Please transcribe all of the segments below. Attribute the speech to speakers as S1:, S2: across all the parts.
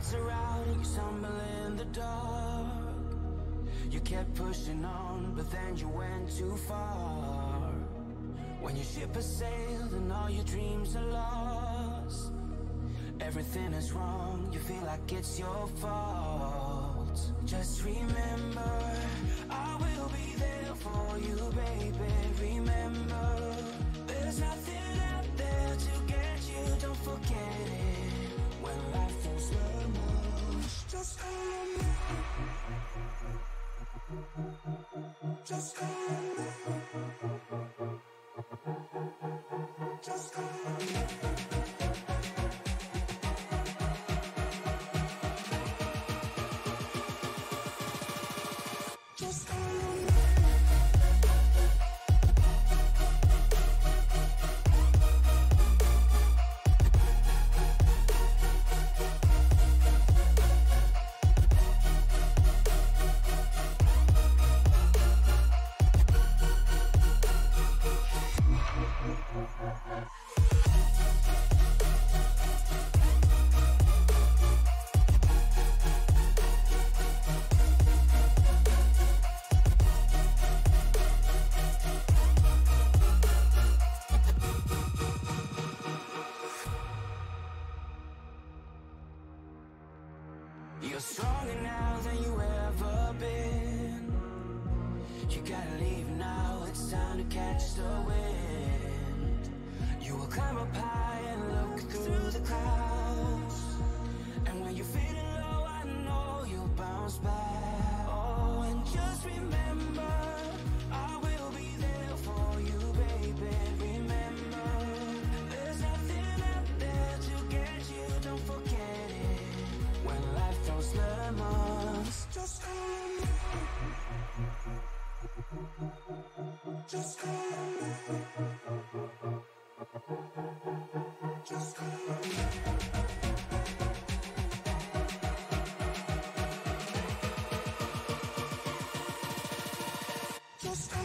S1: lights are out and you stumble in the dark. You kept pushing on, but then you went too far. When your ship has sailed and all your dreams are lost, everything is wrong, you feel like it's your fault. Just remember, I will be there for you, baby. Remember, there's nothing out there to get you, don't forget it. When life throws lemons, just call me. Just call me. Just call me. Just call me. You're stronger now than you ever been. You gotta leave now, it's time to catch the wind. You will climb up high and look through the clouds. And when you're feeling low, I know you'll bounce back. Oh, and just remember, I will be there for you, baby. Remember, there's nothing out there to get you, don't forget it. When life throws lemons, just call me. Just call me. Just call me. Just call me.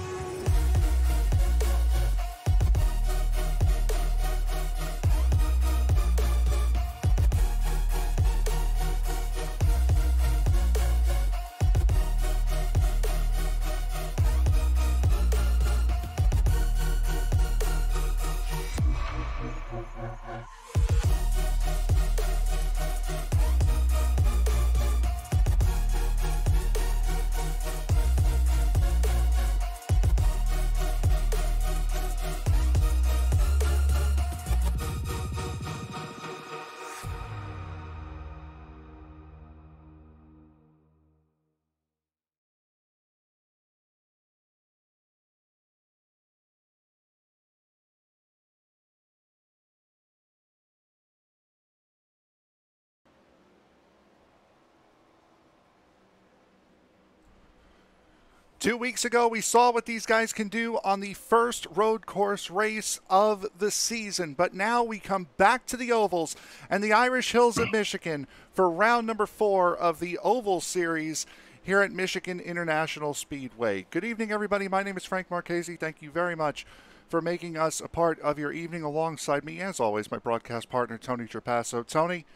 S2: Two weeks ago, we saw what these guys can do on the first road course race of the season. But now we come back to the ovals and the Irish Hills of Michigan for round number 4 of the Oval Series here at Michigan International Speedway. Good evening, everybody. My name is Frank Marchese. Thank you very much for making us a part of your evening. Alongside me, as always, my broadcast partner, Tony Trapasso. Tony,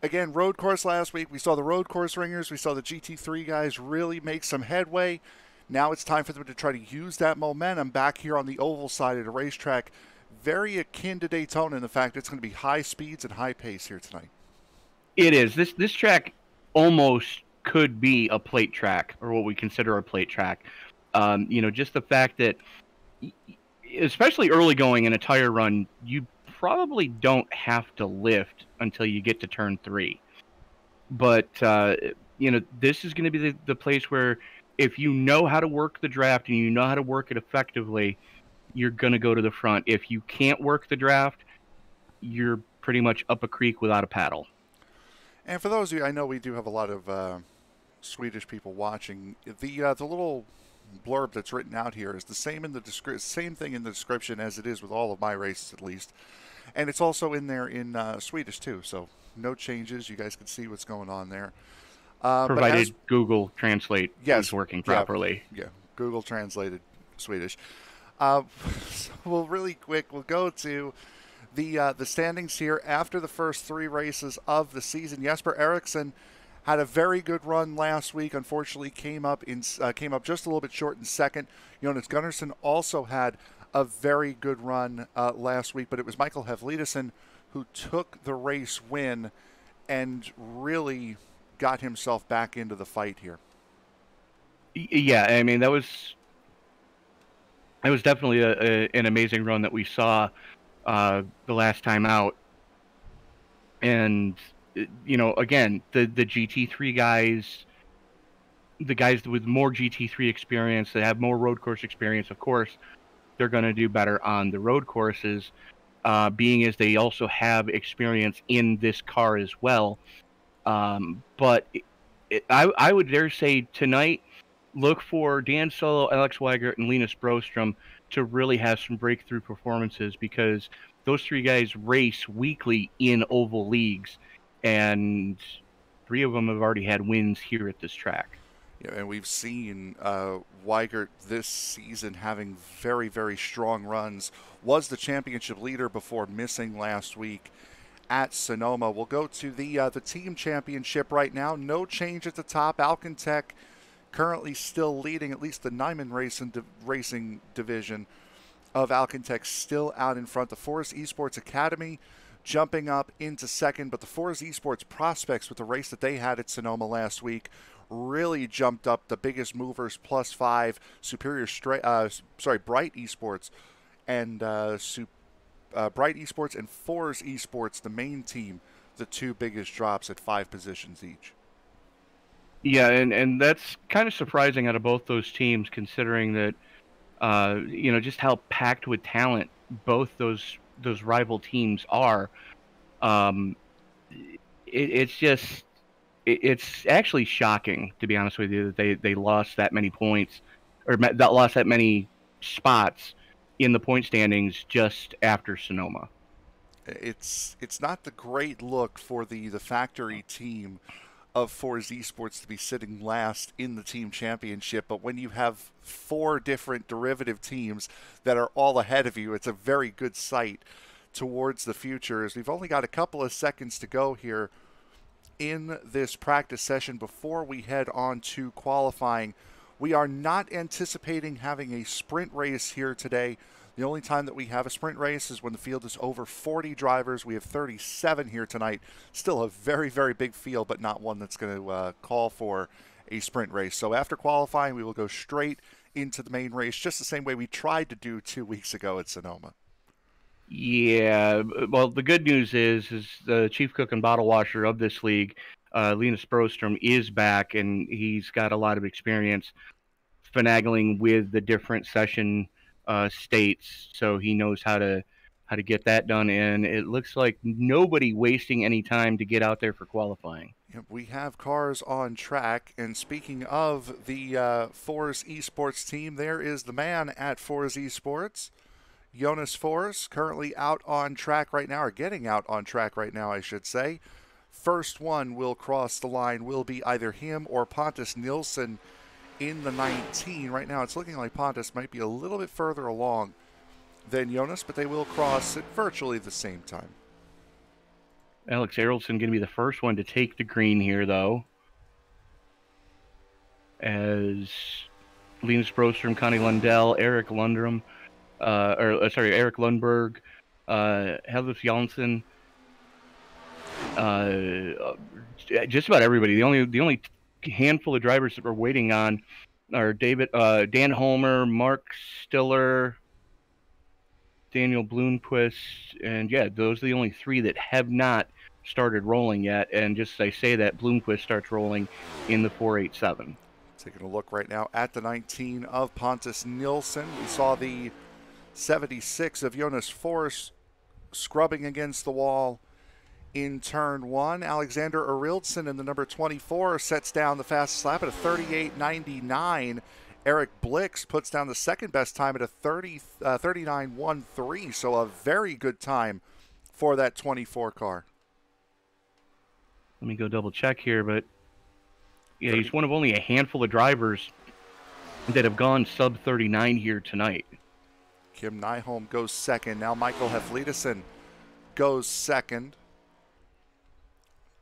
S2: again, road course last week. We saw the road course ringers. We saw the GT3 guys really make some headway. Now it's time for them to try to use that momentum back here on the oval side of the racetrack. Very akin to Daytona in the fact it's going to be high speeds and high pace here tonight.
S3: It is. This track almost could be a plate track, or what we consider a plate track. Just the fact that, especially early going in a tire run, you probably don't have to lift until you get to turn 3. But, this is going to be the place where if you know how to work the draft and you know how to work it effectively, you're going to go to the front. If you can't work the draft, you're pretty much up a creek without a paddle.
S2: And for those of you, I know we do have a lot of Swedish people watching. The little blurb that's written out here is the same in the same thing in the description as it is with all of my races, at least. And it's also in there in Swedish too, so no changes. You guys can see what's going on there.
S3: Provided Google Translate is working properly.
S2: Yeah, Google translated Swedish. So we'll really quick, we'll go to the standings here after the first 3 races of the season. Jesper Eriksson had a very good run last week. Unfortunately, came up just a little bit short in second. Jonas Gunnarsson also had a very good run last week, but it was Michael Hevlidesen who took the race win and really got himself back into the fight here.
S3: Yeah, I mean, that was definitely an amazing run that we saw the last time out. And, you know, again, the GT3 guys, the guys with more GT3 experience, that have more road course experience, of course, they're going to do better on the road courses, being as they also have experience in this car as well. But I would dare say tonight, look for Dan Solo, Alex Weigert, and Linus Broström to really have some breakthrough performances, because those 3 guys race weekly in oval leagues, and 3 of them have already had wins here at this track.
S2: Yeah, and we've seen Weigert this season having very, very strong runs. Was the championship leader before missing last week at Sonoma. We'll go to the team championship right now. No change at the top. Alcantech currently still leading, at least the Nyman Racing division of Alcantech still out in front. The Forest Esports Academy jumping up into second, but the Forest Esports prospects with the race that they had at Sonoma last week really jumped up. The biggest movers, +5, Bright Esports and Bright Esports and Forest Esports, the main team, the 2 biggest drops at 5 positions each.
S3: Yeah, and that's kind of surprising out of both those teams, considering that, you know, just how packed with talent both those rival teams are. It's actually shocking, to be honest with you, that they lost that many points, or that lost that many spots in the point standings just after Sonoma.
S2: It's not the great look for the factory team of Forza Esports to be sitting last in the team championship, but when you have 4 different derivative teams that are all ahead of you, it's a very good sight towards the future, as we've only got a couple of seconds to go here in this practice session before we head on to qualifying. We are not anticipating having a sprint race here today. The only time that we have a sprint race is when the field is over 40 drivers. We have 37 here tonight. Still a very, very big field, but not one that's going to call for a sprint race. So after qualifying, we will go straight into the main race, just the same way we tried to do 2 weeks ago at Sonoma.
S3: Yeah, well, the good news is the chief cook and bottle washer of this league, Linus Broström, is back, and he's got a lot of experience finagling with the different session states, so he knows how to get that done. And it looks like nobody wasting any time to get out there for qualifying.
S2: Yep, we have cars on track, and speaking of the Forza Esports team, there is the man at Forza Esports, Jonas Forss, currently out on track right now, or getting out on track right now, I should say. First one will cross the line will be either him or Pontus Nilsson in the 19. Right now it's looking like Pontus might be a little bit further along than Jonas, but they will cross at virtually the same time.
S3: Alex Eraldson going to be the first one to take the green here, though, as Linus Broström, Connie Lundell, Eric Lundberg, Helvis Jansson, just about everybody. The only handful of drivers that we're waiting on are Dan Holmer, Mark Stiller, Daniel Bloomquist, and yeah, those are the only 3 that have not started rolling yet. And just as I say that, Bloomquist starts rolling in the 487.
S2: Taking a look right now at the 19 of Pontus Nilsson. We saw the 76 of Jonas Forss scrubbing against the wall in turn 1. Alexander Arildson in the number 24 sets down the fastest lap at a 38.99. Eric Blix puts down the second best time at a 39.13, so a very good time for that 24 car.
S3: Let me go double check here, but yeah, he's one of only a handful of drivers that have gone sub 39 here tonight.
S2: Kim Nyholm goes second. Now Michael Hevlidesen goes second.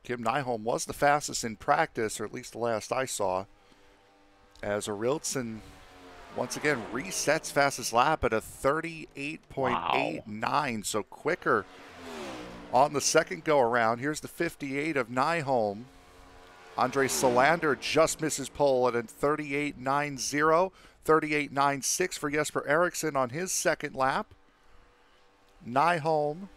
S2: Kim Nyholm was the fastest in practice, or at least the last I saw, as Ariltsen once again resets fastest lap at a 38.89, so quicker on the second go around. Here's the 58 of Nyholm. Andre Solander just misses pole at a 38.90, 38.96 for Jesper Eriksson on his second lap. Nyholm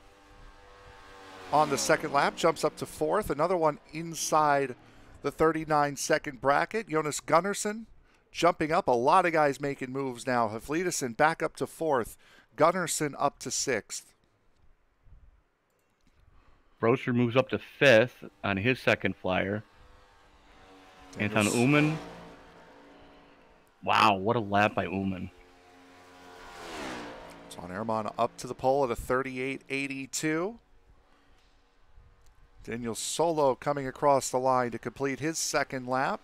S2: on the second lap jumps up to fourth. Another one inside the 39-second bracket. Jonas Gunnarsson jumping up. A lot of guys making moves now. Haflidason back up to fourth. Gunnarsson up to sixth.
S3: Broster moves up to fifth on his second flyer. Anton Uman. Wow, what a lap by Uman.
S2: Ton Ehrman up to the pole at a 38.82. Daniel Solo coming across the line to complete his second lap.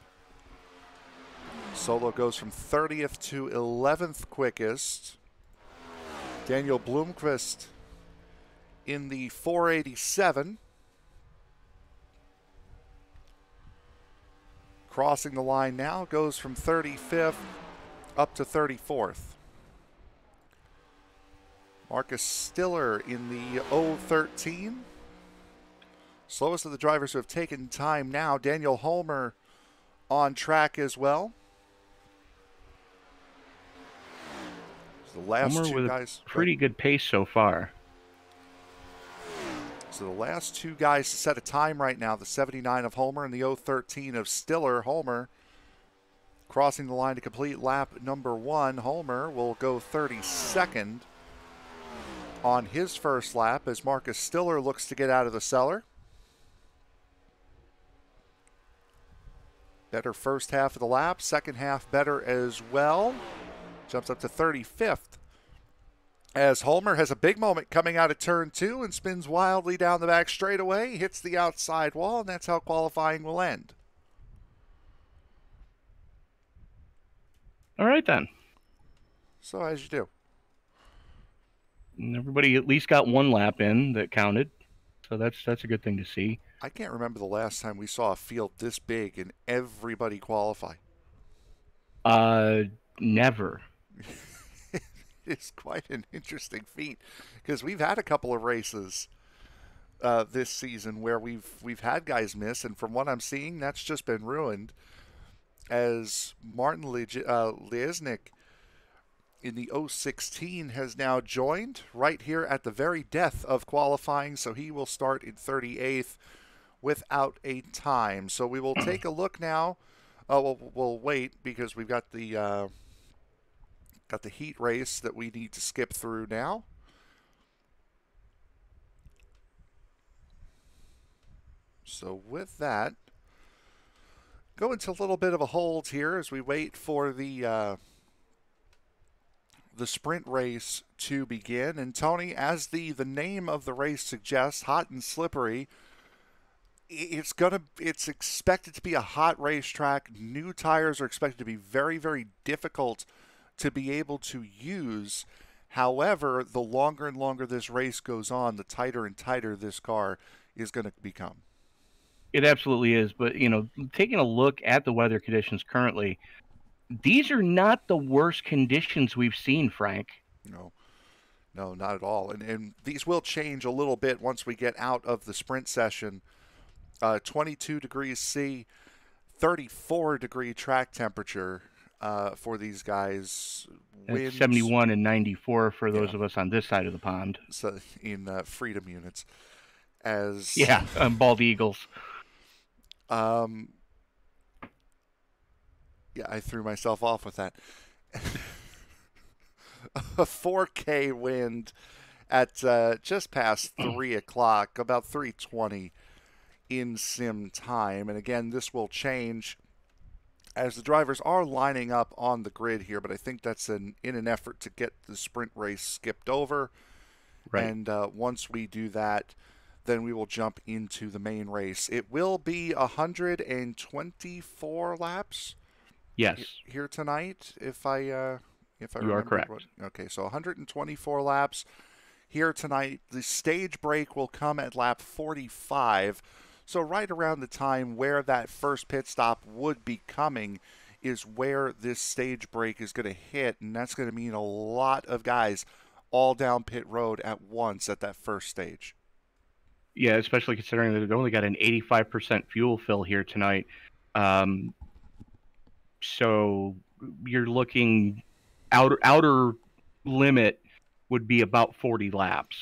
S2: Solo goes from 30th to 11th quickest. Daniel Blomqvist in the 487. Crossing the line now, goes from 35th up to 34th. Marcus Stiller in the 013. Slowest of the drivers who have taken time now. Daniel Holmer on track as well. So the last
S3: Holmer
S2: two
S3: with
S2: guys.
S3: A pretty good pace so far.
S2: So the last two guys to set a time right now, the 79 of Holmer and the 013 of Stiller. Holmer crossing the line to complete lap number one. Holmer will go 32nd on his first lap as Marcus Stiller looks to get out of the cellar. Better first half of the lap, second half better as well. Jumps up to 35th. As Holmer has a big moment coming out of turn two and spins wildly down the back straightaway, hits the outside wall, and that's how qualifying will end.
S3: All right, then.
S2: So as you do.
S3: And everybody at least got one lap in that counted, so that's a good thing to see.
S2: I can't remember the last time we saw a field this big and everybody qualify.
S3: Never.
S2: It's quite an interesting feat because we've had a couple of races this season where we've had guys miss, and from what I'm seeing, that's just been ruined. As Martin Liesnik in the 016 has now joined right here at the very death of qualifying, so he will start in 38th without a time. So we will take a look now. We'll wait because we've got the heat race that we need to skip through now. So with that, go into a little bit of a hold here as we wait for the sprint race to begin. And Tony, as the name of the race suggests, hot and slippery, it's expected to be a hot racetrack. New tires are expected to be very, very difficult to be able to use. However, the longer and longer this race goes on, the tighter and tighter this car is going to become.
S3: It absolutely is. But, taking a look at the weather conditions currently, these are not the worst conditions we've seen, Frank.
S2: No, not at all. And these will change a little bit once we get out of the sprint session. 22 degrees C, 34-degree track temperature for these guys.
S3: Winds, 71 and 94 for those of us on this side of the pond.
S2: So in freedom units.
S3: Bald Eagles.
S2: Yeah, I threw myself off with that. A 4K wind at just past 3 o'clock, about 3:20 in sim time. And again, this will change as the drivers are lining up on the grid here, but I think that's in an effort to get the sprint race skipped over. Right. And once we do that, then we will jump into the main race. It will be 124 laps.
S3: Yes.
S2: Here tonight, if I
S3: you are correct.
S2: Okay, so 124 laps here tonight. The stage break will come at lap 45. So right around the time where that first pit stop would be coming is where this stage break is going to hit, and that's going to mean a lot of guys all down pit road at once at that first stage.
S3: Yeah, especially considering that they've only got an 85% fuel fill here tonight. So you're looking outer limit would be about 40 laps.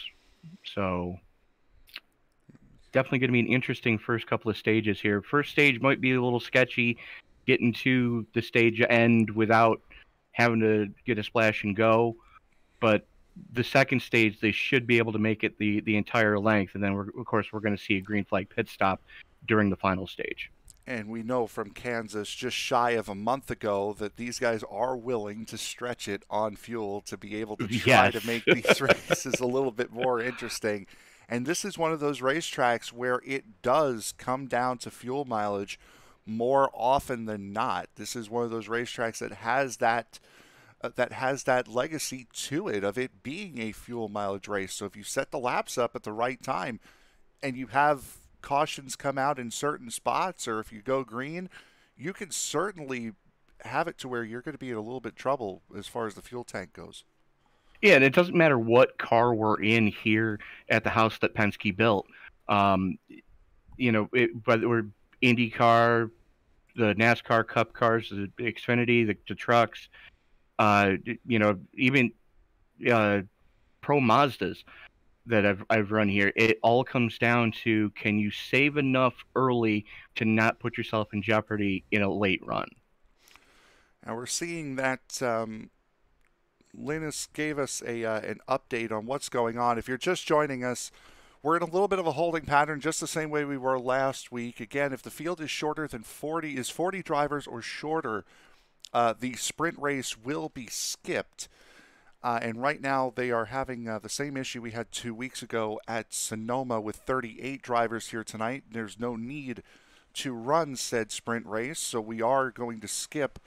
S3: So definitely going to be an interesting first couple of stages here. First stage might be a little sketchy, getting to the stage end without having to get a splash and go. But the second stage, they should be able to make it the entire length. And then, of course, we're going to see a green flag pit stop during the final stage.
S2: And we know from Kansas just shy of a month ago that these guys are willing to stretch it on fuel to be able to try to make these races a little bit more interesting. And this is one of those racetracks where it does come down to fuel mileage more often than not. This is one of those racetracks that has that legacy to it of it being a fuel mileage race. So if you set the laps up at the right time and you have cautions come out in certain spots, or if you go green, you can certainly have it to where you're going to be in a little bit of trouble as far as the fuel tank goes.
S3: Yeah, and it doesn't matter what car we're in here at the house that Penske built. Whether we're IndyCar, the NASCAR Cup cars, the Xfinity, the trucks, even Pro Mazdas that I've run here. It all comes down to, can you save enough early to not put yourself in jeopardy in a late run?
S2: Now we're seeing that Linus gave us an update on what's going on. If you're just joining us, we're in a little bit of a holding pattern, just the same way we were last week. Again, if the field is shorter than 40 drivers or shorter, the sprint race will be skipped. And right now they are having the same issue we had 2 weeks ago at Sonoma with 38 drivers here tonight. There's no need to run said sprint race, so we are going to skip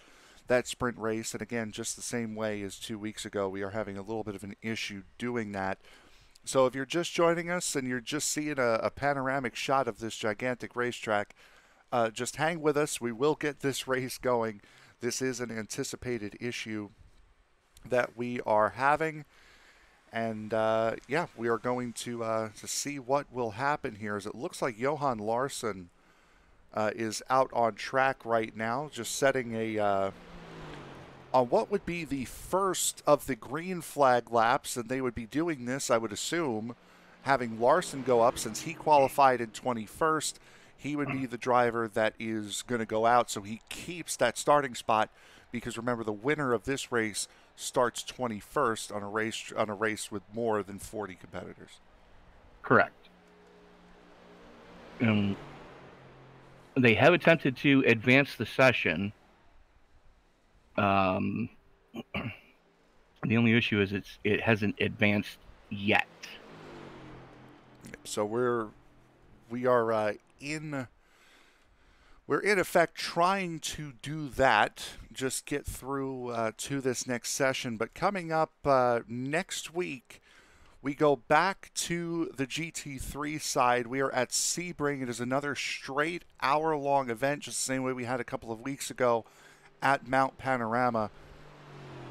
S2: that sprint race. And again, just the same way as 2 weeks ago, we are having a little bit of an issue doing that. So if you're just joining us and you're just seeing a panoramic shot of this gigantic racetrack, just hang with us. We will get this race going. This is an anticipated issue that we are having, and we are going to see what will happen here, as it looks like Johan Larsson is out on track right now, just setting on what would be the first of the green flag laps, and they would be doing this, I would assume, having Larsson go up since he qualified in 21st. He would be the driver that is going to go out, so he keeps that starting spot, because remember, the winner of this race starts 21st on a race with more than 40 competitors.
S3: Correct. They have attempted to advance the session. The only issue is it hasn't advanced yet.
S2: So we're in effect trying to do that, just get through to this next session. But coming up next week, we go back to the GT3 side. We are at Sebring. It is another straight hour-long event, just the same way we had a couple of weeks ago at Mount Panorama.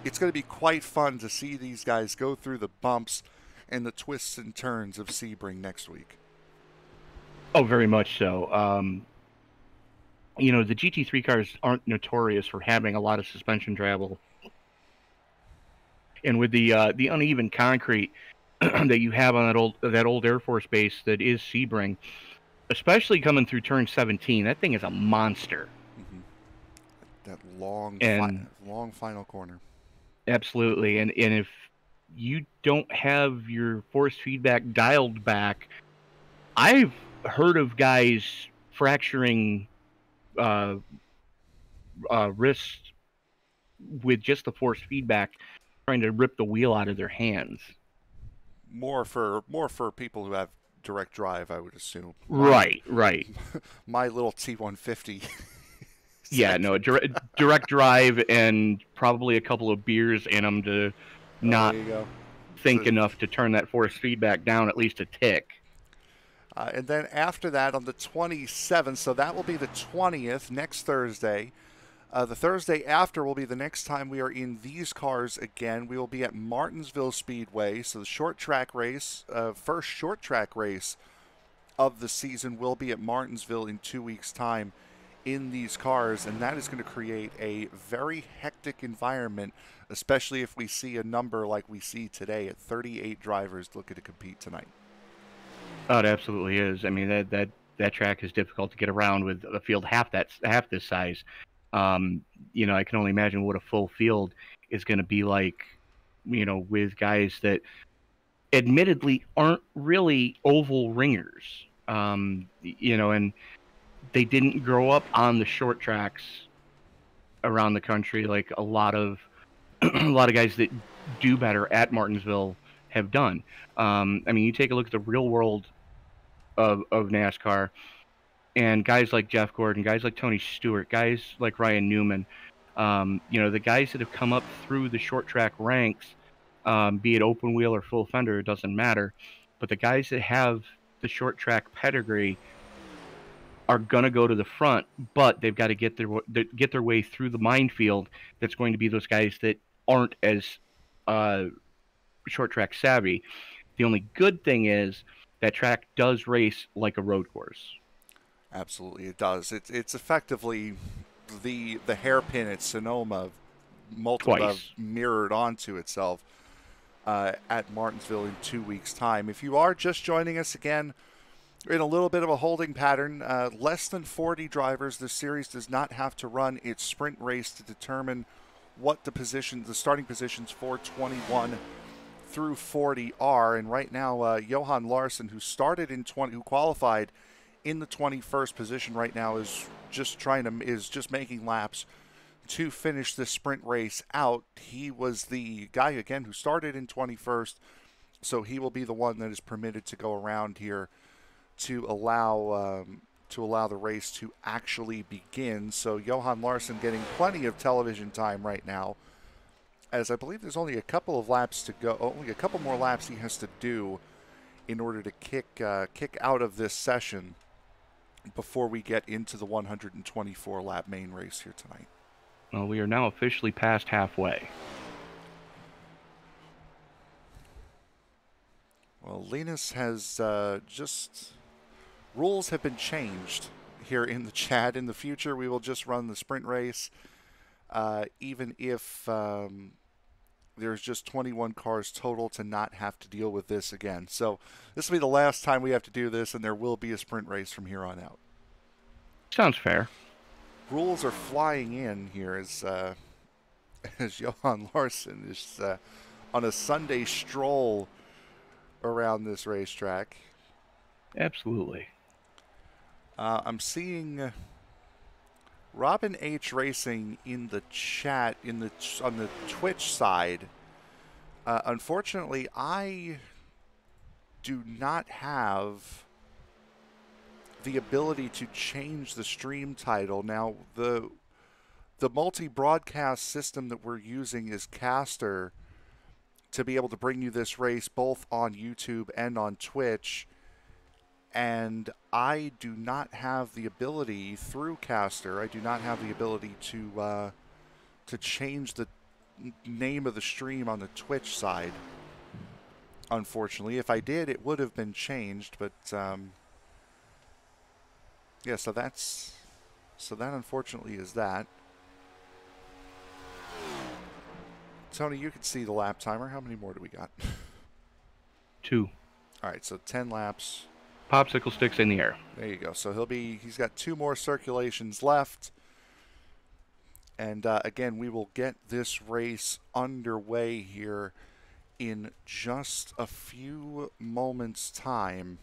S2: It's going to be quite fun to see these guys go through the bumps and the twists and turns of Sebring next week.
S3: Oh, very much so. The GT3 cars aren't notorious for having a lot of suspension travel. And with the uneven concrete that you have on that old Air Force base that is Sebring, especially coming through turn 17, that thing is a monster.
S2: Mm-hmm. That long final corner. Absolutely.
S3: And if you don't have your force feedback dialed back, I've heard of guys fracturing wrist with just the force feedback, trying to rip the wheel out of their hands.
S2: More for people who have direct drive, I would assume.
S3: Right.
S2: My little T150.
S3: Yeah, no, direct drive and probably a couple of beers in them to not think enough to turn that force feedback down at least a tick.
S2: And then after that, on the 27th, so that will be the 20th, next Thursday. The Thursday after will be the next time we are in these cars again. We will be at Martinsville Speedway. So the short track race, first short track race of the season will be at Martinsville in 2 weeks' time in these cars. And that is going to create a very hectic environment, especially if we see a number like we see today at 38 drivers looking to compete tonight.
S3: Oh, it absolutely is. I mean, that track is difficult to get around with a field half this size. You know, I can only imagine what a full field is going to be like, you know, with guys that admittedly aren't really oval ringers. You know, and they didn't grow up on the short tracks around the country like a lot of guys that do better at Martinsville have done. I mean, you take a look at the real world of NASCAR, and guys like Jeff Gordon, guys like Tony Stewart, guys like Ryan Newman, you know, the guys that have come up through the short track ranks, be it open wheel or full fender, it doesn't matter. But the guys that have the short track pedigree are going to go to the front, but they've got to get their way through the minefield that's going to be those guys that aren't as short track savvy. The only good thing is that track does race like a road course.
S2: Absolutely, it does. It's effectively the hairpin at Sonoma, mirrored onto itself at Martinsville in 2 weeks' time. If you are just joining us again, we're in a little bit of a holding pattern. Less than 40 drivers. This series does not have to run its sprint race to determine what the starting positions for 21 through 40 are. And right now, Johan Larsson, who qualified in the 21st position right now, is just making laps to finish this sprint race out. He was the guy again who started in 21st, so he will be the one that is permitted to go around here to allow the race to actually begin. So Johan Larsson getting plenty of television time right now, as I believe there's only a couple of laps to go, only a couple more laps he has to do in order to kick out of this session before we get into the 124 lap main race here tonight.
S3: Well, we are now officially past halfway.
S2: Well, Linus has rules have been changed here in the chat. In the future, we will just run the sprint race, even if there's just 21 cars total, to not have to deal with this again. So this will be the last time we have to do this, and there will be a sprint race from here on out.
S3: Sounds fair.
S2: Rules are flying in here as Johan Larsson is on a Sunday stroll around this racetrack.
S3: Absolutely.
S2: I'm seeing Robin H Racing in the chat on the Twitch side. Unfortunately, I do not have the ability to change the stream title. Now, the multi-broadcast system that we're using is Caster to be able to bring you this race both on YouTube and on Twitch. And I do not have the ability through Caster. I do not have the ability to change the name of the stream on the Twitch side. Unfortunately, if I did, it would have been changed. But yeah, so that unfortunately is that. Tony, you can see the lap timer. How many more do we got?
S3: 2.
S2: All right, so 10 laps.
S3: Popsicle sticks in the air.
S2: There you go. So he's got 2 more circulations left. And again, we will get this race underway here in just a few moments' time,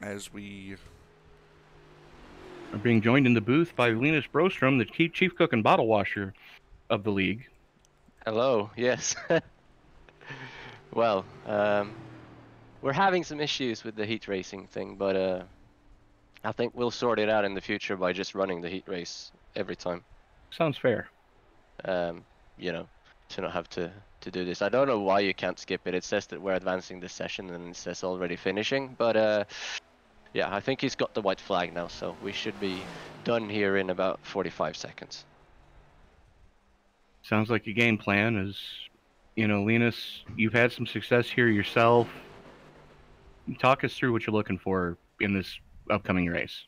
S2: as we
S3: are being joined in the booth by Linus Brostrom, the chief cook and bottle washer of the league.
S4: Hello. Yes. Well, we're having some issues with the heat racing thing, but I think we'll sort it out in the future by just running the heat race every time.
S3: Sounds fair.
S4: You know, to not have to to do this. I don't know why you can't skip it. It says that we're advancing this session, and it says already finishing. But yeah, I think he's got the white flag now, so we should be done here in about 45 seconds.
S3: Sounds like your game plan is, you know, Linus, you've had some success here yourself. Talk us through what you're looking for in this upcoming race.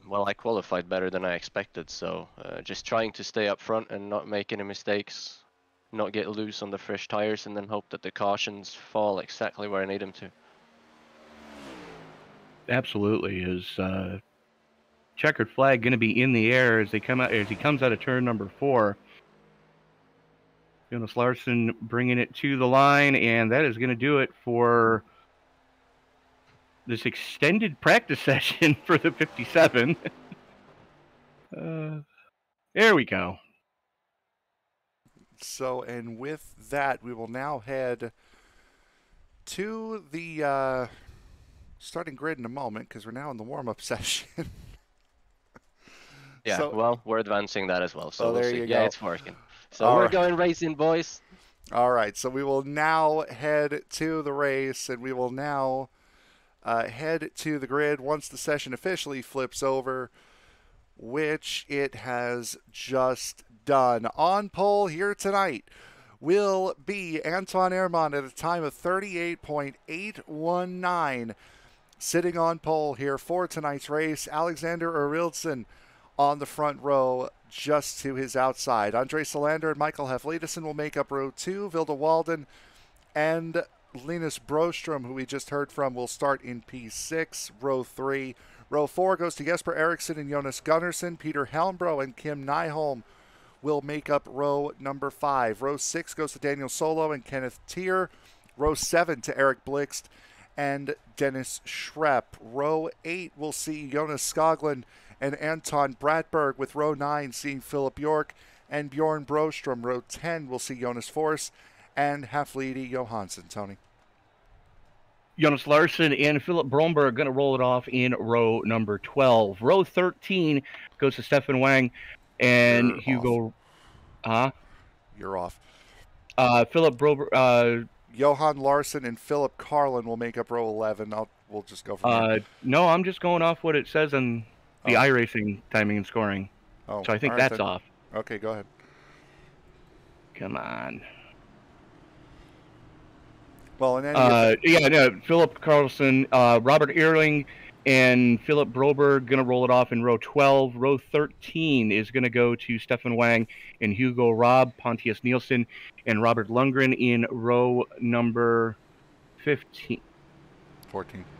S4: Well, I qualified better than I expected, so just trying to stay up front and not make any mistakes, not get loose on the fresh tires, and then hope that the cautions fall exactly where I need them to.
S3: Absolutely. Is checkered flag going to be in the air as he comes out of turn number 4? Jonas Larsson bringing it to the line, and that is going to do it for this extended practice session for the 57. There we go.
S2: So, and with that, we will now head to the starting grid in a moment, because we're now in the warm-up session.
S4: Yeah,
S2: So-
S4: well, we're advancing that as well, so
S2: Oh,
S4: we'll
S2: there
S4: see.
S2: you
S4: Yeah,
S2: go.
S4: it's working. So
S2: All
S4: we're
S2: right.
S4: going racing, boys.
S2: All right, so we will now head to the race, and we will now head to the grid once the session officially flips over, which it has just done. On pole here tonight will be Anton Ehrmann at a time of 38.819. Sitting on pole here for tonight's race, Alexander Arildsson on the front row, just to his outside. Andre Solander and Michael Hefledison will make up row 2. Vilda Walden and Linus Broström, who we just heard from, will start in P6. Row 3. Row 4 goes to Jesper Eriksson and Jonas Gunnarsson. Peter Helmbro and Kim Nyholm will make up row number 5. Row 6 goes to Daniel Solo and Kenneth Tier. Row 7 to Eric Blixt and Dennis Schrepp. Row 8 will see Jonas Skoglund and Anton Bratberg, with row 9 seeing Philip York and Bjorn Broström. Row 10 will see Jonas Forss and Haflidi Johansson. Tony.
S3: Jonas Larsson and Philip Bromberg going to roll it off in row number 12. Row 13 goes to Stefan Wang and
S2: You're
S3: Hugo.
S2: You're off.
S3: Philip Bromberg.
S2: Johan Larsson and Philip Carlin will make up row 11. We'll just go from there.
S3: No, I'm just going off what it says in the iRacing timing and scoring.
S2: Oh,
S3: So I think
S2: all right
S3: that's
S2: then.
S3: off.
S2: Okay, go ahead.
S3: Come on.
S2: Well, in any
S3: Philip Carlson, Robert Ehrling, and Philip Broberg going to roll it off in row 12. Row 13 is going to go to Stefan Wang and Hugo Robb, Pontius Nielsen, and Robert Lundgren in row number 14.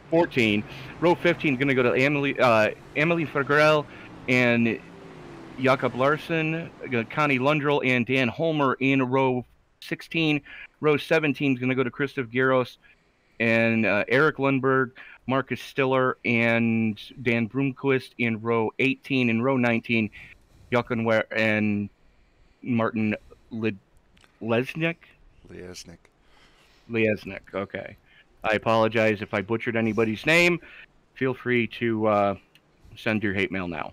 S3: 14. Row 15 is going to go to Emily Fergrell and Jakob Larsson, Connie Lundrell, and Dan Holmer in row 16. Row 17 is going to go to Christoph Geros and Eric Lundberg, Marcus Stiller, and Dan Broomquist in row 18. In row 19, Jochen Ware and Martin Lesniak. Okay. I apologize if I butchered anybody's name. Feel free to send your hate mail now.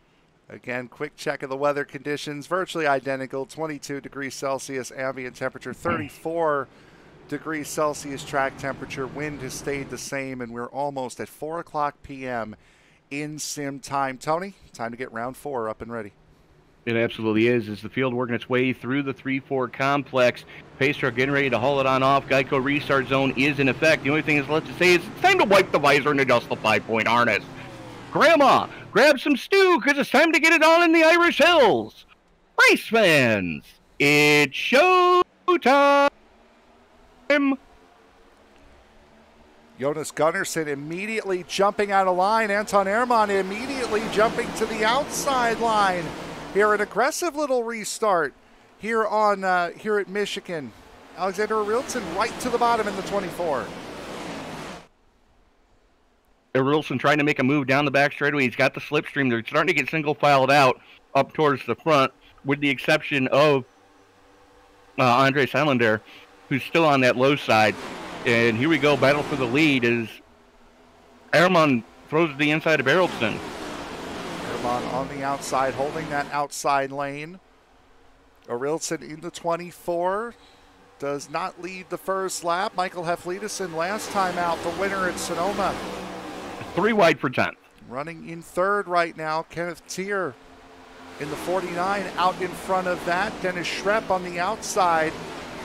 S2: Again, quick check of the weather conditions. Virtually identical. 22 degrees Celsius ambient temperature, 34 degrees Celsius track temperature. Wind has stayed the same, and we're almost at 4 o'clock p.m. in sim time. Tony, time to get round 4 up and ready.
S3: It absolutely is. As the field working its way through the 3-4 complex, pace truck getting ready to haul it on off. Geico restart zone is in effect. The only thing is left to say is it's time to wipe the visor and adjust the 5-point harness. Grandma, grab some stew, because it's time to get it on in the Irish Hills. Race fans, it's showtime.
S2: Jonas Gunnarsson immediately jumping out of line. Anton Ehrmann immediately jumping to the outside line. Here, an aggressive little restart here on here at Michigan. Alexander Arildsson right to the bottom in the 24.
S3: Arildsson trying to make a move down the back straightaway. He's got the slipstream. They're starting to get single filed out up towards the front, with the exception of Andre Seilander, who's still on that low side. And here we go, battle for the lead as Ehrmann throws to the inside of Arildsson.
S2: Ehrmann on the outside, holding that outside lane. Arildsson in the 24. does not lead the first lap. Michael Heflidison, last time out, the winner at Sonoma.
S3: 3 wide for 10th.
S2: Running in third right now, Kenneth Tier in the 49 out in front of that. Dennis Schrepp on the outside,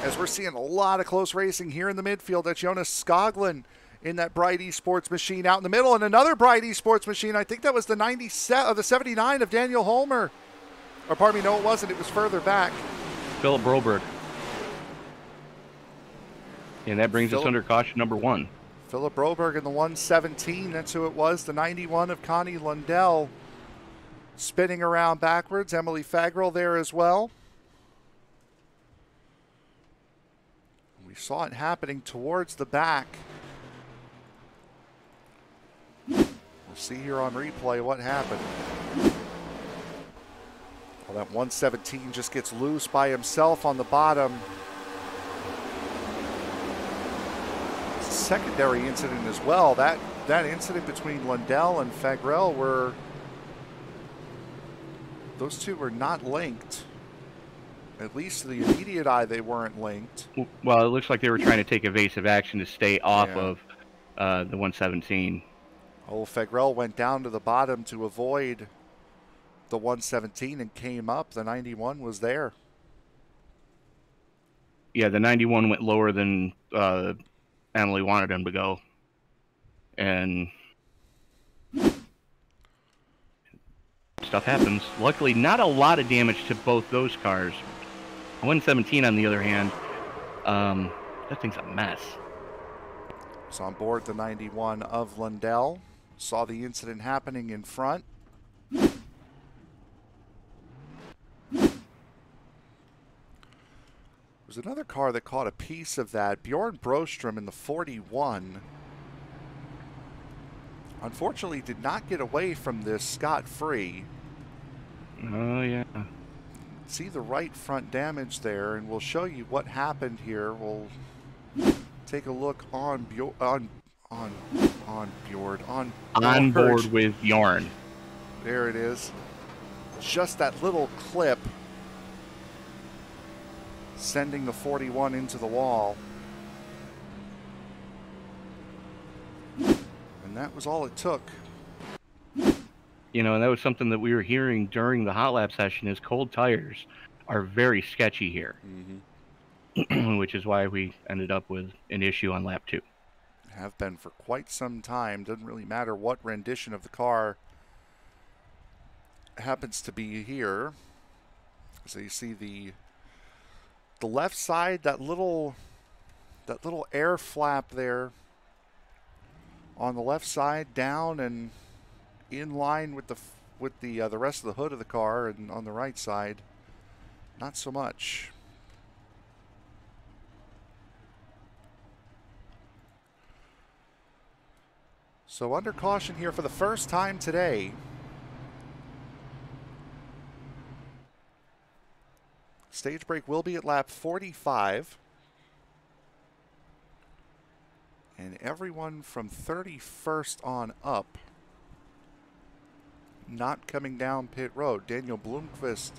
S2: as we're seeing a lot of close racing here in the midfield. That's Jonas Skoglund in that Bright Esports machine out in the middle, and another Bright Esports machine. I think that was the 79 of Daniel Holmer. Or pardon me, no it wasn't. It was further back.
S3: Philip Broberg. And that brings us under caution number 1.
S2: Philip Broberg in the 117. That's who it was. The 91 of Connie Lundell. Spinning around backwards. Emily Fagrell there as well. We saw it happening towards the back. We'll see here on replay what happened. Well, that 117 just gets loose by himself on the bottom. It's a secondary incident as well. That incident between Lundell and Fagrell were... Those two were not linked. At least to the immediate eye, they weren't linked.
S3: Well, it looks like they were trying to take evasive action to stay off of the 117.
S2: Oh, Fagrell went down to the bottom to avoid the 117 and came up. The 91 was there.
S3: Yeah, the 91 went lower than Emily wanted him to go. And stuff happens. Luckily, not a lot of damage to both those cars. 117, on the other hand, that thing's a mess.
S2: Was on board the 91 of Lundell. Saw the incident happening in front. There's another car that caught a piece of that. Bjorn Brostrom in the 41. Unfortunately, did not get away from this scot-free.
S3: Oh, yeah.
S2: See the right front damage there, and we'll show you what happened here. We'll take a look on
S3: board with Bjorn.
S2: There it is. Just that little clip sending the 41 into the wall. And that was all it took.
S3: You know, and that was something that we were hearing during the hot lap session, is cold tires are very sketchy here. Mm-hmm. Which is why we ended up with an issue on lap 2.
S2: Have been for quite some time. Doesn't really matter what rendition of the car happens to be here. So you see the left side, that little air flap there on the left side, down and in line with the rest of the hood of the car, and on the right side, not so much. So under caution here for the first time today. Stage break will be at lap 45. And everyone from 31st on up not coming down pit road. Daniel Blomqvist,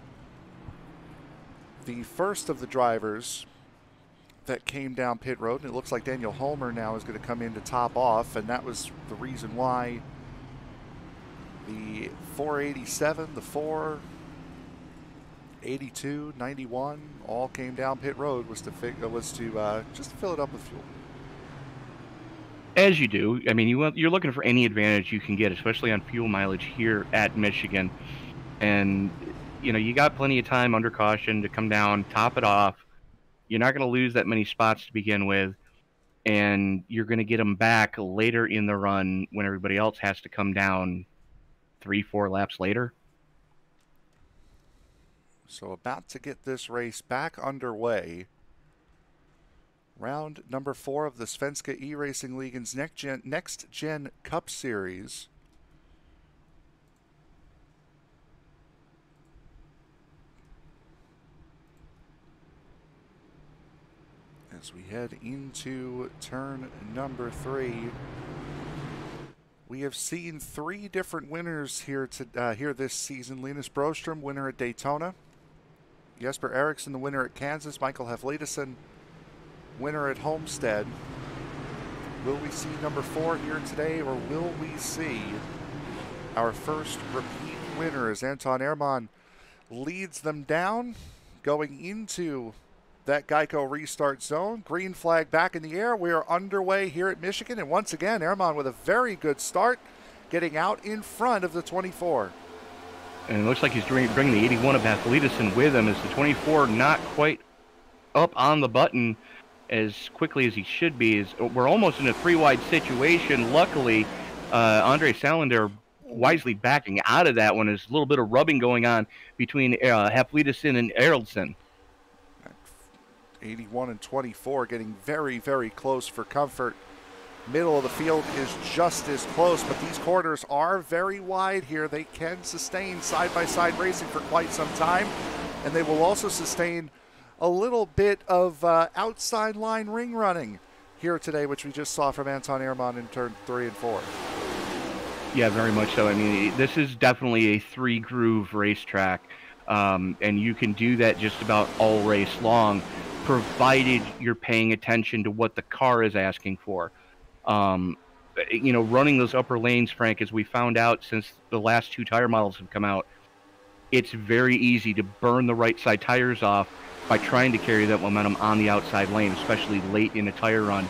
S2: the first of the drivers that came down pit road, and it looks like Daniel Holmer now is going to come in to top off, and that was the reason why the 487, the 482, 91 all came down pit road was to just to fill it up with fuel.
S3: As you do. I mean, you're looking for any advantage you can get, especially on fuel mileage here at Michigan. And, you know, you got plenty of time under caution to come down, top it off. You're not going to lose that many spots to begin with. And you're going to get them back later in the run when everybody else has to come down 3-4 laps later.
S2: So about to get this race back underway. Round number 4 of the Svenska Eracingligan's Next Gen Cup Series. As we head into turn number 3, we have seen 3 different winners here this season. Linus Brostrom, winner at Daytona. Jesper Eriksson, the winner at Kansas. Michael Heflidison, winner at Homestead. Will we see number 4 here today, or will we see our first repeat winner as Anton Ehrman leads them down going into that Geico restart zone? Green flag back in the air. We are underway here at Michigan, and once again, Ehrman with a very good start, getting out in front of the 24.
S3: And it looks like he's bringing the 81 of Athletisin with him, as the 24 not quite up on the button as quickly as he should be. We're almost in a 3-wide situation. Luckily, Andre Salander wisely backing out of that one. There's a little bit of rubbing going on between Athletisin and Eraldson.
S2: 81 and 24 getting very, very close for comfort. Middle of the field is just as close, but these corners are very wide here. They can sustain side-by-side racing for quite some time, and they will also sustain a little bit of outside line ring running here today, which we just saw from Anton Ehrman in turn 3 and 4.
S3: Yeah, very much so. I mean, this is definitely a 3-groove racetrack, and you can do that just about all race long, provided you're paying attention to what the car is asking for. You know, running those upper lanes, Frank, as we found out since the last 2 tire models have come out, it's very easy to burn the right side tires off by trying to carry that momentum on the outside lane, especially late in a tire run.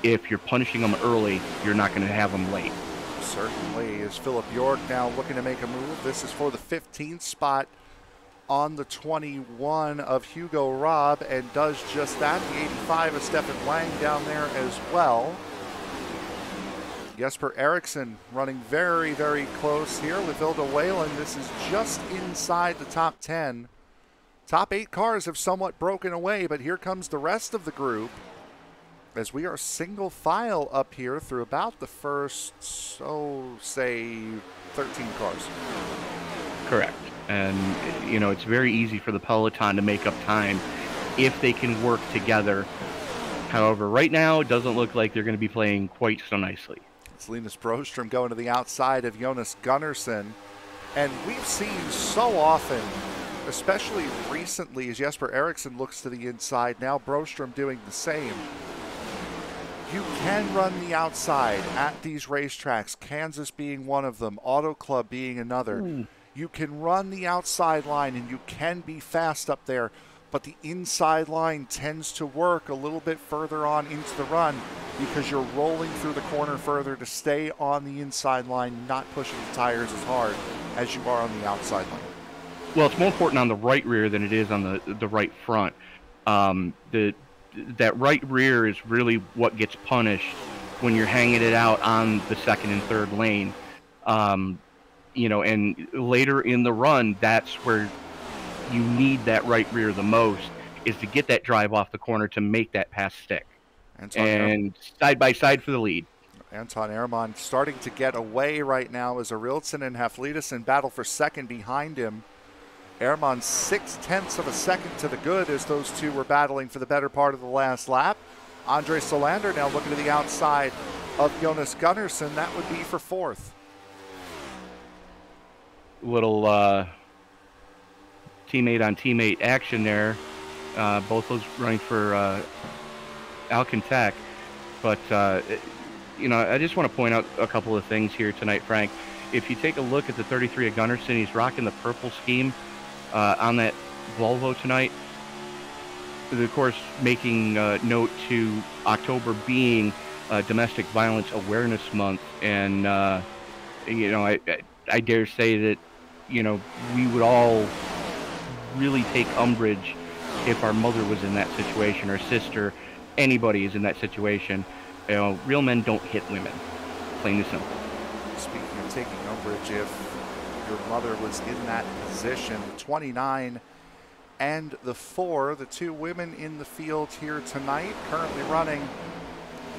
S3: If you're punishing them early, you're not going to have them late.
S2: Certainly. Is Philip York now looking to make a move? This is for the 15th spot on the 21 of Hugo Robb, and does just that. The 85 of Stefan Wang down there as well. Jesper Eriksson running very, very close here with Vilda Whalen. This is just inside the top 10. Top 8 cars have somewhat broken away, but here comes the rest of the group as we are single file up here through about the first, say, 13 cars.
S3: Correct. And, you know, it's very easy for the peloton to make up time if they can work together. However, right now, it doesn't look like they're going to be playing quite so nicely.
S2: It's Linus Broström going to the outside of Jonas Gunnarsson. And we've seen so often, especially recently, as Jesper Eriksson looks to the inside, now Broström doing the same. You can run the outside at these racetracks, Kansas being one of them, Auto Club being another. You can run the outside line and you can be fast up there, but the inside line tends to work a little bit further on into the run because you're rolling through the corner further to stay on the inside line, not pushing the tires as hard as you are on the outside line.
S3: Well, it's more important on the right rear than it is on the right front. That right rear is really what gets punished when you're hanging it out on the second and third lane. You know, and later in the run, that's where you need that right rear the most, is to get that drive off the corner to make that pass stick. And side by side for the lead.
S2: Anton Ehrman starting to get away right now as Arildsson and Haflidason battle for second behind him. Ehrman 0.6 of a second to the good as those two were battling for the better part of the last lap. Andre Solander now looking to the outside of Jonas Gunnarsson. That would be for fourth.
S3: Little teammate on teammate action there. Both those running for Alcantech. But, you know, I just want to point out a couple of things here tonight, Frank. If you take a look at the 33 of Gunnarsson, he's rocking the purple scheme on that Volvo tonight. Of course, making note to October being Domestic Violence Awareness Month. And, you know, I dare say that, you know, we would all really take umbrage if our mother was in that situation, or sister, anybody is in that situation. You know, real men don't hit women, plain and simple.
S2: Speaking of taking umbrage, if your mother was in that position, 29 and the 4, the two women in the field here tonight, currently running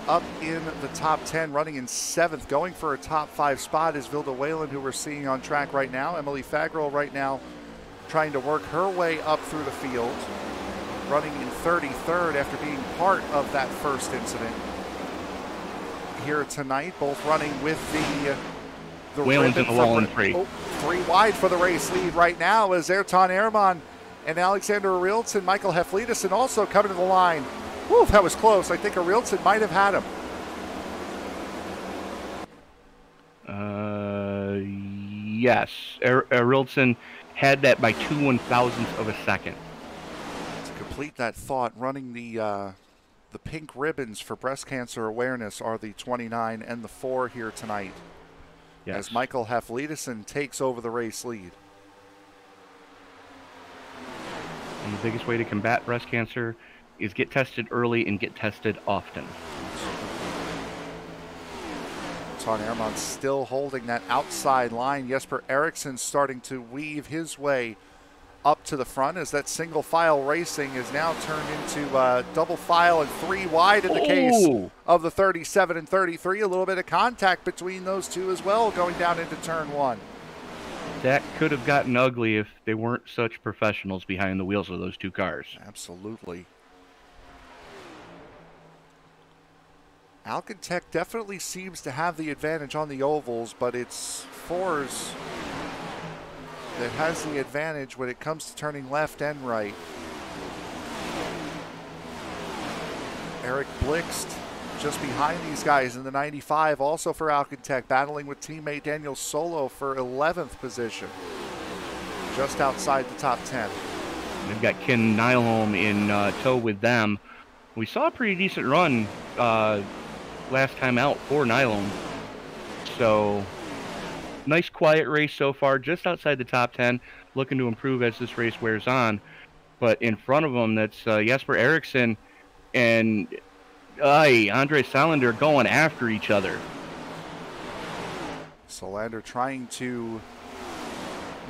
S2: up in the top 10, running in 7th, going for a top 5 spot is Vilda Whalen, who we're seeing on track right now. Emily Fagerl right now trying to work her way up through the field, running in 33rd after being part of that first incident here tonight, both running with the
S3: Whalen's in the wall in 3.
S2: 3 wide for the race lead right now as Anton Ehrman and Alexander Arildsson, Michael Haflidason also coming to the line. Whew, that was close. I think Arilton might have had him.
S3: Yes. Arilton had that by 2/1000ths of a second.
S2: To complete that thought, running the pink ribbons for breast cancer awareness are the 29 and the 4 here tonight.
S3: Yes.
S2: As Michael Haflidason takes over the race lead.
S3: And the biggest way to combat breast cancer is get tested early and get tested often.
S2: Ton Ehrmann still holding that outside line. Jesper Eriksson starting to weave his way up to the front as that single file racing is now turned into double file and 3 wide in the case of the 37 and 33. A little bit of contact between those two as well going down into turn 1.
S3: That could have gotten ugly if they weren't such professionals behind the wheels of those two cars.
S2: Absolutely. Alcantech definitely seems to have the advantage on the ovals, but it's Fours that has the advantage when it comes to turning left and right. Eric Blixt just behind these guys in the 95, also for Alcantech, battling with teammate Daniel Solo for 11th position, just outside the top 10.
S3: They've got Ken Nyholm in tow with them. We saw a pretty decent run last time out for Nyholm. So, nice quiet race so far, just outside the top 10, looking to improve as this race wears on. But in front of them, that's Jesper Eriksson and Andre Salander going after each other.
S2: Salander trying to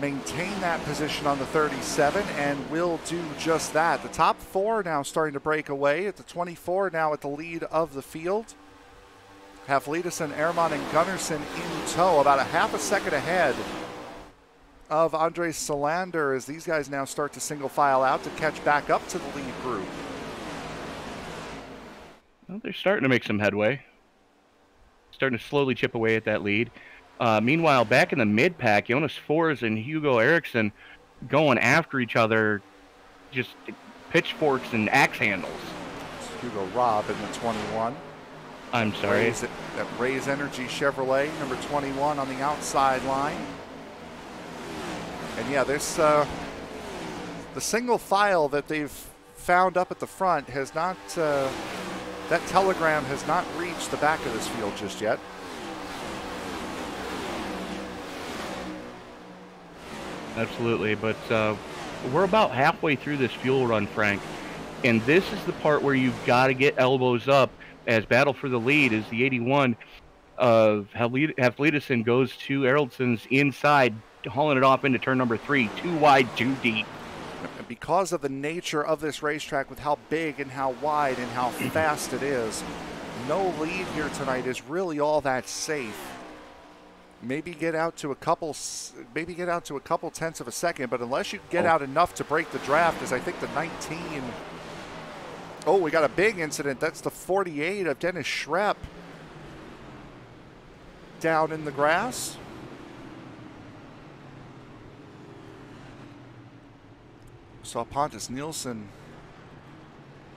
S2: maintain that position on the 37 and will do just that. The top 4 now starting to break away. At the 24 now at the lead of the field. Haflidason, Ehrmann, and Gunnarsson in tow, about a half a second ahead of Andre Salander as these guys now start to single file out to catch back up to the lead group.
S3: Well, they're starting to make some headway. Starting to slowly chip away at that lead. Meanwhile, back in the mid-pack, Jonas Fors and Hugo Eriksson going after each other, just pitchforks and axe handles.
S2: It's Hugo Robb in the 21.
S3: I'm sorry.
S2: That Rays Energy Chevrolet, number 21 on the outside line. And yeah, this the single file that they've found up at the front has not, that telegram has not reached the back of this field just yet.
S3: Absolutely, but we're about halfway through this fuel run, Frank. And this is the part where you've got to get elbows up as battle for the lead as the 81 of Haflidason goes to Eraldson's inside, hauling it off into turn number 3. 2 wide, 2 deep.
S2: Because of the nature of this racetrack with how big and how wide and how fast it is, no lead here tonight is really all that safe. Maybe get out to a couple tenths of a second, but unless you get out enough to break the draft, as I think the 19. Oh, we got a big incident. That's the 48 of Dennis Schrepp down in the grass. Saw Pontus Nielsen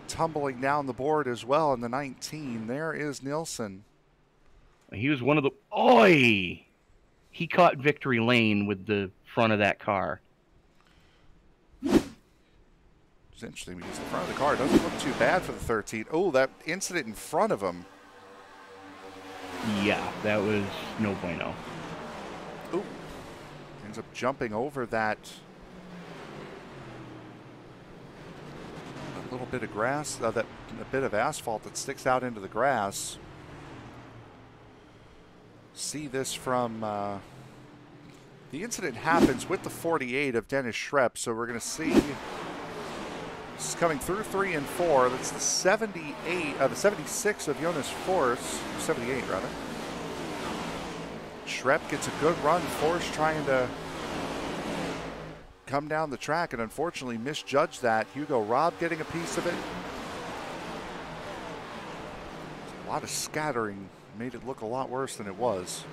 S2: tumbling down the board as well in the 19. There is Nielsen.
S3: He was one of the... Oi! He caught victory lane with the front of that car.
S2: It's interesting because the front of the car doesn't look too bad for the 13. Oh, that incident in front of him.
S3: Yeah, that was no bueno.
S2: Ooh. Ends up jumping over that a little bit of grass, that a bit of asphalt that sticks out into the grass. See this from the incident happens with the 48 of Dennis Schrepp, so we're going to see this is coming through 3 and 4. That's the 78, the 76 of Jonas Fors, 78 rather. Schrepp gets a good run. Fors trying to come down the track and unfortunately misjudged that. Hugo Robb getting a piece of it. A lot of scattering made it look a lot worse than it was.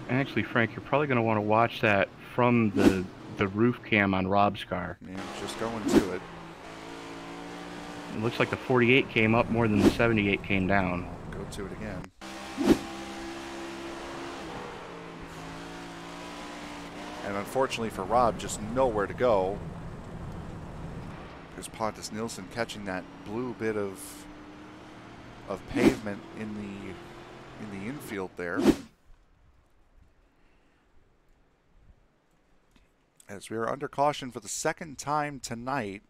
S3: Actually, Frank, you're probably going to want to watch that from the roof cam on Rob's car.
S2: Yeah, just going to it.
S3: It looks like the 48 came up more than the 78 came down.
S2: Go to it again. And unfortunately for Rob, just nowhere to go. There's Pontus Nilsson catching that blue bit of pavement in the infield there. As we are under caution for the second time tonight.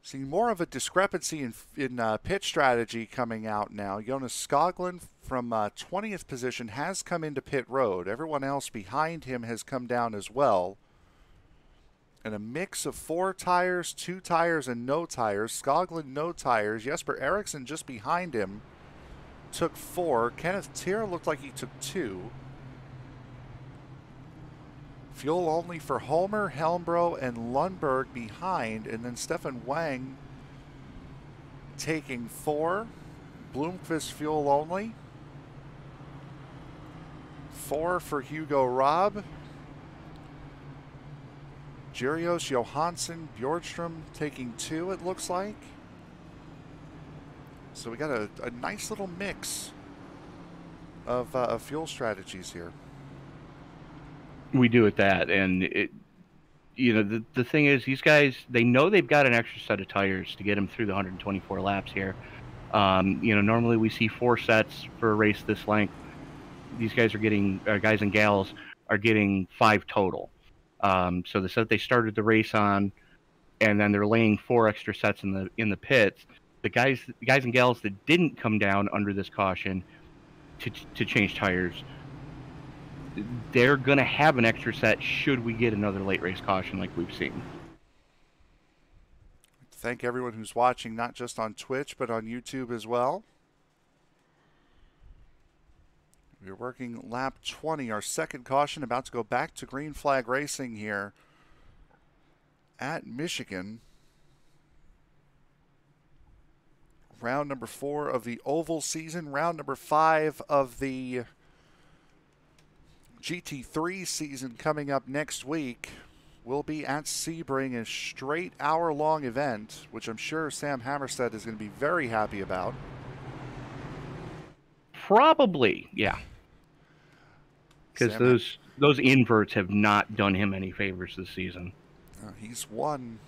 S2: Seeing more of a discrepancy in pit strategy coming out now. Jonas Skoglund from 20th position has come into pit road. Everyone else behind him has come down as well. And a mix of 4 tires, 2 tires, and no tires. Skoglund no tires. Jesper Eriksson just behind him took 4. Kenneth Tier looked like he took 2. Fuel only for Holmer, Helmbro, and Lundberg behind, and then Stefan Wang taking 4. Bloomquist fuel only. 4 for Hugo Robb. Jirios, Johansson, Bjordstrom taking 2, it looks like. So we got a nice little mix of fuel strategies here.
S3: We do at that, and the thing is, these guys, they know they've got an extra set of tires to get them through the 124 laps here. Normally we see 4 sets for a race this length. These guys are getting, guys and gals are getting 5 total. So the set they started the race on, and then they're laying 4 extra sets in the pits. The guys and gals that didn't come down under this caution to change tires, they're going to have an extra set should we get another late race caution like we've seen.
S2: Thank everyone who's watching, not just on Twitch, but on YouTube as well. We're working lap 20, our second caution, about to go back to green flag racing here at Michigan. Round number 4 of the oval season, round number 5 of the GT3 season coming up next week. Will be at Sebring, a straight hour-long event, which I'm sure Sam Hammerstedt is going to be very happy about.
S3: Probably, yeah. Because those inverts have not done him any favors this season.
S2: He's won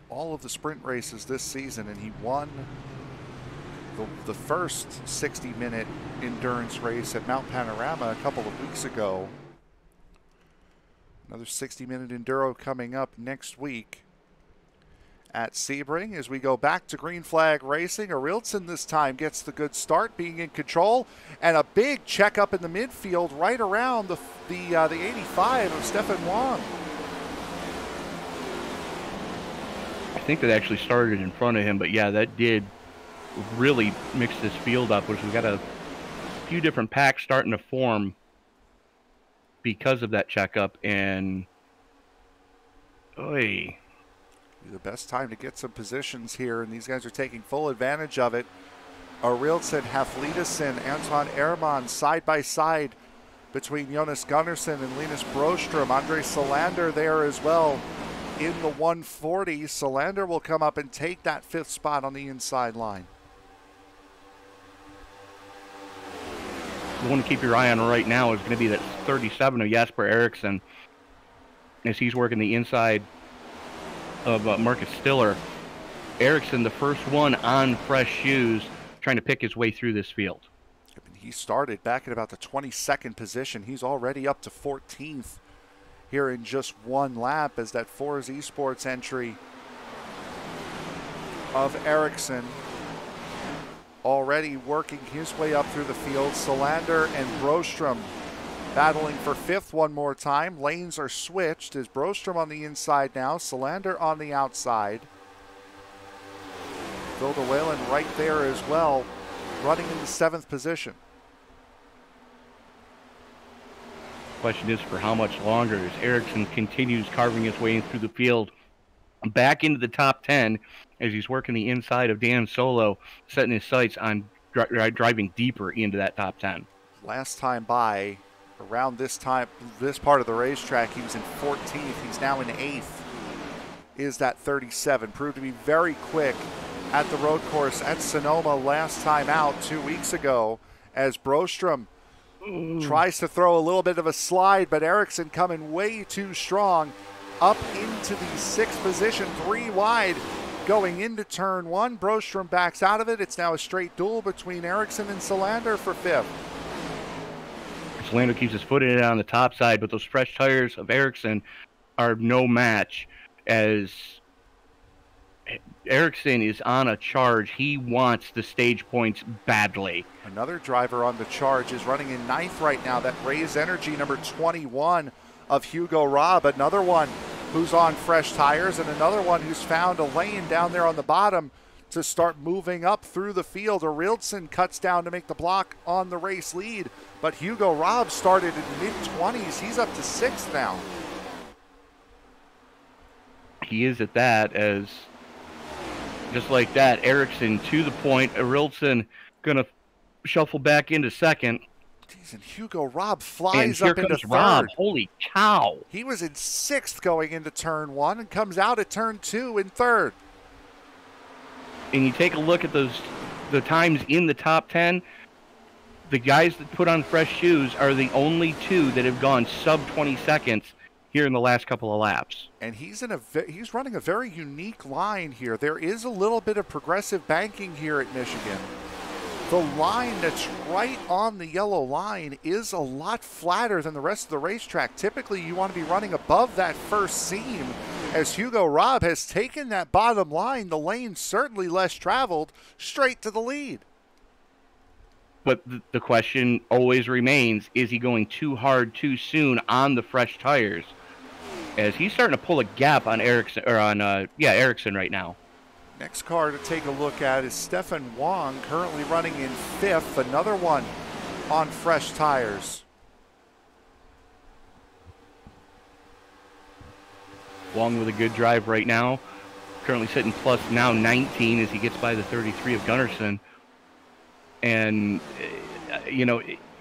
S2: all of the sprint races this season, and he won the first 60-minute endurance race at Mount Panorama a couple of weeks ago. Another 60-minute enduro coming up next week at Sebring as we go back to green flag racing. Arildsson this time gets the good start, being in control, and a big checkup in the midfield right around the 85 of Stefan Wang.
S3: I think that actually started in front of him, but yeah, that did really mix this field up, which we got a few different packs starting to form because of that checkup. And the
S2: best time to get some positions here, and these guys are taking full advantage of it. Arildsson, Haflidason, Anton Ehrmann side by side between Jonas Gunnarsson and Linus Broström. Andre Solander there as well in the 140. Solander will come up and take that 5th spot on the inside line.
S3: The one to keep your eye on right now is going to be that 37 of Jesper Eriksson as he's working the inside of Marcus Stiller. Eriksson, the first one on fresh shoes, trying to pick his way through this field.
S2: He started back at about the 22nd position. He's already up to 14th here in just one lap as that Forza Esports entry of Eriksson already working his way up through the field. Solander and Broström battling for 5th one more time. Lanes are switched as Broström on the inside now, Solander on the outside. Vilda Whalen right there as well, running in the 7th position.
S3: Question is for how much longer as Eriksson continues carving his way through the field back into the top 10 as he's working the inside of Dan Solo, setting his sights on driving deeper into that top 10.
S2: Last time by, around this time, this part of the racetrack, he was in 14th. He's now in 8th is that 37. Proved to be very quick at the road course at Sonoma last time out 2 weeks ago, as Brostrom tries to throw a little bit of a slide, but Ericsson coming way too strong up into the 6th position, 3 wide going into turn 1. Brostrom backs out of it. It's now a straight duel between Ericsson and Solander for 5th.
S3: Solander keeps his foot in it on the top side, but those fresh tires of Ericsson are no match, as Ericsson is on a charge. He wants the stage points badly.
S2: Another driver on the charge is running in 9th right now. That Raise Energy number 21 of Hugo Robb. Another one who's on fresh tires, and another one who's found a lane down there on the bottom to start moving up through the field. Arildsson cuts down to make the block on the race lead, but Hugo Robb started in mid-20s. He's up to 6th now.
S3: He is at that, as just like that, Ericsson to the point. Arildsson gonna shuffle back into 2nd.
S2: Jeez, and Hugo Robb flies
S3: and
S2: up into 3rd.
S3: Robb. Holy cow.
S2: He was in 6th going into turn 1 and comes out at turn 2 in 3rd.
S3: And you take a look at the times in the top 10, the guys that put on fresh shoes are the only 2 that have gone sub 20 seconds here in the last couple of laps.
S2: And he's running a very unique line here. There is a little bit of progressive banking here at Michigan. The line that's right on the yellow line is a lot flatter than the rest of the racetrack. Typically, you want to be running above that first seam. As Hugo Robb has taken that bottom line, the lane certainly less traveled, straight to the lead.
S3: But the question always remains, is he going too hard too soon on the fresh tires? As he's starting to pull a gap on Ericsson, Ericsson right now.
S2: Next car to take a look at is Stefan Wang, currently running in 5th. Another one on fresh tires.
S3: Wang with a good drive right now. Currently sitting plus now 19 as he gets by the 33 of Gunnarsson. And,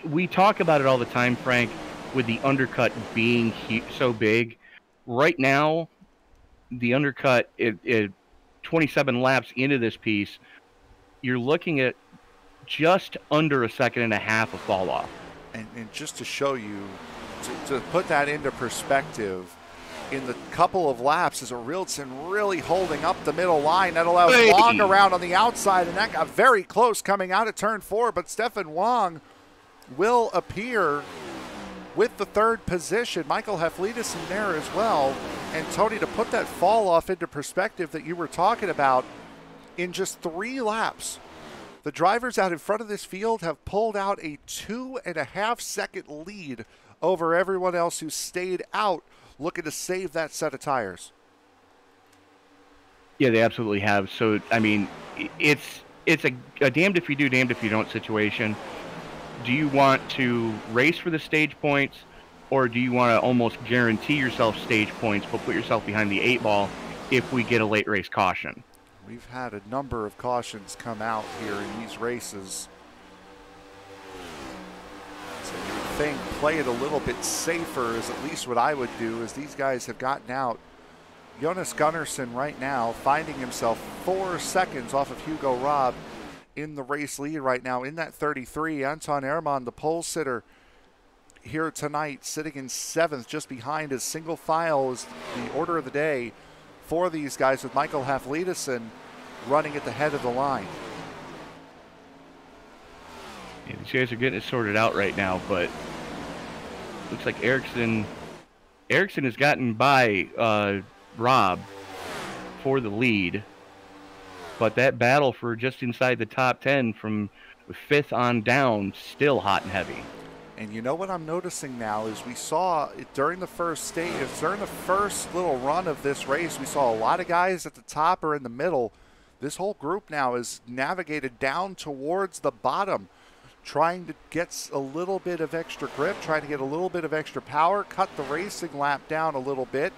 S3: we talk about it all the time, Frank, with the undercut being so big. Right now, the undercut, 27 laps into this piece, you're looking at just under a 1.5 seconds of fall off.
S2: And just to show you, to put that into perspective, in the couple of laps, is Arildsson really holding up the middle line. That allows Wang around on the outside, and that got very close coming out of turn 4, but Stefan Wang will appear with the 3rd position. Michael Haflidas in there as well. And Tony, to put that fall off into perspective that you were talking about, in just 3 laps, the drivers out in front of this field have pulled out a 2.5 second lead over everyone else who stayed out looking to save that set of tires.
S3: Yeah, they absolutely have. So, I mean, it's a damned if you do, damned if you don't situation. Do you want to race for the stage points, or do you want to almost guarantee yourself stage points but put yourself behind the 8 ball if we get a late race caution?
S2: We've had a number of cautions come out here in these races. So you would think play it a little bit safer is at least what I would do, as these guys have gotten out. Jonas Gunnarsson right now finding himself 4 seconds off of Hugo Robb in the race lead right now in that 33. Anton Ehrman, the pole sitter here tonight, sitting in 7th, just behind his single file is the order of the day for these guys, with Michael Haflidason running at the head of the line.
S3: Yeah, these guys are getting it sorted out right now, but looks like Ericsson has gotten by Robb for the lead. But that battle for just inside the top 10 from 5th on down, still hot and heavy.
S2: And you know what I'm noticing now is we saw during the first stage, during the first little run of this race, we saw a lot of guys at the top or in the middle. This whole group now is navigated down towards the bottom, trying to get a little bit of extra grip, trying to get a little bit of extra power, cut the racing lap down a little bit,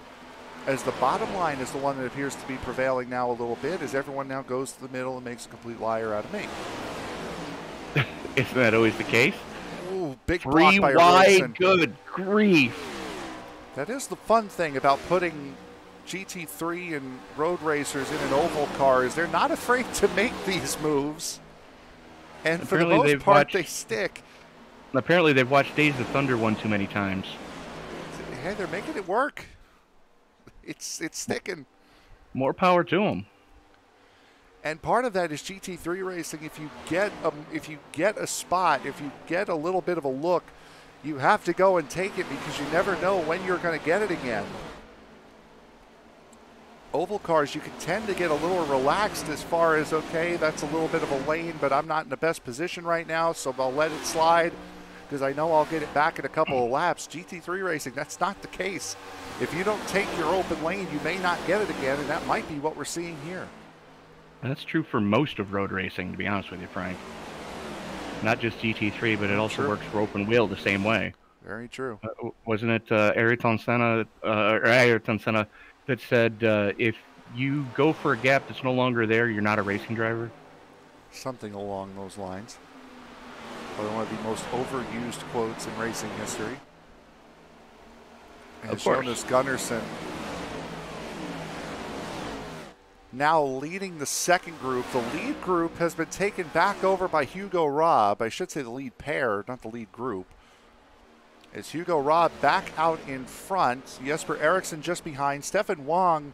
S2: as the bottom line is the one that appears to be prevailing now a little bit, as everyone now goes to the middle and makes a complete liar out of me.
S3: Isn't that always the case?
S2: Ooh, big
S3: 3
S2: block by
S3: wide,
S2: Wilson.
S3: good grief.
S2: That is the fun thing about putting GT3 and road racers in an oval car is they're not afraid to make these moves. And for the most part, they stick.
S3: Apparently, they've watched Days of Thunder one too many times.
S2: Hey, they're making it work. It's sticking.
S3: More power to them.
S2: And part of that is GT3 racing. If you get a spot, if you get a little bit of a look, you have to go and take it because you never know when you're going to get it again. Oval cars, you can tend to get a little relaxed as far as, okay, that's a little bit of a lane, but I'm not in the best position right now, so I'll let it slide because I know I'll get it back in a couple of laps. GT3 racing, that's not the case. If you don't take your open lane, you may not get it again, and that might be what we're seeing here.
S3: That's true for most of road racing, to be honest with you, Frank. Not just GT3, but it also works for open wheel the same way.
S2: Very true.
S3: Wasn't it Ayrton Senna that said if you go for a gap that's no longer there, you're not a racing driver?
S2: Something along those lines. Probably one of the most overused quotes in racing history. And Jonas Gunnarsson now leading the second group. The lead group has been taken back over by Hugo Raab. I should say the lead pair, not the lead group. As Hugo Raab back out in front. Jesper Eriksson just behind. Stefan Wang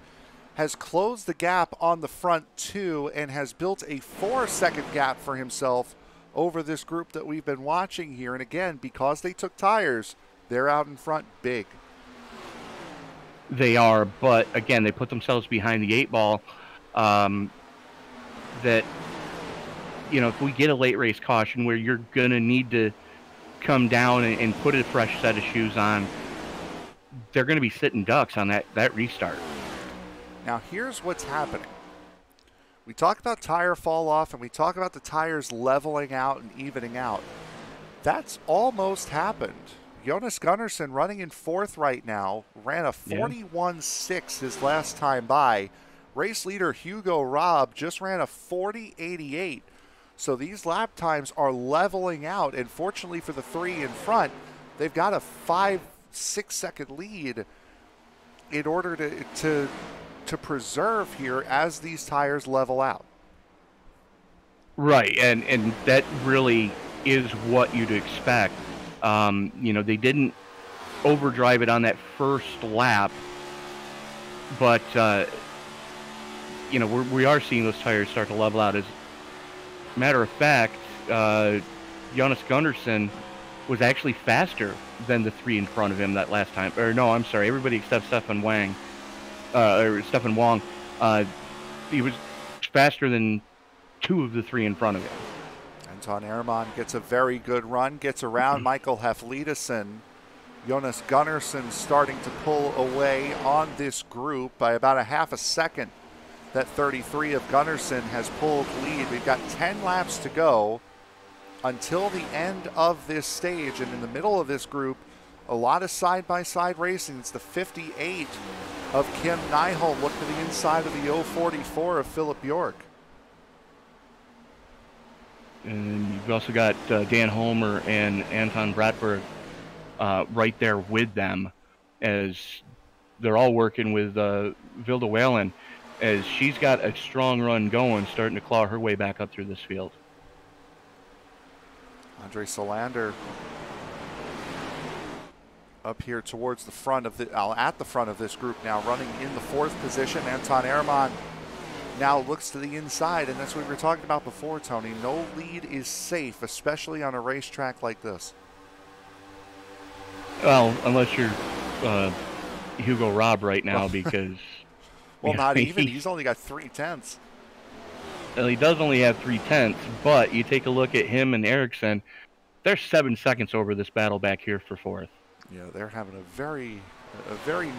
S2: has closed the gap on the front two and has built a 4-second gap for himself over this group that we've been watching here. And again, because they took tires, they're out in front big.
S3: They are, but again, they put themselves behind the 8-ball. That, you know, if we get a late race caution where you're going to need to come down and put a fresh set of shoes on, they're going to be sitting ducks on that restart.
S2: Now, here's what's happening. We talk about tire fall off and we talk about the tires leveling out and evening out. That's almost happened. Jonas Gunnarsson running in fourth right now, ran a 41.6 his last time by. Race leader Hugo Raab just ran a 40.88. So these lap times are leveling out, and fortunately for the three in front, they've got a 5-6 second lead in order to preserve here as these tires level out.
S3: Right, and that really is what you'd expect. You know, they didn't overdrive it on that first lap, but you know, we are seeing those tires start to level out. As a matter of fact, Jonas Gunnarsson was actually faster than the three in front of him that last time. Or no, I'm sorry, everybody except Stefan Wang. He was faster than two of the three in front of him.
S2: Anton Ehrman gets a very good run, gets around Michael Heflidason. Jonas Gunnarsson starting to pull away on this group by about a half a second. That 33 of Gunnarsson has pulled lead. We've got 10 laps to go until the end of this stage. And in the middle of this group, a lot of side-by-side racing. It's the 58 of Kim Nyholm. Look to the inside of the 044 of Philip Bjork.
S3: And you've also got Dan Homer and Anton Bratberg right there with them as they're all working with Vilda Whalen, as she's got a strong run going, starting to claw her way back up through this field.
S2: Andre Solander up here towards the front of at the front of this group now, running in the fourth position. Anton Ehrman now looks to the inside, and that's what we were talking about before, Tony. No lead is safe, especially on a racetrack like this.
S3: Well, unless you're Hugo Raab right now, because...
S2: well, not even. He's only got 3/10.
S3: Well, he does only have 3/10, but you take a look at him and Eriksson, they're 7 seconds over this battle back here for fourth.
S2: Yeah, they're having a very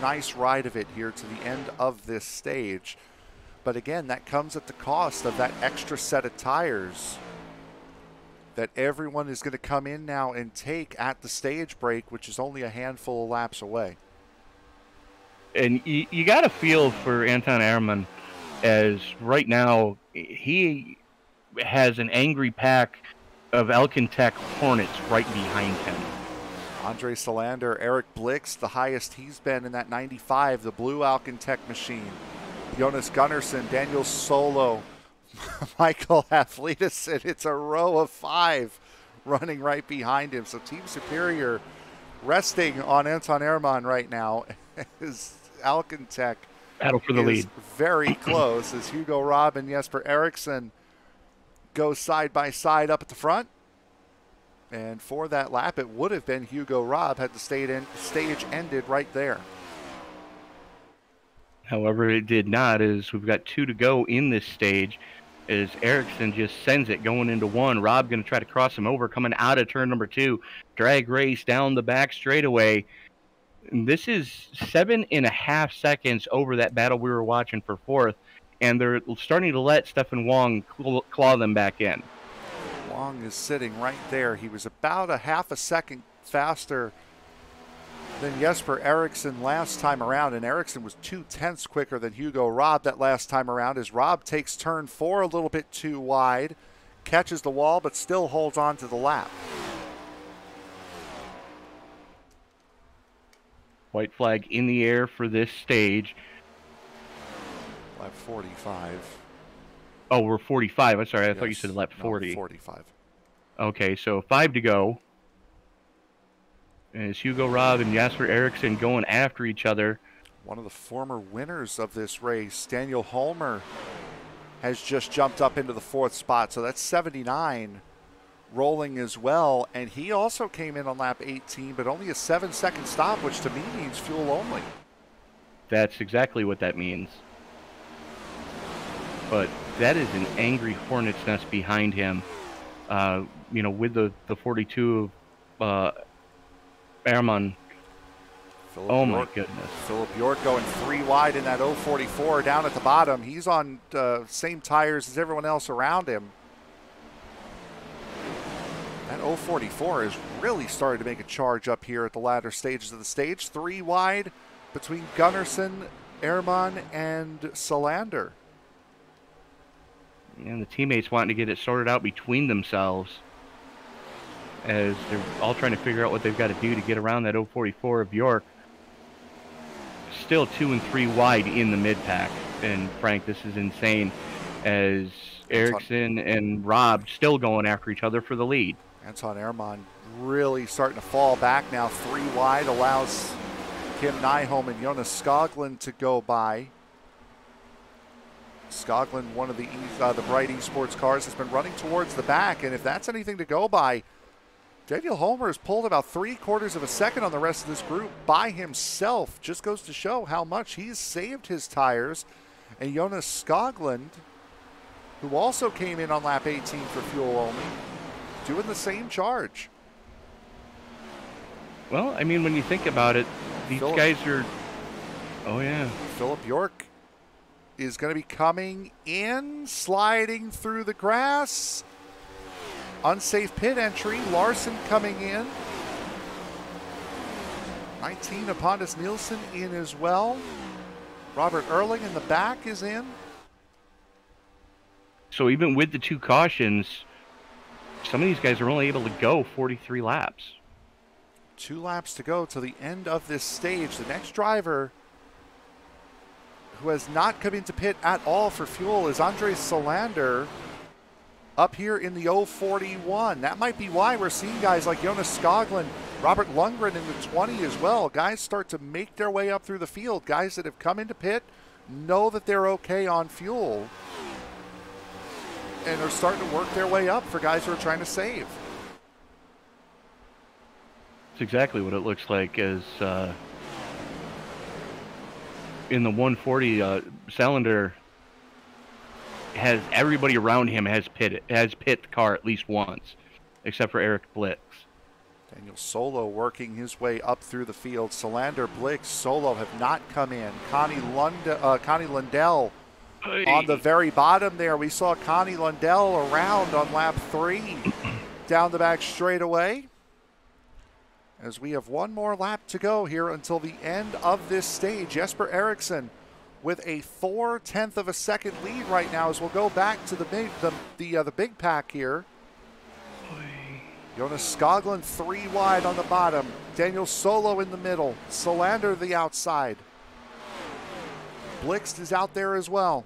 S2: nice ride of it here to the end of this stage. But again, that comes at the cost of that extra set of tires that everyone is going to come in now and take at the stage break, which is only a handful of laps away.
S3: And you got to feel for Anton Ehrman, as right now he has an angry pack of Alcantech Hornets right behind him.
S2: Andre Solander, Eric Blix, the highest he's been in that 95, the blue Alcantech machine. Jonas Gunnarsson, Daniel Solo, Michael Havlidison. It's a row of 5 running right behind him. So Team Superior resting on Anton Ehrman right now. As Alcantech
S3: battle for the lead.
S2: Very close as Hugo Robb and Jesper Eriksson go side by side up at the front. And for that lap, it would have been Hugo Robb had the stage ended right there.
S3: However, it did not, as we've got 2 to go in this stage, as Eriksson just sends it going into 1. Robb going to try to cross him over, coming out of turn number 2. Drag race down the back straightaway. And this is 7.5 seconds over that battle we were watching for 4th, and they're starting to let Stefan Wong claw them back in.
S2: Wong is sitting right there. He was about a half a second faster than Jesper Eriksson last time around, and Eriksson was 0.2 quicker than Hugo Robb that last time around, as Robb takes turn 4 a little bit too wide, catches the wall, but still holds on to the lap.
S3: White flag in the air for this stage.
S2: Lap 45.
S3: Oh, we're 45. I'm sorry. I thought you
S2: Yes.
S3: said lap 40.
S2: No, 45.
S3: Okay, so 5 to go. And it's Hugo Robb and Jesper Eriksson going after each other.
S2: One of the former winners of this race, Daniel Holmer, has just jumped up into the 4th spot. So that's 79 rolling as well. And he also came in on lap 18, but only a 7-second stop, which to me means fuel only.
S3: That's exactly what that means. But that is an angry hornet's nest behind him. You know, with the 42 of Ehrman. My goodness.
S2: Philip York going 3 wide in that 044 down at the bottom. He's on same tires as everyone else around him. That 044 is really starting to make a charge up here at the latter stages of the stage. 3 wide between Gunnarsson, Ehrman, and Solander.
S3: And the teammates wanting to get it sorted out between themselves as they're all trying to figure out what they've got to do to get around that 044 of York. Still 2 and 3 wide in the mid-pack. And Frank, this is insane as Eriksson and Robb still going after each other for the lead.
S2: Anton Ehrman really starting to fall back now. 3 wide allows Kim Nyholm and Jonas Skoglund to go by. Skoglund, one of the Bright Esports cars, has been running towards the back, and if that's anything to go by, Daniel Holmer has pulled about 3/4 of a second on the rest of this group by himself. Just goes to show how much he's saved his tires. And Jonas Skoglund, who also came in on lap 18 for fuel only, doing the same charge.
S3: Well, I mean, when you think about it, these guys are... Oh, yeah.
S2: Philip York is going to be coming in, sliding through the grass. Unsafe pit entry. Larson coming in. 19 Pontus Nielsen in as well. Robert Erling in the back is in.
S3: So even with the 2 cautions, some of these guys are only able to go 43 laps.
S2: 2 laps to go to the end of this stage. The next driver who has not come into pit at all for fuel is Andre Solander up here in the 041. That might be why we're seeing guys like Jonas Skoglund, Robert Lundgren in the 20 as well. Guys start to make their way up through the field. Guys that have come into pit know that they're okay on fuel and are starting to work their way up for guys who are trying to save.
S3: It's exactly what it looks like as in the 140, Salander has everybody around him has pit the car at least once, except for Eric Blix.
S2: Daniel Solo working his way up through the field. Solander, Blix, Solo have not come in. Connie Lundell on the very bottom there. We saw Connie Lundell around on lap 3 down the back straightaway. As we have 1 more lap to go here until the end of this stage. Jesper Eriksson with a 0.4 of a second lead right now as we'll go back to the big pack here. Jonas Skoglund 3 wide on the bottom. Daniel Solo in the middle. Solander the outside. Blixt is out there as well.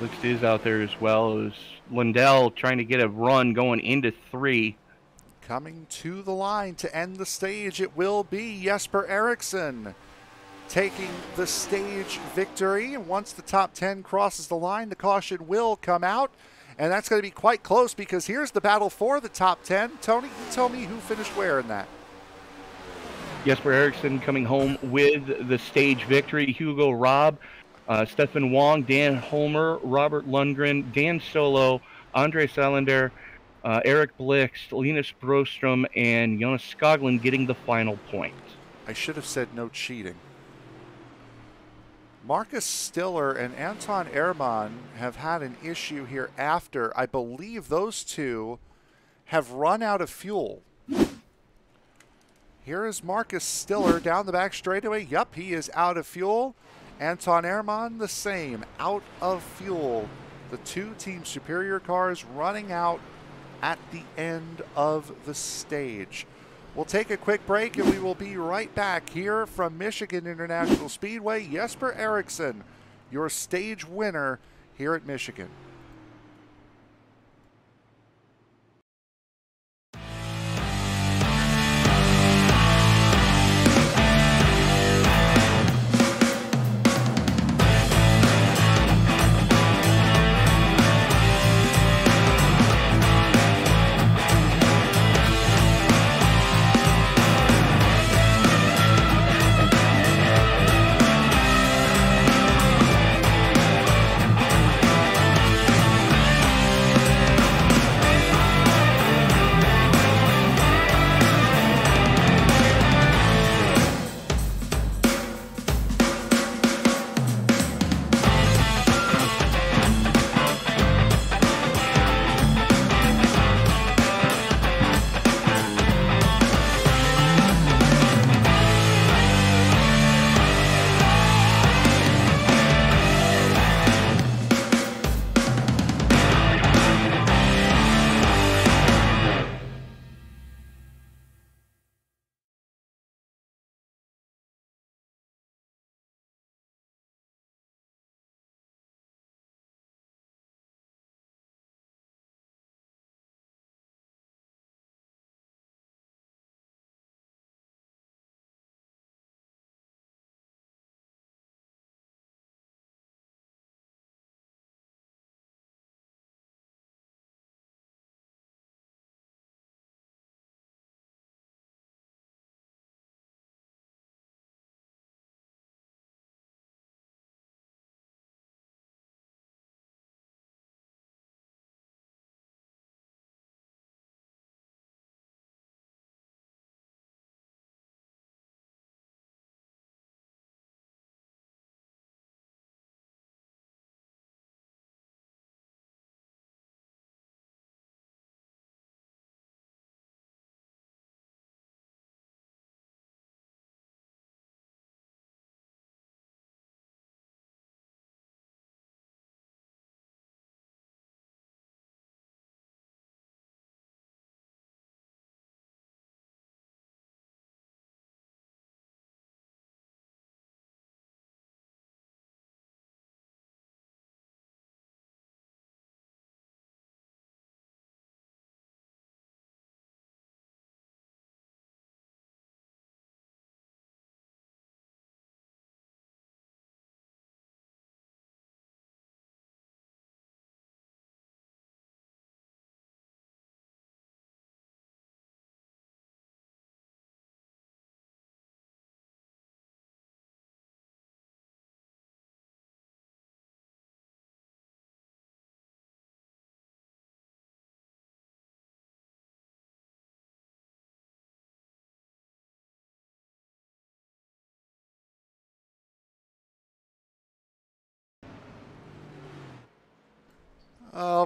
S3: Blixt is out there as well. It was Lindell trying to get a run going into 3.
S2: Coming to the line to end the stage, it will be Jesper Eriksson taking the stage victory. And once the top 10 crosses the line, the caution will come out. And that's going to be quite close because here's the battle for the top 10. Tony, you tell me who finished where in that.
S3: Jesper Eriksson coming home with the stage victory. Hugo Robb, Stefan Wong, Dan Homer, Robert Lundgren, Dan Solo, Andre Salander, Eric Blixt, Linus Brostrom, and Jonas Skoglund getting the final point.
S2: I should have said no cheating. Marcus Stiller and Anton Ehrman have had an issue here after. I believe those two have run out of fuel. Here is Marcus Stiller down the back straightaway. Yup, he is out of fuel. Anton Ehrman the same, out of fuel. The two Team Superior cars running out at the end of the stage. We'll take a quick break and we will be right back here from Michigan International Speedway. Jesper Eriksson, your stage winner here at Michigan.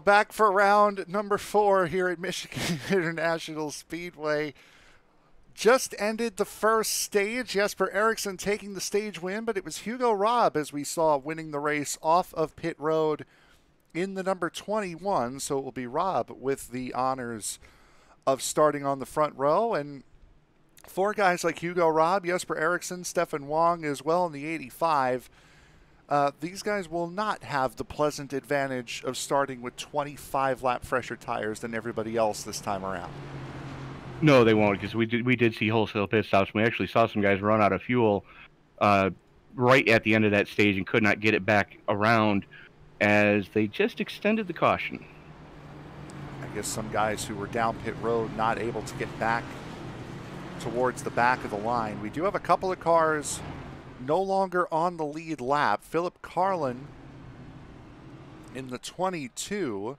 S2: Back for round number 4 here at Michigan International Speedway. Just ended the first stage. Jesper Eriksson taking the stage win, but it was Hugo Robb, as we saw, winning the race off of pit road in the number 21. So it will be Robb with the honors of starting on the front row. And for guys like Hugo Robb, Jesper Eriksson, Stefan Wong as well in the 85, these guys will not have the pleasant advantage of starting with 25 lap fresher tires than everybody else this time around.
S3: No, they won't, because we did see wholesale pit stops. We actually saw some guys run out of fuel right at the end of that stage and could not get it back around as they just extended the caution.
S2: I guess some guys who were down pit road not able to get back towards the back of the line. We do have a couple of cars no longer on the lead lap. Philip Carlin in the 22.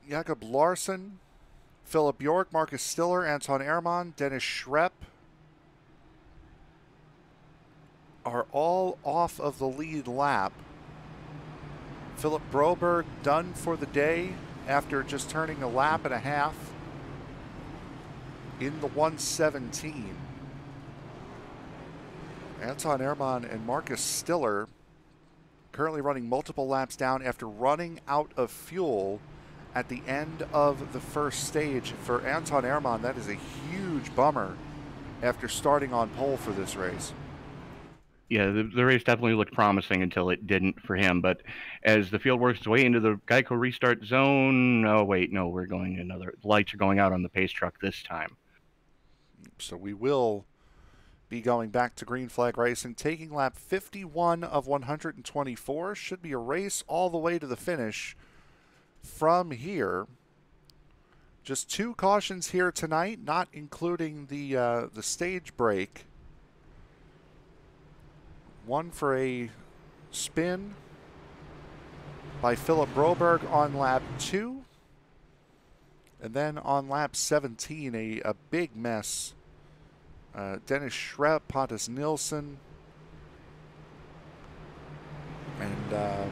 S2: Jakob Larson, Philip York, Marcus Stiller, Anton Ehrmann, Dennis Schrepp are all off of the lead lap. Philip Broberg done for the day after just turning a lap and a half in the 117. Anton Ehrmann and Marcus Stiller currently running multiple laps down after running out of fuel at the end of the first stage. For Anton Ehrmann, that is a huge bummer after starting on pole for this race.
S3: Yeah, the race definitely looked promising until it didn't for him. But as the field works its way into the Geico restart zone, oh wait, no, we're going another. The lights are going out on the pace truck this time.
S2: So we will be going back to green flag racing, taking lap 51 of 124. Should be a race all the way to the finish from here. Just 2 cautions here tonight, not including the stage break. One for a spin by Philip Broberg on lap 2. And then on lap 17, a big mess. Dennis Schrepp, Pontus Nilsson, and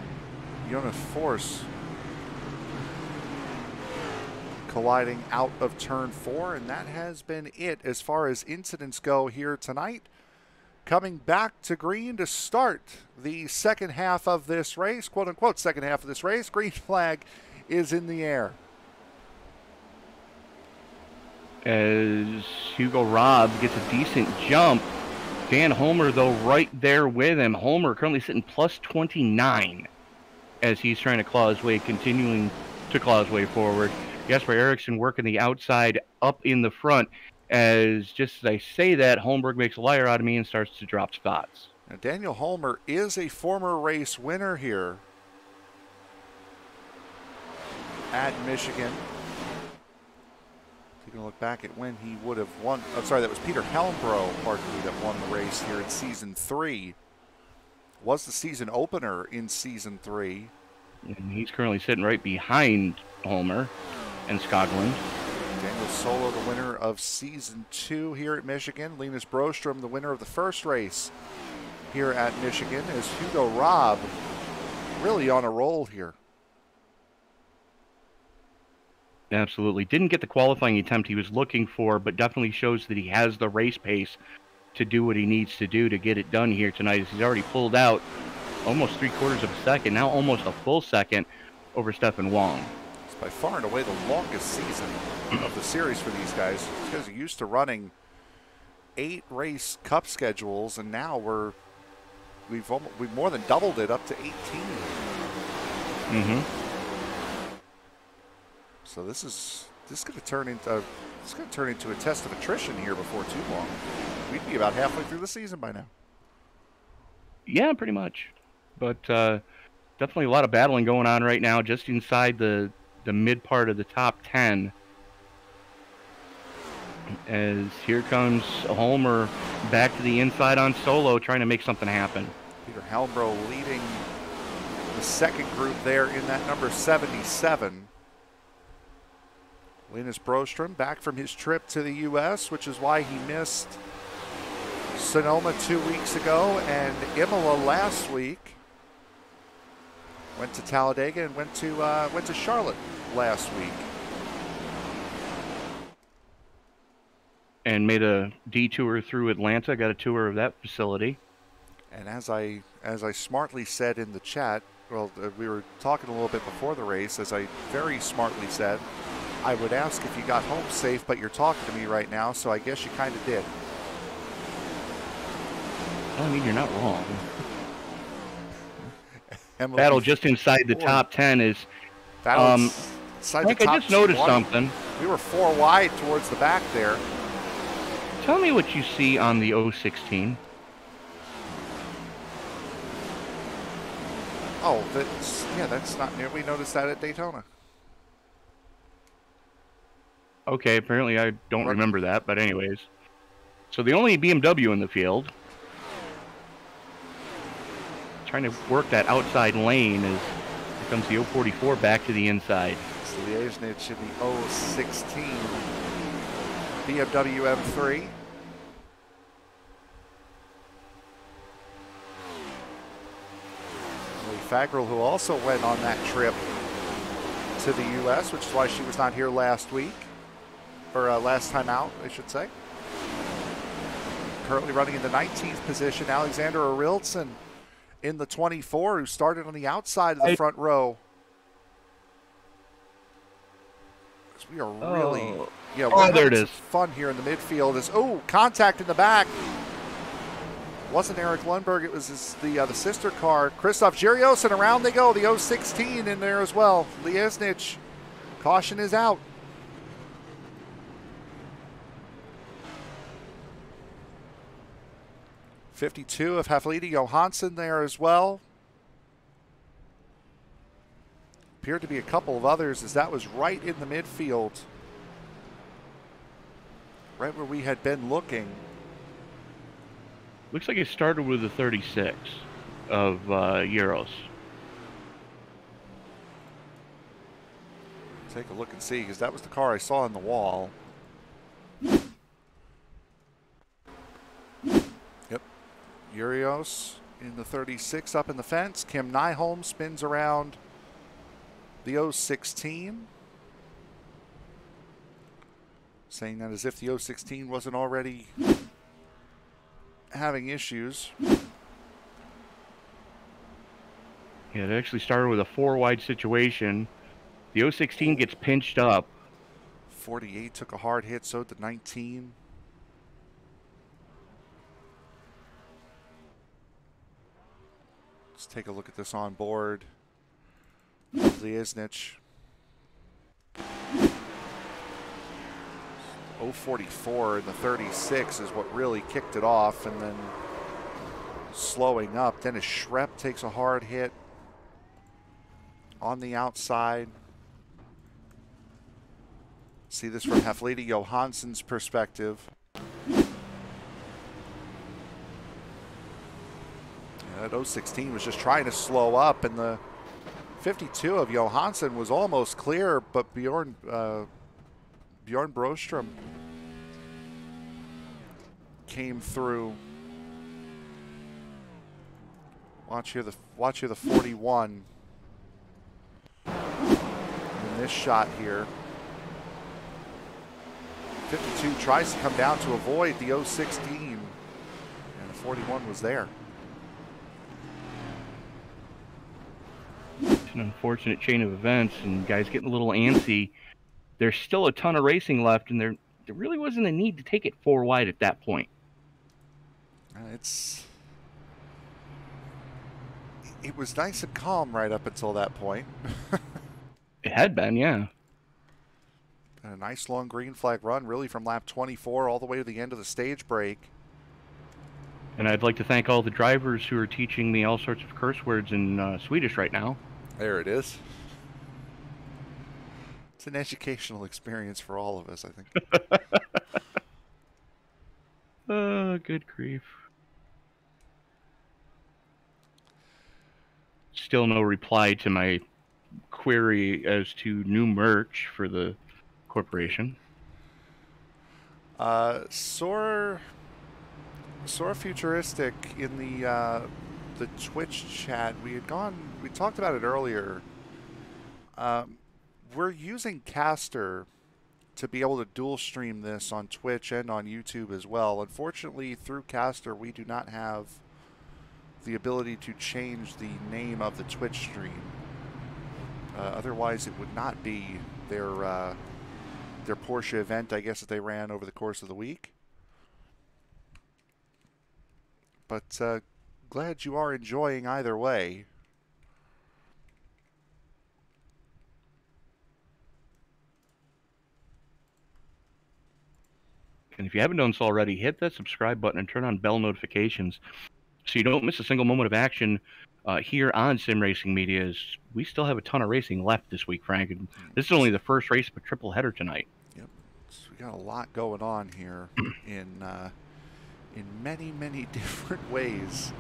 S2: Jonas Force colliding out of turn 4. And that has been it as far as incidents go here tonight. Coming back to green to start the second half of this race, quote-unquote second half of this race. Green flag is in the air.
S3: As Hugo Robb gets a decent jump. Dan Homer, though, right there with him. Homer currently sitting plus 29 as he's trying to claw his way, continuing to claw his way forward. Jesper Eriksson working the outside up in the front. As just as I say that, Holmberg makes a liar out of me and starts to drop spots.
S2: Now, Daniel Homer is a former race winner here at Michigan. Taking a look back at when he would have won. I'm sorry, that was Peter Helmbrow, pardon me, that won the race here in Season 3. Was the season opener in Season 3.
S3: And he's currently sitting right behind Homer and Skoglund.
S2: Daniel Solo, the winner of Season 2 here at Michigan. Linus Broström, the winner of the first race here at Michigan. As Hugo Robb really on a roll here.
S3: Absolutely. Didn't get the qualifying attempt he was looking for, but definitely shows that he has the race pace to do what he needs to do to get it done here tonight. As he's already pulled out almost 3/4 of a second, now almost a full second over Stefan Wong.
S2: It's by far and away the longest season of the series for these guys. These guys are used to running 8 race cup schedules, and now we've more than doubled it up to 18.
S3: Mm-hmm.
S2: So this is going to turn into a test of attrition here before too long. We'd be about halfway through the season by now.
S3: Yeah, pretty much. But definitely a lot of battling going on right now, just inside the mid part of the top 10. As here comes Homer back to the inside on Solo, trying to make something happen.
S2: Peter Helmbrow leading the second group there in that number 77. Linus Broström back from his trip to the U.S., which is why he missed Sonoma 2 weeks ago and Imola last week. Went to Talladega and went to Charlotte last week.
S3: And made a detour through Atlanta, got a tour of that facility.
S2: And as I smartly said in the chat, well, we were talking a little bit before the race, as I very smartly said, I would ask if you got home safe, but you're talking to me right now, so I guess you kind of did.
S3: Well, I mean, you're not wrong.
S2: Emily,
S3: Battle just inside the top 10 is...
S2: Frank, I
S3: just noticed something.
S2: We were 4 wide towards the back there.
S3: Tell me what you see on the 016.
S2: Oh, that's not near. We noticed that at Daytona.
S3: Okay, apparently I don't remember that, but anyways. So the only BMW in the field, trying to work that outside lane, as here comes the 044 back to the inside.
S2: It's Liesnich in the 016 BMW M3. Fagral, who also went on that trip to the U.S., which is why she was not here last week, or last time out, I should say. Currently running in the 19th position, Alexander Ariltson in the 24, who started on the outside of the front row. We are really, we're
S3: there it is.
S2: Fun here in the midfield. Contact in the back. Wasn't Eric Lundberg, it was the sister car. Christoph Girios, and around they go. The 016 in there as well. Liesnich, caution is out. '52 of Haflidy Johansson there as well. Appeared to be a couple of others, as that was right in the midfield. Right where we had been looking.
S3: Looks like it started with the 36 of Euros.
S2: Take a look and see, because that was the car I saw on the wall. Yep. Urios in the 36 up in the fence. Kim Nyholm spins around the 016. Saying that as if the 016 wasn't already having issues.
S3: Yeah, it actually started with a 4 wide situation. The 016 gets pinched up.
S2: 48 took a hard hit, so did 19. Let's take a look at this on board. Liesnich. 044 in the 36 is what really kicked it off, and then slowing up. Dennis Schrepp takes a hard hit on the outside. See this from Haflidy Johansson's perspective. That 016 was just trying to slow up, and the 52 of Johansson was almost clear, but Bjorn Broström came through. Watch here the 41 in this shot here. 52 tries to come down to avoid the 016, and the 41 was there.
S3: It's an unfortunate chain of events, and guys getting a little antsy. There's still a ton of racing left, and there really wasn't a need to take it 4 wide at that point.
S2: It was nice and calm right up until that point.
S3: It had been, yeah.
S2: And a nice long green flag run, really from lap 24 all the way to the end of the stage break.
S3: And I'd like to thank all the drivers who are teaching me all sorts of curse words in Swedish right now.
S2: There it is. It's an educational experience for all of us, I think.
S3: Oh, good grief. Still no reply to my query as to new merch for the corporation.
S2: Sora Futuristic in the Twitch chat, we talked about it earlier. We're using Caster to be able to dual stream this on Twitch and on YouTube as well. Unfortunately, through Caster, we do not have the ability to change the name of the Twitch stream. Otherwise, it would not be their Porsche event, I guess, that they ran over the course of the week. But glad you are enjoying either way.
S3: And if you haven't done so already, hit that subscribe button and turn on bell notifications so you don't miss a single moment of action here on Sim Racing Media. As we still have a ton of racing left this week, Frank. And this is only the first race of a triple header tonight.
S2: Yep, so we got a lot going on here in many, many different ways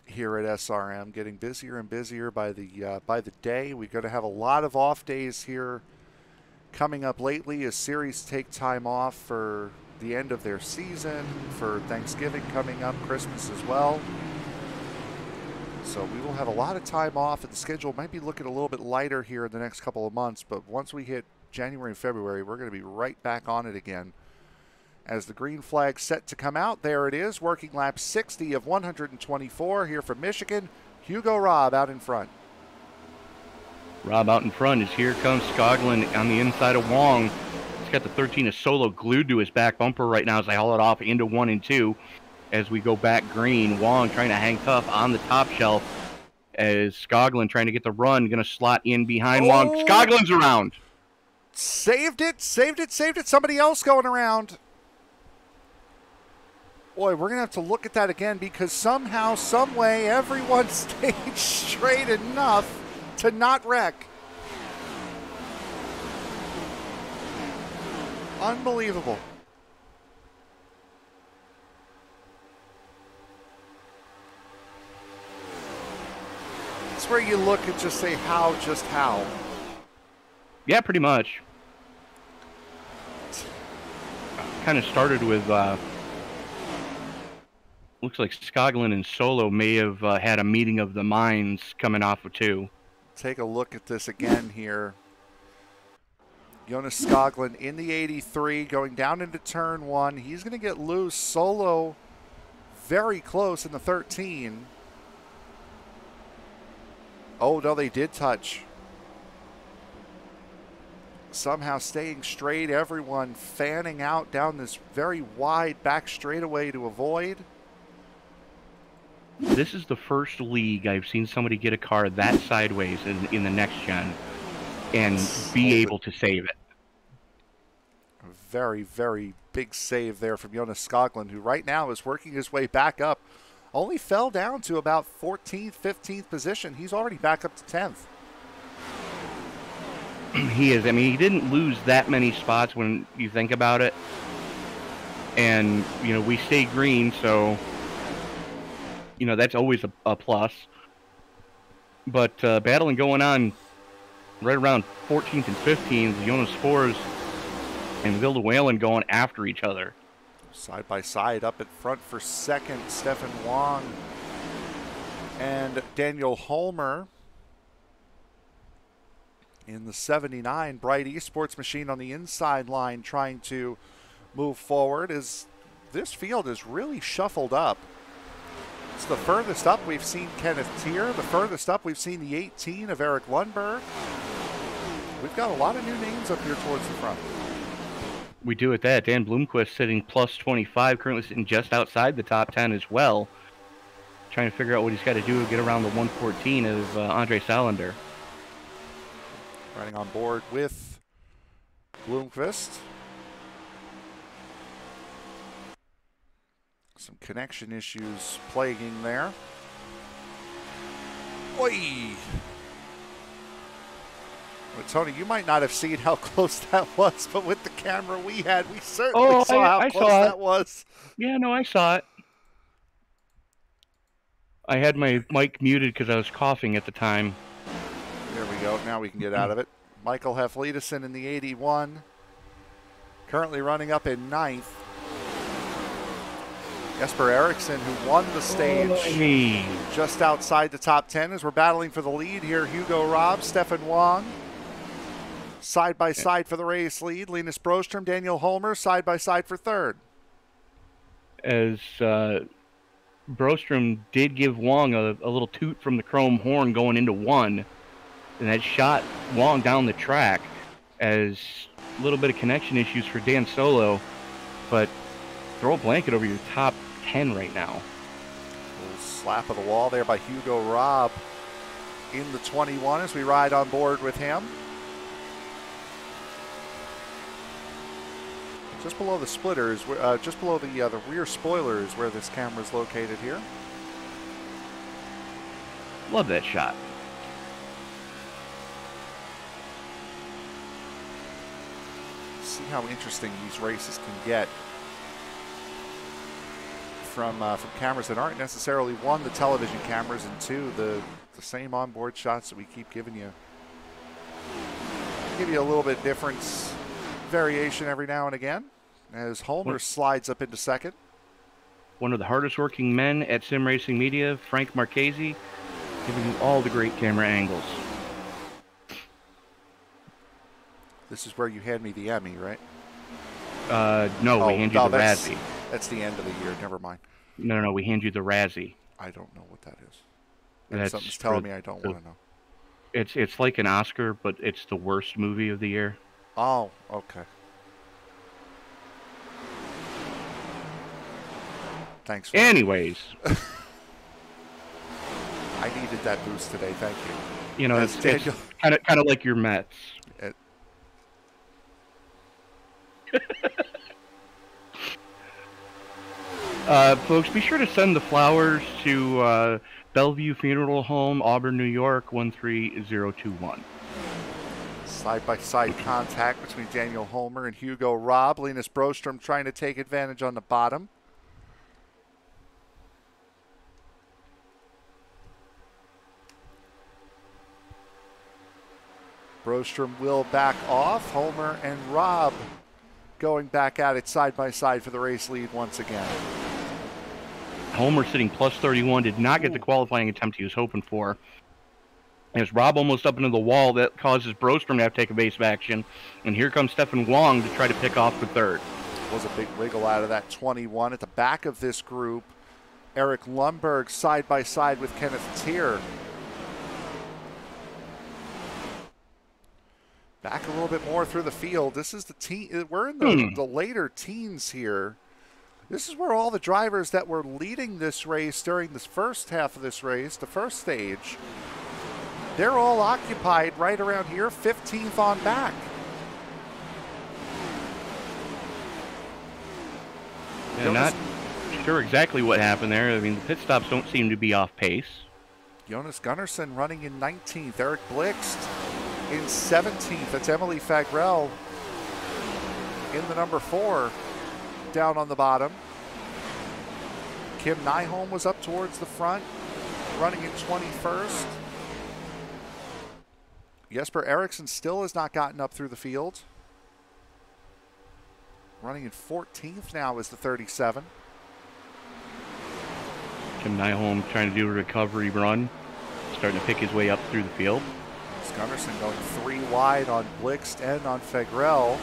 S2: here at SRM. Getting busier and busier by the day. We're going to have a lot of off days here coming up lately as series take time off for the end of their season, for Thanksgiving coming up, Christmas as well. So we will have a lot of time off, and the schedule might be looking a little bit lighter here in the next couple of months, but once we hit January and February, we're going to be right back on it again. As the green flag set to come out, there it is, working lap 60 of 124 here from Michigan. Hugo Robb out in front.
S3: Rob out in front as here comes Skoglund on the inside of Wong. He's got the 13 of Solo glued to his back bumper right now as they haul it off into 1 and 2. As we go back green, Wong trying to hang tough on the top shelf as Skoglund trying to get the run, going to slot in behind Wong. Skoglund's around.
S2: Saved it. Somebody else going around. Boy, we're going to have to look at that again because somehow, some way, everyone stayed straight enough to not wreck. Unbelievable. It's where you look and just say, how, just how.
S3: Yeah, pretty much. Kind of started with, looks like Skoglund and Solo may have had a meeting of the minds coming off of 2.
S2: Take a look at this again here. Jonas Skoglund in the 83 going down into turn 1. He's going to get loose. Solo very close in the 13. Oh, no, they did touch. Somehow staying straight. Everyone fanning out down this very wide back straightaway to avoid.
S3: This is the first league I've seen somebody get a car that sideways in the next gen and be able to save it.
S2: A very, very big save there from Jonas Skoglund, who right now is working his way back up. Only fell down to about 14th, 15th position. He's already back up to 10th.
S3: He is. I mean, he didn't lose that many spots when you think about it. And, you know, we stay green, so... You know, that's always a plus. But battling going on right around 14th and 15th, Jonas Spors and Vilda Whalen going after each other.
S2: Side by side up in front for second, Stefan Wong and Daniel Holmer. In the 79, Bright Esports machine on the inside line trying to move forward as this field is really shuffled up. It's the furthest up we've seen Kenneth Tier. The furthest up we've seen the 18 of Eric Lundberg. We've got a lot of new names up here towards the front.
S3: We do at that. Dan Bloomquist sitting plus 25, currently sitting just outside the top 10 as well. Trying to figure out what he's got to do to get around the 114 of Andre Salander.
S2: Riding on board with Bloomquist. Some connection issues plaguing there. Oi! Well, Tony, you might not have seen how close that was, but with the camera we had, we certainly saw how close that was.
S3: Yeah, no, I saw it. I had my mic muted because I was coughing at the time.
S2: There we go. Now we can get out of it. Michael Heflidison in the 81. Currently running up in 9th. Jesper Eriksson, who won the stage just outside the top 10 as we're battling for the lead here. Hugo Robb, Stefan Wong, side by side for the race lead. Linus Broström, Daniel Holmer, side by side for third.
S3: As Brostrom did give Wong a little toot from the chrome horn going into 1, and that shot Wong down the track as a little bit of connection issues for Dan Solo, but throw a blanket over your top 10 right now.
S2: A little slap of the wall there by Hugo Robb in the 21 as we ride on board with him. Just below the splitters, just below the rear spoiler is where this camera is located here.
S3: Love that shot.
S2: See how interesting these races can get from cameras that aren't necessarily, one, the television cameras, and two, the same onboard shots that we keep giving you. Give you a little bit difference, variation every now and again as Homer slides up into second.
S3: One of the hardest working men at Sim Racing Media, Frank Marchese, giving you all the great camera angles.
S2: This is where you hand me the Emmy, right?
S3: No, we hand you the Razzie.
S2: That's the end of the year. Never mind.
S3: No, we hand you the Razzie.
S2: I don't know what that is. Something's telling me I don't want to know.
S3: It's like an Oscar, but it's the worst movie of the year.
S2: Oh, okay. Thanks.
S3: Anyways.
S2: I needed that boost today. Thank you.
S3: You know, it's kind of like your Mets. Folks, be sure to send the flowers to Bellevue Funeral Home, Auburn, New York, 13021.
S2: Side-by-side contact between Daniel Homer and Hugo Robb. Linus Brostrom trying to take advantage on the bottom. Brostrom will back off. Homer and Robb going back at it side by side for the race lead once again.
S3: Homer sitting plus 31, did not get the qualifying attempt he was hoping for. As Robb almost up into the wall, that causes Brostrom to have to take evasive action. And here comes Stefan Wong to try to pick off the third.
S2: Was a big wiggle out of that 21. At the back of this group, Eric Lundberg side by side with Kenneth Tier. Back a little bit more through the field. This is the teen. We're in the later teens here. This is where all the drivers that were leading this race during this first half of this race, the first stage, they're all occupied right around here, 15th on back.
S3: Yeah, not sure exactly what happened there. I mean, the pit stops don't seem to be off pace.
S2: Jonas Gunnarsson running in 19th. Eric Blixt in 17th. That's Emily Fagrell in the number 4 down on the bottom. Kim Nyholm was up towards the front, running in 21st. Jesper Eriksson still has not gotten up through the field. Running in 14th now is the 37.
S3: Kim Nyholm trying to do a recovery run, starting to pick his way up through the field.
S2: Gunnarsson going 3 wide on Blixt and on Fagrell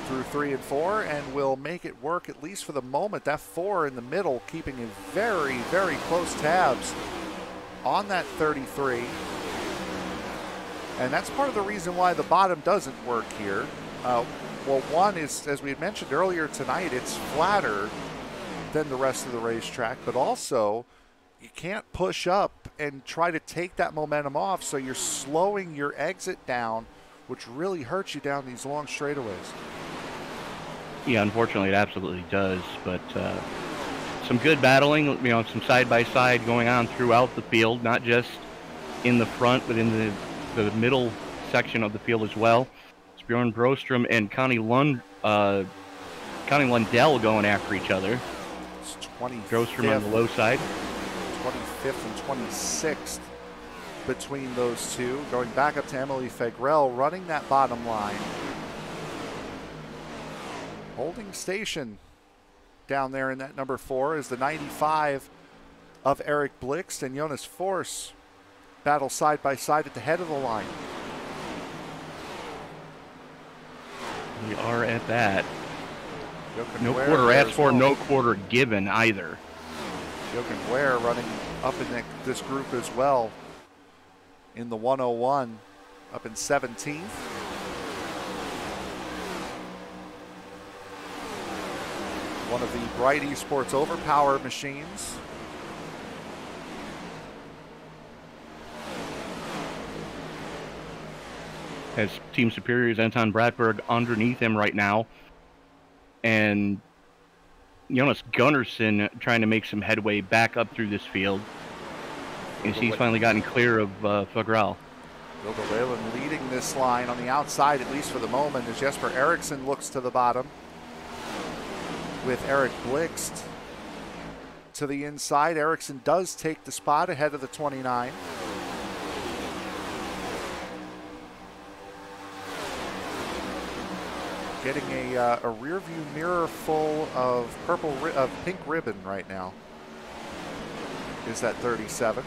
S2: through 3 and 4, and will make it work at least for the moment. That 4 in the middle keeping in very, very close tabs on that 33. And that's part of the reason why the bottom doesn't work here. Well, one is, as we had mentioned earlier tonight, it's flatter than the rest of the racetrack, but also you can't push up and try to take that momentum off, so you're slowing your exit down, which really hurts you down these long straightaways.
S3: Yeah, unfortunately it absolutely does, but some good battling, you know, some side-by-side going on throughout the field, not just in the front, but in the middle section of the field as well. It's Bjorn Brostrom and Connie Lundell going after each other.
S2: It's 25th.
S3: Brostrom on the low side.
S2: 25th and 26th between those two. Going back up to Emily Fagrell, running that bottom line. Holding station down there in that number 4 is the 95 of Eric Blixt, and Jonas Forss battle side by side at the head of the line.
S3: We are at that. No quarter asked for, no quarter given either.
S2: Jochen Ware running up in this group as well in the 101, up in 17th. One of the Bright Esports Overpower machines.
S3: Has Team Superior's Anton Bradberg underneath him right now. And Jonas Gunnarsson trying to make some headway back up through this field. And he's finally gotten clear of Fagrell.
S2: Wilder Whalen leading this line on the outside, at least for the moment, as Jesper Eriksson looks to the bottom, with Eric Blixt to the inside. Eriksson does take the spot ahead of the 29. Getting a rear view mirror full of pink ribbon right now is that 37.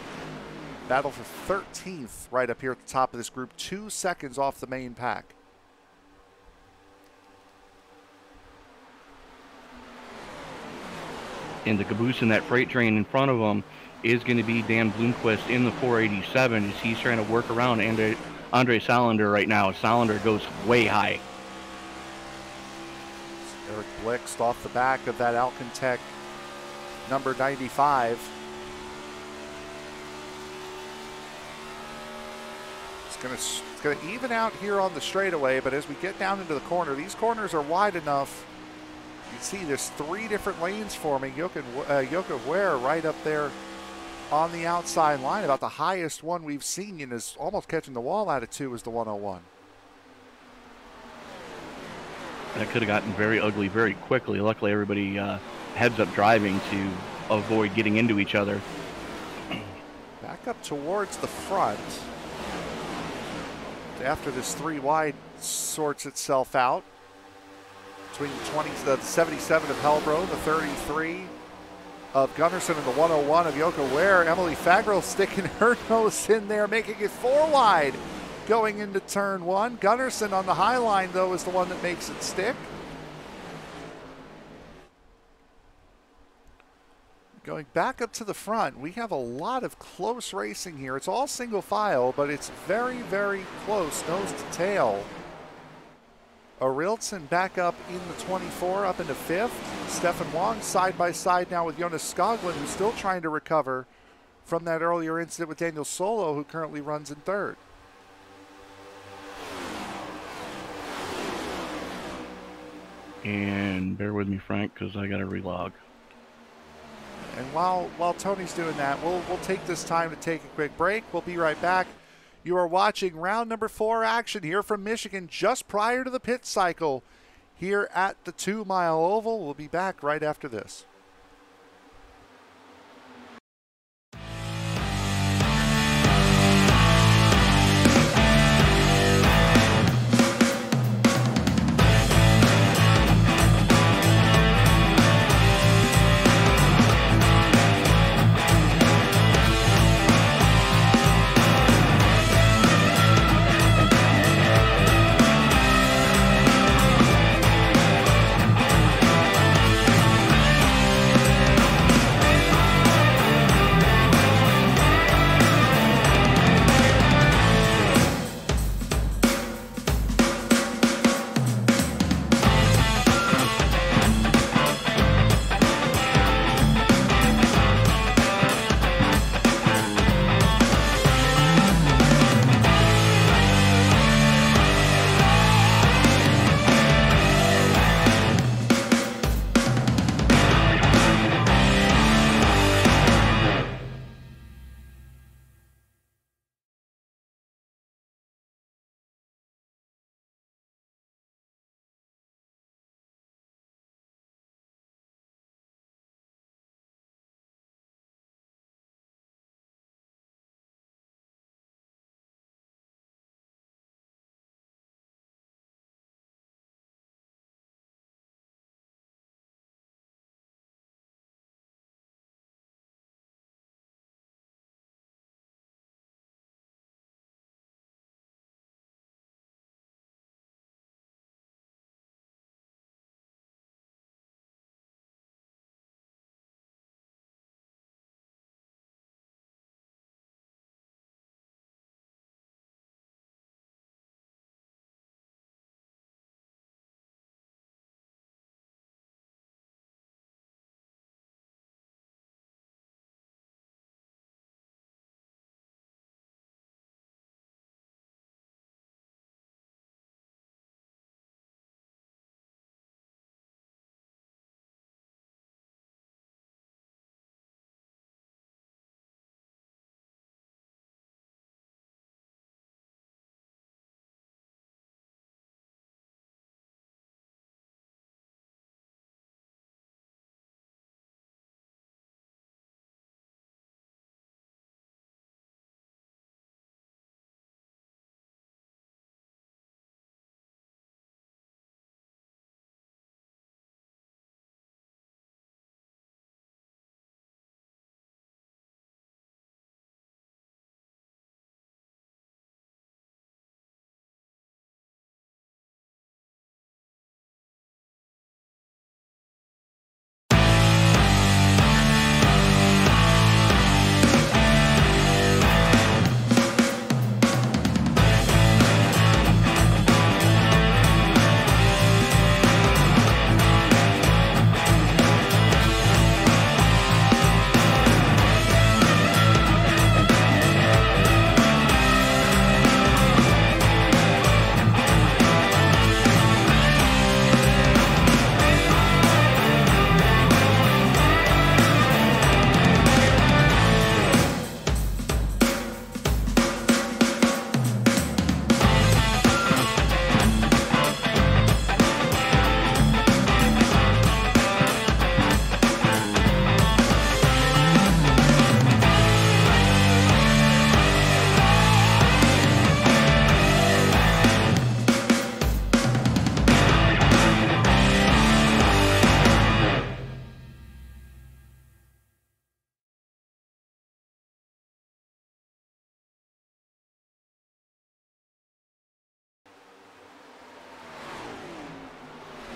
S2: Battle for 13th right up here at the top of this group, 2 seconds off the main pack.
S3: And the caboose in that freight train in front of him is going to be Dan Bloomquist in the 487 as he's trying to work around Andre Salander right now. Salander goes way high.
S2: Eric Blixt off the back of that Alcantech number 95. It's going to even out here on the straightaway, but as we get down into the corner, these corners are wide enough. You can see there's 3 different lanes forming. Jochen Ware right up there on the outside line. About the highest one we've seen, and is almost catching the wall out of 2 is the 101.
S3: That could have gotten very ugly very quickly. Luckily, everybody heads up driving to avoid getting into each other.
S2: Back up towards the front. After this 3 wide sorts itself out. Between the 77 of Hellbro, the 33 of Gunnarsson, and the 101 of Jochen Ware. Emily Fagrell sticking her nose in there, making it 4 wide. Going into turn 1. Gunnarsson on the high line, though, is the one that makes it stick. Going back up to the front, we have a lot of close racing here. It's all single file, but it's very, very close, nose to tail. Ariltson back up in the 24, up into 5th. Stefan Wong side by side now with Jonas Skoglund, who's still trying to recover from that earlier incident with Daniel Solo, who currently runs in 3rd.
S3: And bear with me, Frank, because I got to relog.
S2: And while Tony's doing that, we'll take this time to take a quick break. We'll be right back. You are watching round number 4 action here from Michigan just prior to the pit cycle here at the 2 Mile Oval. We'll be back right after this.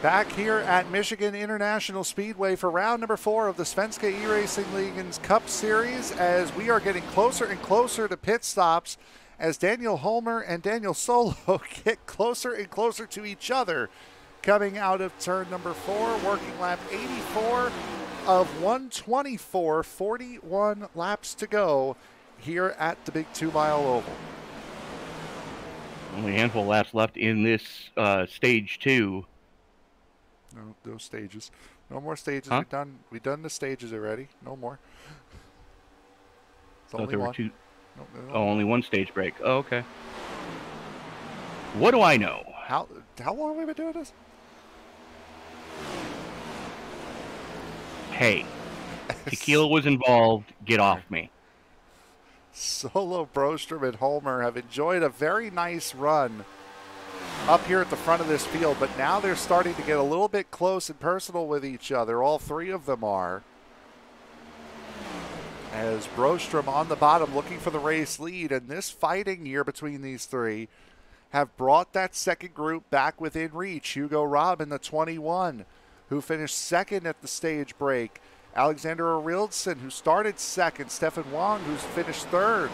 S2: Back here at Michigan International Speedway for round number 4 of the Svenska Eracingligan's Cup Series, as we are getting closer and closer to pit stops as Daniel Holmer and Daniel Solo get closer and closer to each other. Coming out of turn number 4, working lap 84 of 124, 41 laps to go here at the big 2-mile oval.
S3: Only a handful of laps left in this stage 2.
S2: No, those stages. No more stages.
S3: Huh?
S2: We've done the stages already. No more. It's
S3: Thought
S2: only
S3: there were
S2: one.
S3: 2.
S2: No.
S3: Oh, only one stage break. Oh, okay. What do I know?
S2: How long have we been doing this?
S3: Hey, tequila was involved. Get off me.
S2: Solo, Brostrom, and Holmer have enjoyed a very nice run up here at the front of this field, but now they're starting to get a little bit close and personal with each other. All three of them are. As Brostrom on the bottom looking for the race lead, and this fighting here between these three have brought that second group back within reach. Hugo Robb in the 21, who finished second at the stage break. Alexander Arildsson, who started second. Stefan Wang, who's finished third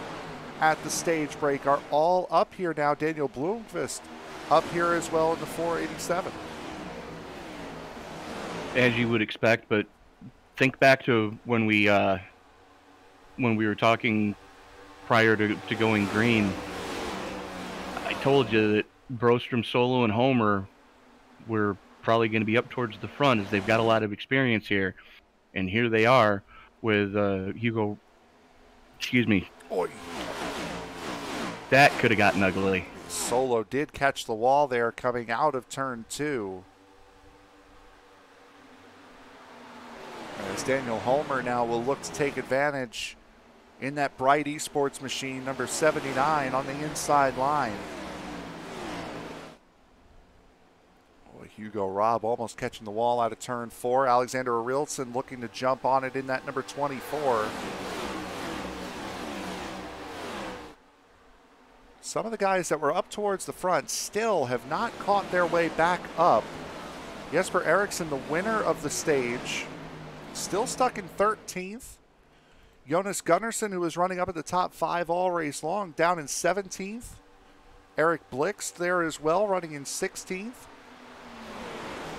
S2: at the stage break, are all up here now. Daniel Blomqvist up here as well in the 487.
S3: As you would expect, but think back to when we were talking prior to going green. I told you that Brostrom, Solo, and Homer were probably going to be up towards the front as they've got a lot of experience here. And here they are with Hugo. Excuse me.
S2: Oy.
S3: That could have gotten ugly.
S2: Solo did catch the wall there coming out of turn 2. As Daniel Holmer now will look to take advantage in that bright esports machine, number 79 on the inside line. Boy, Hugo Robb almost catching the wall out of turn 4. Alexander Arildsson looking to jump on it in that number 24. Some of the guys that were up towards the front still have not caught their way back up. Jesper Eriksson, the winner of the stage, still stuck in 13th. Jonas Gunnarsson, who was running up at the top 5 all race long, down in 17th. Eric Blix there as well, running in 16th.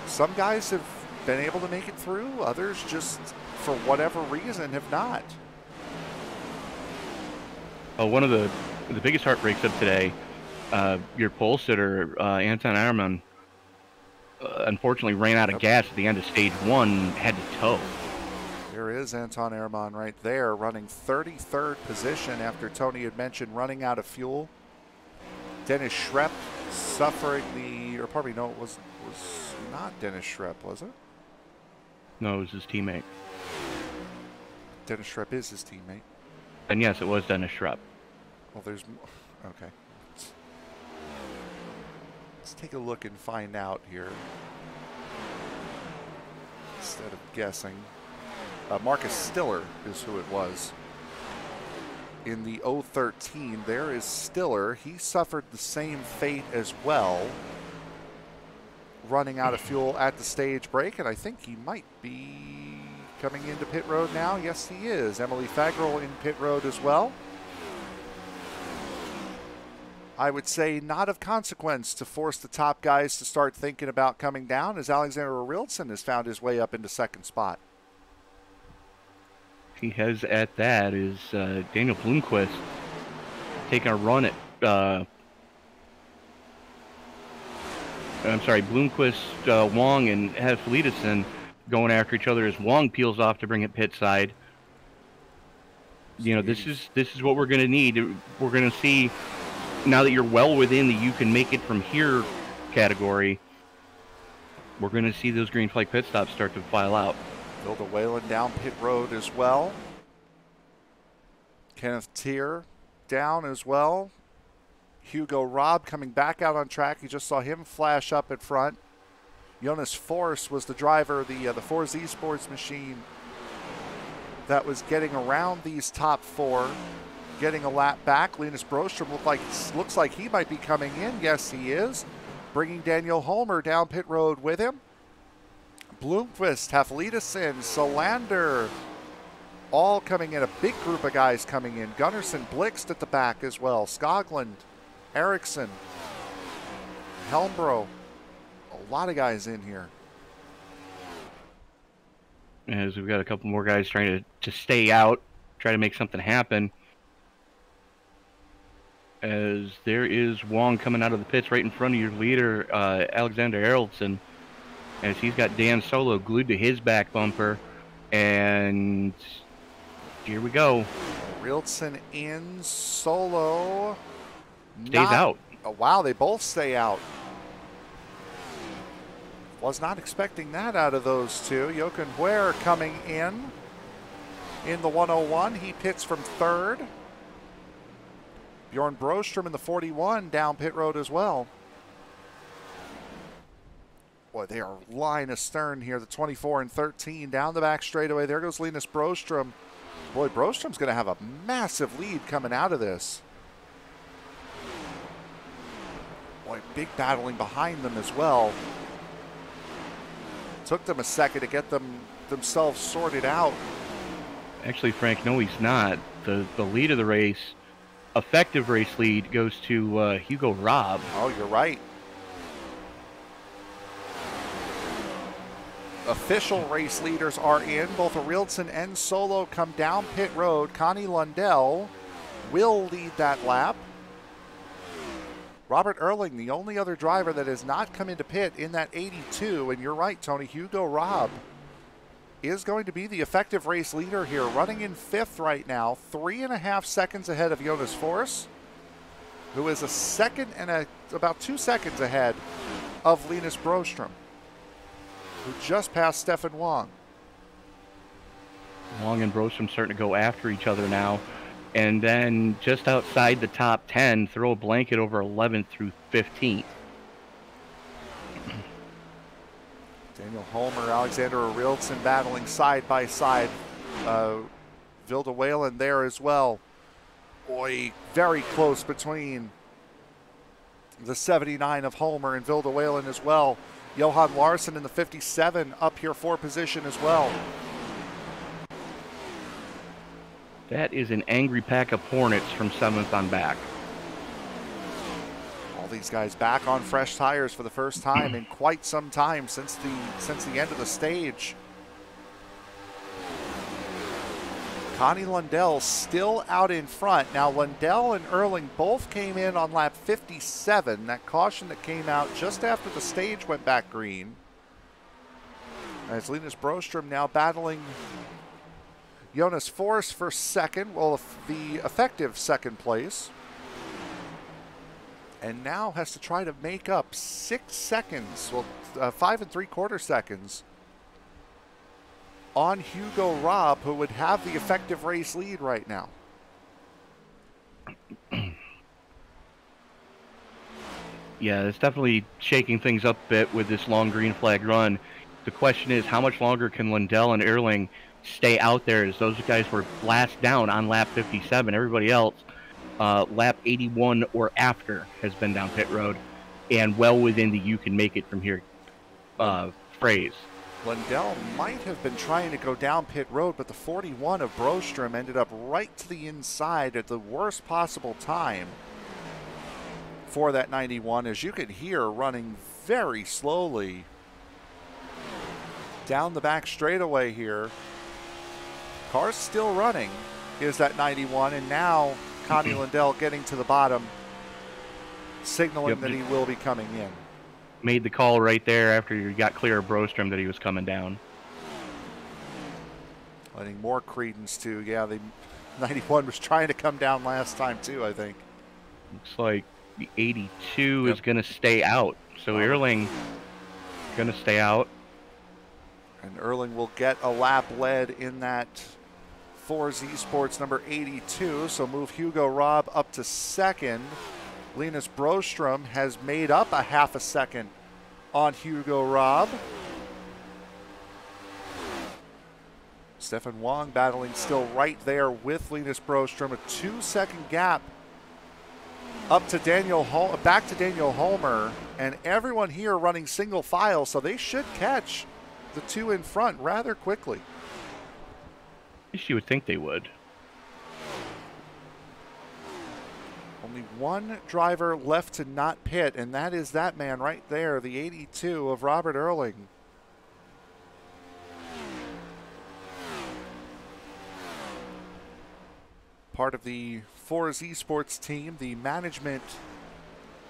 S2: Some guys have been able to make it through. Others just, for whatever reason, have not.
S3: One of the biggest heartbreaks of today, your pole sitter, Anton Ehrman, unfortunately ran out of gas at the end of stage 1, had to tow.
S2: There is Anton Ehrman right there, running 33rd position after Tony had mentioned running out of fuel. Dennis Schrepp suffering the, or probably no, it was not Dennis Schrepp, was it?
S3: No, it was his teammate.
S2: Dennis Schrepp is his teammate.
S3: And yes, it was Dennis Schrepp.
S2: Well, there's, okay. Let's take a look and find out here. Instead of guessing. Marcus Stiller is who it was. In the 013, there is Stiller. He suffered the same fate as well, running out of fuel at the stage break, and I think he might be coming into pit road now. Yes, he is. Emily Fagerl in pit road as well. I would say not of consequence to force the top guys to start thinking about coming down, as Alexander Arildsson has found his way up into second spot.
S3: He has at that is Daniel Blomqvist taking a run at Blomqvist, Wong, and Heflidison going after each other as Wong peels off to bring it pit side. You know, this is what we're going to need. We're going to see, now that you're well within the you can make it from here category, we're going to see those green flag pit stops start to file out.
S2: Hilda Whalen down pit road as well. Kenneth Tier down as well. Hugo Robb coming back out on track. You just saw him flash up in front. Jonas Forss was the driver of the Force Esports machine that was getting around these top 4, getting a lap back. Linus Brostrom looks like he might be coming in. Yes, he is. Bringing Daniel Holmer down pit road with him. Bloomquist, Haflidason, Solander, all coming in. A big group of guys coming in. Gunnarsson, Blixt at the back as well. Skoglund, Eriksson, Helmbro. A lot of guys in here.
S3: As we've got a couple more guys trying to stay out, try to make something happen. As there is Wong coming out of the pits right in front of your leader, Alexander Eraldson, as he's got Dan Solo glued to his back bumper. And here we go.
S2: Eraldson in, Solo
S3: stays out.
S2: Oh, wow, they both stay out. Was not expecting that out of those two. Jochen Huer coming in the 101. He pits from third. Bjorn Brostrom in the 41 down pit road as well. Boy, they are line astern here. The 24 and 13 down the back straightaway. There goes Linus Brostrom. Boy, Brostrom's going to have a massive lead coming out of this. Boy, big battling behind them as well. Took them a second to get themselves sorted out.
S3: Actually, Frank, no, he's not. The lead of the race, effective race lead, goes to Hugo Robb.
S2: Oh, you're right. Official race leaders are in. Both Eraldson and Solo come down pit road. Connie Lundell will lead that lap. Robert Erling, the only other driver that has not come into pit in that 82. And you're right, Tony, Hugo Robb is going to be the effective race leader here, running in fifth right now, 3.5 seconds ahead of Jonas Forss, who is a second and about 2 seconds ahead of Linus Brostrom, who just passed Stefan Wong.
S3: Wong and Brostrom starting to go after each other now. And then just outside the top 10, throw a blanket over 11th through 15th.
S2: Daniel Holmer, Alexander Eraldson battling side by side. Vilda Whalen there as well. Boy, very close between the 79 of Holmer and Vilda Whalen as well. Johan Larsson in the 57 up here for position as well.
S3: That is an angry pack of Hornets from 7th on back.
S2: All these guys back on fresh tires for the first time in quite some time since the end of the stage. Connie Lundell still out in front. Now Lundell and Erling both came in on lap 57. That caution that came out just after the stage went back green. As Linus Brostrom now battling Jonas Forss for second, well, the effective second place. And now has to try to make up 6 seconds, well, 5 3/4 seconds on Hugo Robb, who would have the effective race lead right now.
S3: Yeah, it's definitely shaking things up a bit with this long green flag run. The question is, how much longer can Lundell and Erling stay out there, as those guys were last down on lap 57. Everybody else, lap 81 or after, has been down pit road, and well within the you can make it from here phrase.
S2: Lundell might have been trying to go down pit road, but the 41 of Brostrom ended up right to the inside at the worst possible time for that 91, as you could hear, running very slowly down the back straightaway here. Car's still running, is that 91, and now Connie Lundell getting to the bottom, signaling that he will be coming in.
S3: Made the call right there after you got clear of Brostrom that he was coming down.
S2: Letting more credence to, yeah, the 91 was trying to come down last time too, I think.
S3: Looks like the 82 is going to stay out, so Erling going to stay out.
S2: And Erling will get a lap led in that Force Esports number 82, so move Hugo Robb up to second. Linus Brostrom has made up a half a second on Hugo Robb. Stefan Wong battling still right there with Linus Brostrom, a 2-second gap up to back to Daniel Holmer, and everyone here running single file, so they should catch the two in front rather quickly.
S3: At least you would think they would.
S2: Only one driver left to not pit, and that is that man right there, the 82 of Robert Earling. Part of the Forza Esports team, the management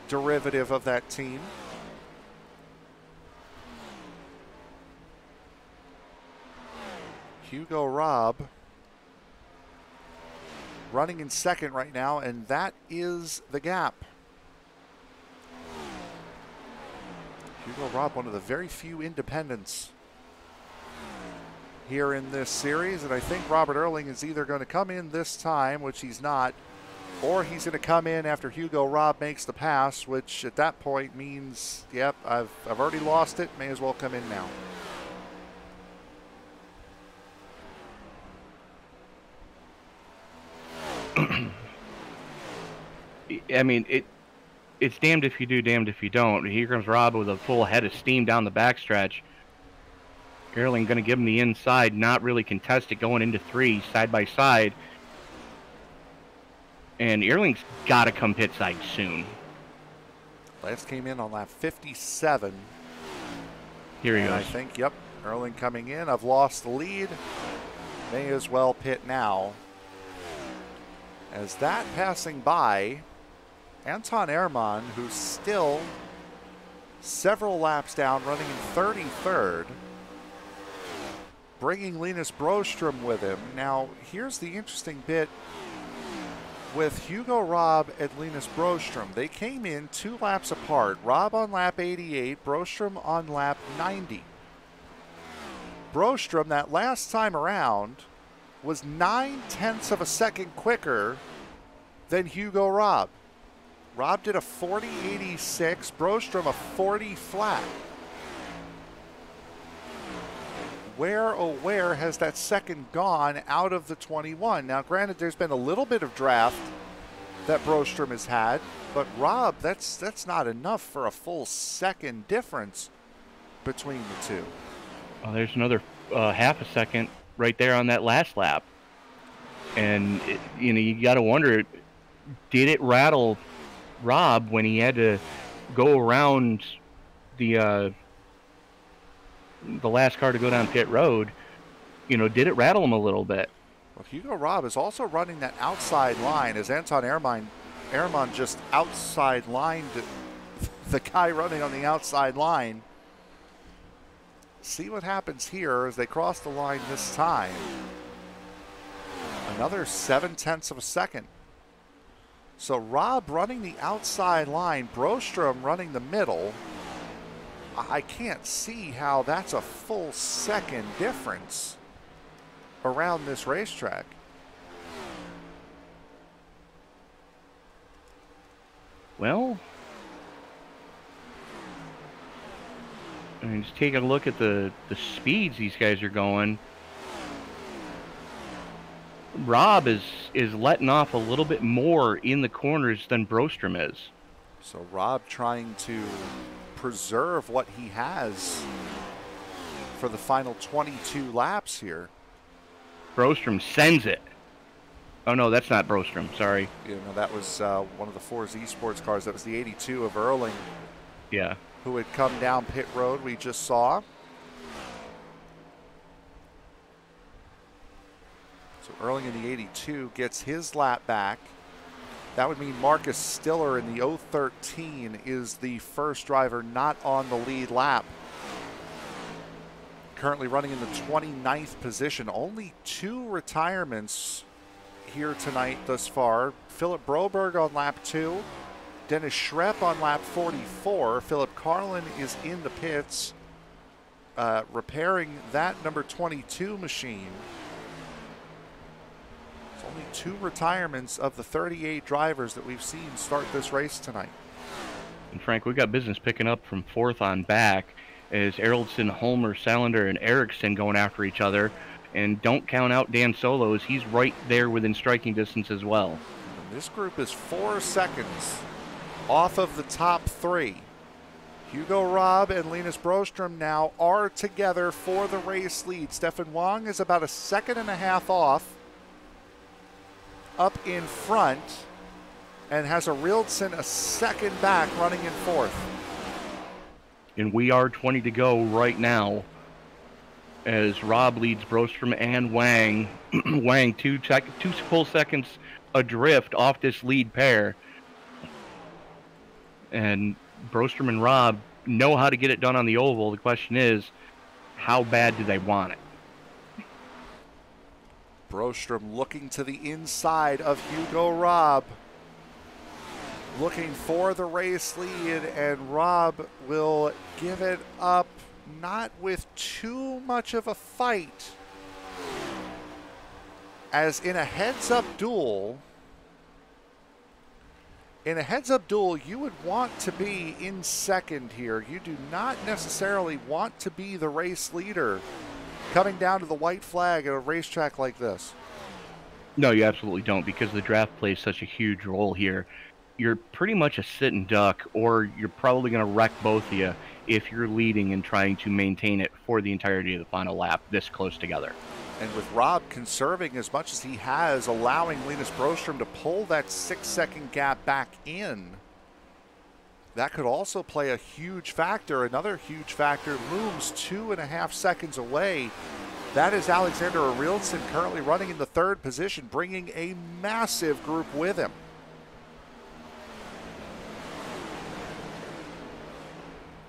S2: derivative of that team. Hugo Robb running in second right now, and that is the gap. Hugo Robb, one of the very few independents here in this series, and I think Robert Earling is either going to come in this time, which he's not, or he's going to come in after Hugo Robb makes the pass, which at that point means, yep, I've already lost it, may as well come in now.
S3: I mean, it's damned if you do, damned if you don't. Here comes Robb with a full head of steam down the backstretch. Earling going to give him the inside, not really contested, going into three, side by side. And Earling's got to come pit side soon.
S2: Last came in on lap 57.
S3: Here he goes.
S2: I think, yep, Earling coming in. I've lost the lead. May as well pit now. As that passing by, Anton Ehrmann, who's still several laps down, running in 33rd, bringing Linus Broström with him. Now, here's the interesting bit with Hugo Robb and Linus Broström. They came in 2 laps apart. Robb on lap 88, Broström on lap 90. Broström, that last time around, was 9/10 of a second quicker than Hugo Robb. Robb did a 40.86, Broström a 40 flat. Where, oh where, has that second gone out of the 21? Now, granted, there's been a little bit of draft that Broström has had, but Robb, that's not enough for a full second difference between the two.
S3: Oh, there's another half a second right there on that last lap. And, you got to wonder, did it rattle Robb when he had to go around the last car to go down pit road? Did it rattle him a little bit?
S2: Well, Hugo Robb is also running that outside line as Anton Ehrmann just outside lined the guy running on the outside line. See what happens here as they cross the line this time. Another 7/10 of a second. So Robb running the outside line, Broström running the middle. I can't see how that's a full second difference around this racetrack.
S3: Well, I mean, just take a look at the speeds these guys are going. Robb is letting off a little bit more in the corners than Broström is.
S2: So Robb trying to preserve what he has for the final 22 laps here.
S3: Broström sends it. Oh no, that's not Broström, sorry.
S2: That was one of the Forza Esports cars. That was the 82 of Earling.
S3: Yeah.
S2: Who had come down pit road, we just saw. So Earling in the 82 gets his lap back. That would mean Marcus Stiller in the 013 is the first driver not on the lead lap. Currently running in the 29th position. Only 2 retirements here tonight thus far. Philip Broberg on lap 2. Dennis Schrepp on lap 44. Philip Carlin is in the pits repairing that number 22 machine. It's only 2 retirements of the 38 drivers that we've seen start this race tonight.
S3: And Frank, we got business picking up from 4th on back as Eraldson, Holmer, Salander, and Ericsson going after each other. And don't count out Dan Solos. He's right there within striking distance as well.
S2: And this group is 4 seconds off of the top 3. Hugo Robb and Linus Broström now are together for the race lead. Stefan Wang is about 1.5 seconds off up in front and has a Rieldsen 1 second back running in 4th.
S3: And we are 20 to go right now as Robb leads Broström and Wang. Wang 2 full seconds adrift off this lead pair. And Broström and Robb know how to get it done on the oval. The question is, how bad do they want it?
S2: Broström looking to the inside of Hugo Robb, looking for the race lead, and Robb will give it up, not with too much of a fight, as in a heads-up duel. In a heads-up duel, you would want to be in second here. You do not necessarily want to be the race leader coming down to the white flag at a racetrack like this.
S3: No, you absolutely don't, because the draft plays such a huge role here. You're pretty much a sit and duck, or you're probably going to wreck both of you if you're leading and trying to maintain it for the entirety of the final lap this close together.
S2: And with Robb conserving as much as he has, allowing Linus Broström to pull that 6-second gap back in, that could also play a huge factor. Another huge factor looms 2.5 seconds away. That is Alexander Rieldsen, currently running in the 3rd position, bringing a massive group with him.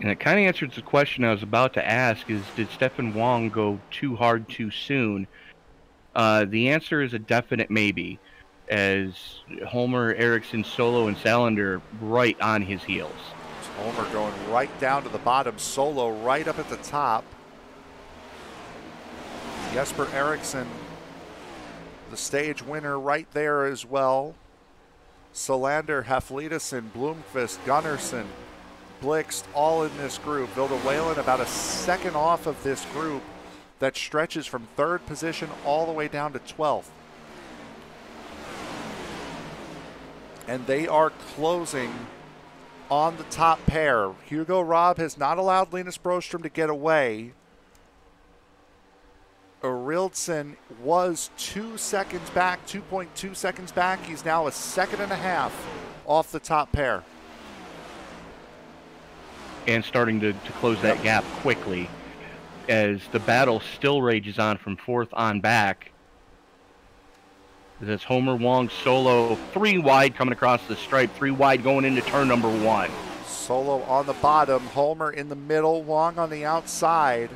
S3: And it kind of answers the question I was about to ask, is did Stefan Wang go too hard too soon? The answer is a definite maybe, as Homer, Ericsson, Solo, and Salander right on his heels.
S2: Homer going right down to the bottom, Solo right up at the top. Jesper Eriksson, the stage winner, right there as well. Salander, Haflidason, Blomqvist, Gunnarsson, Blixt, all in this group. Vilda Whalen about 1 second off of this group that stretches from 3rd position all the way down to 12th. And they are closing on the top pair. Hugo Robb has not allowed Linus Broström to get away. Rieldsen was 2 seconds back, 2.2 seconds back. He's now 1.5 seconds off the top pair.
S3: And starting to close that gap quickly as the battle still rages on from 4th on back. That's Homer, Wang, Solo, 3 wide coming across the stripe, 3 wide going into turn number 1.
S2: Solo on the bottom, Homer in the middle, Wang on the outside.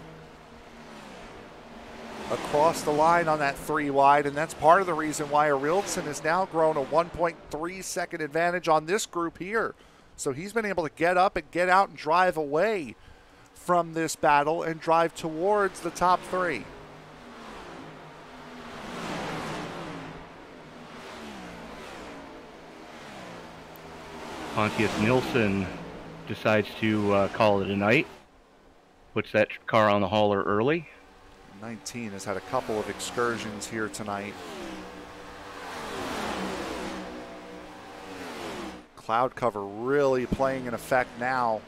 S2: Across the line on that 3 wide, and that's part of the reason why Rieldsen has now grown a 1.3 second advantage on this group here. So he's been able to get up and get out and drive away from this battle and drive towards the top 3.
S3: Pontius Nilsson decides to call it a night. Puts that car on the hauler early.
S2: 19 has had a couple of excursions here tonight. Cloud cover really playing an effect now,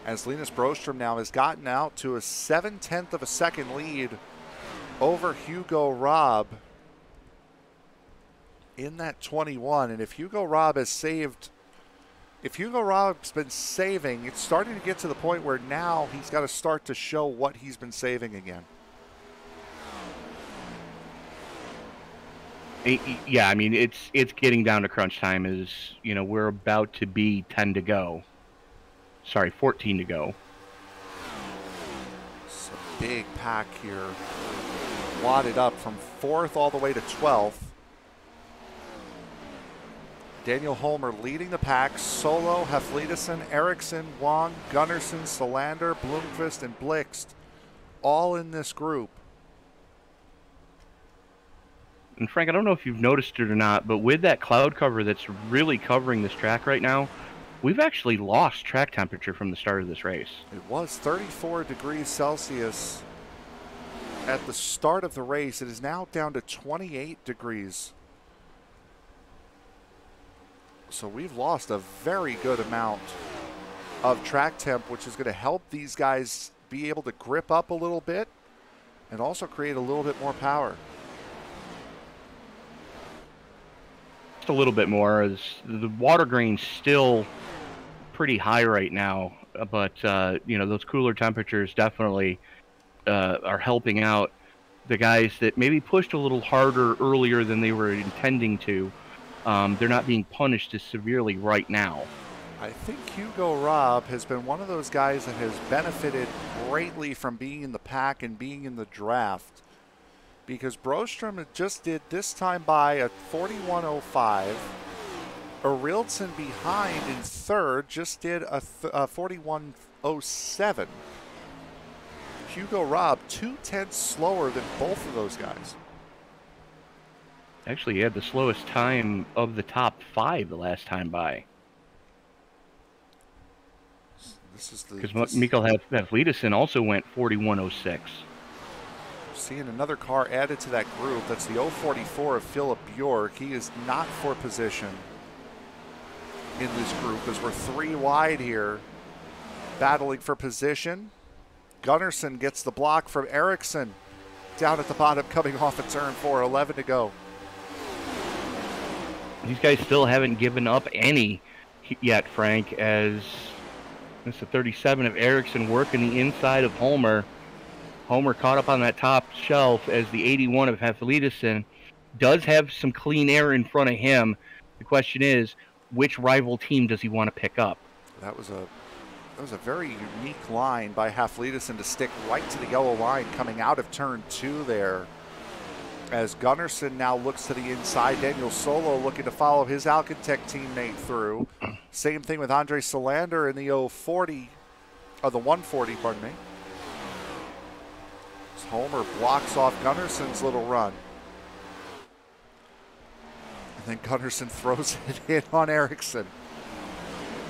S2: as Linus Broström now has gotten out to a 0.7 of a second lead over Hugo Robb in that 21. And if Hugo Robb has saved, if Hugo Robb's been saving, it's starting to get to the point where now he's got to start to show what he's been saving again.
S3: Yeah, I mean, it's getting down to crunch time. Is, you know, we're about to be 10 to go. Sorry, 14 to go.
S2: It's a big pack here. Wadded up from 4th all the way to 12th. Daniel Homer leading the pack. Solo, Haflidason, Eriksson, Wang, Gunnarsson, Salander, Blomqvist, and Blixt all in this group.
S3: And Frank, I don't know if you've noticed it or not, but with that cloud cover that's really covering this track right now, we've actually lost track temperature from the start of this race.
S2: It was 34 degrees Celsius at the start of the race. It is now down to 28 degrees. So we've lost a very good amount of track temp, which is going to help these guys be able to grip up a little bit and also create a little bit more power.
S3: Just a little bit more. As the water grain's still pretty high right now, but you know, those cooler temperatures definitely are helping out the guys that maybe pushed a little harder earlier than they were intending to. They're not being punished as severely right now.
S2: I think Hugo Robb has been one of those guys that has benefited greatly from being in the pack and being in the draft, because Brostrom just did this time by a 41.05. Ariltsen behind in third just did a 41.07. Hugo Robb 2/10 slower than both of those guys.
S3: Actually, he had the slowest time of the top 5 the last time by.
S2: This is the
S3: because Mikael Haflidason also went 41.06.
S2: Seeing another car added to that group. That's the 044 of Philip Bjork. He is not for position in this group as we're 3 wide here, battling for position. Gunnarsson gets the block from Ericsson down at the bottom, coming off of turn 4, 11 to go.
S3: These guys still haven't given up any yet, Frank, as it's the 37 of Ericsson working the inside of Homer. Homer caught up on that top shelf as the 81 of Haflidason does have some clean air in front of him. The question is, which rival team does he want to pick up?
S2: That was a very unique line by Haflidason to stick right to the yellow line coming out of turn 2 there. As Gunnarsson now looks to the inside, Daniel Solo looking to follow his Alcantech teammate through. Same thing with Andre Solander in the 040, or the 140, pardon me. As Homer blocks off Gunnarsson's little run. And then Gunnarsson throws it in on Ericsson.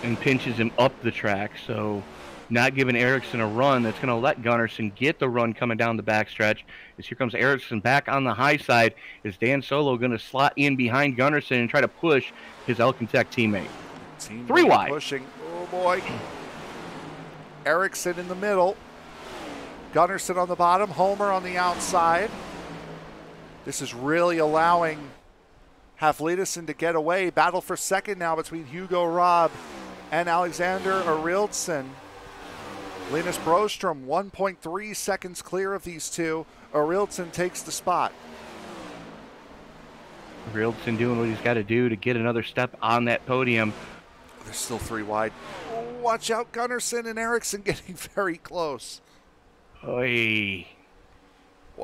S3: And pinches him up the track, so not giving Ericsson a run. That's going to let Gunnarsson get the run coming down the backstretch. As here comes Ericsson back on the high side. Is Dan Solo going to slot in behind Gunnarsson and try to push his Alcantech teammate? 3 wide.
S2: Pushing. Oh boy. Ericsson in the middle. Gunnarsson on the bottom. Homer on the outside. This is really allowing Haflidason to get away. Battle for second now between Hugo Robb and Alexander Ariltsen. Linus Brostrom 1.3 seconds clear of these two. Ariltsen takes the spot.
S3: Ariltsen doing what he's got to do to get another step on that podium.
S2: There's still 3 wide. Oh, watch out, Gunnarsson and Ericsson getting very close.
S3: Oy.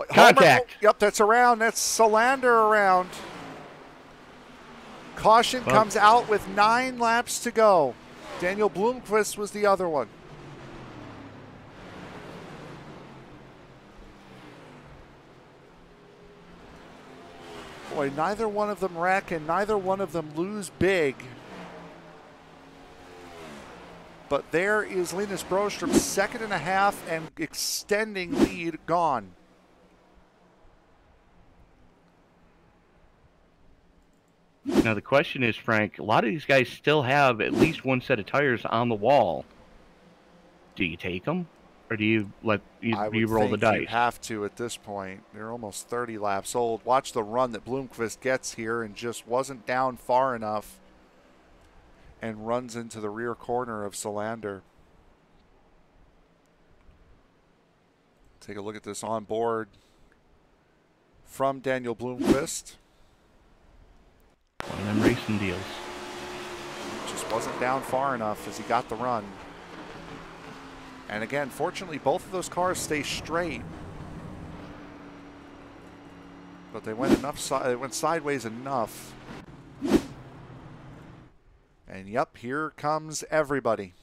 S2: Contact. Yep, that's around. That's Solander around. Caution comes out with 9 laps to go. Daniel Blomqvist was the other one. Boy, neither one of them wreck and neither one of them lose big. But there is Linus Brostrom's 2.5 and extending lead gone.
S3: Now the question is, Frank, a lot of these guys still have at least 1 set of tires on the wall. Do you take them, or do you let you roll the dice?
S2: You have to at this point. They're almost 30 laps old. Watch the run that Blomqvist gets here and just wasn't down far enough and runs into the rear corner of Solander. Take a look at this on board from Daniel Blomqvist.
S3: One of them racing deals.
S2: Just wasn't down far enough as he got the run. And again, fortunately, both of those cars stay straight. But they went they went sideways enough. And yep, here comes everybody.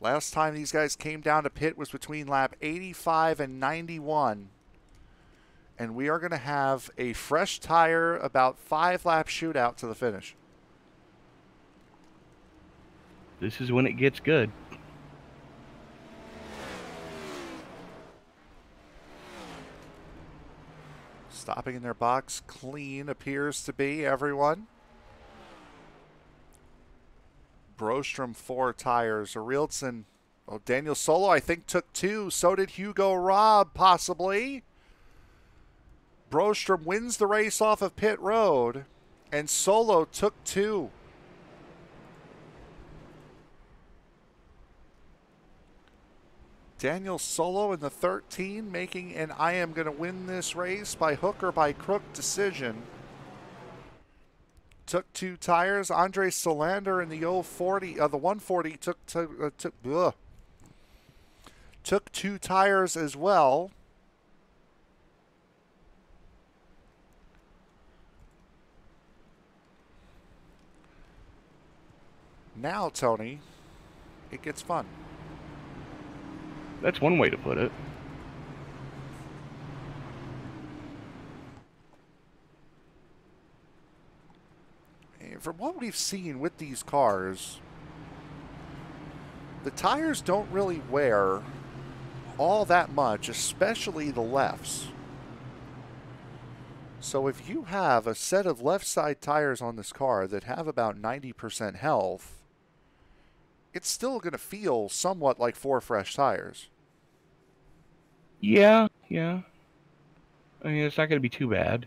S2: Last time these guys came down to pit was between lap 85 and 91. And we are going to have a fresh tire, about 5-lap shootout to the finish.
S3: This is when it gets good.
S2: Stopping in their box clean appears to be everyone. Brostrom 4 tires. Arielson, oh, Daniel Solo, I think, took 2. So did Hugo Robb, possibly. Brostrom wins the race off of pit road, and Solo took 2. Daniel Solo in the 13, making an I am going to win this race by hook or by crook decision. Took 2 tires. Andre Solander in the 040, the 140 took 2 tires as well. Now, Tony, it gets fun.
S3: That's one way to put it.
S2: From what we've seen with these cars, the tires don't really wear all that much, especially the lefts. So if you have a set of left side tires on this car that have about 90% health, it's still going to feel somewhat like 4 fresh tires.
S3: Yeah. I mean, it's not going to be too bad.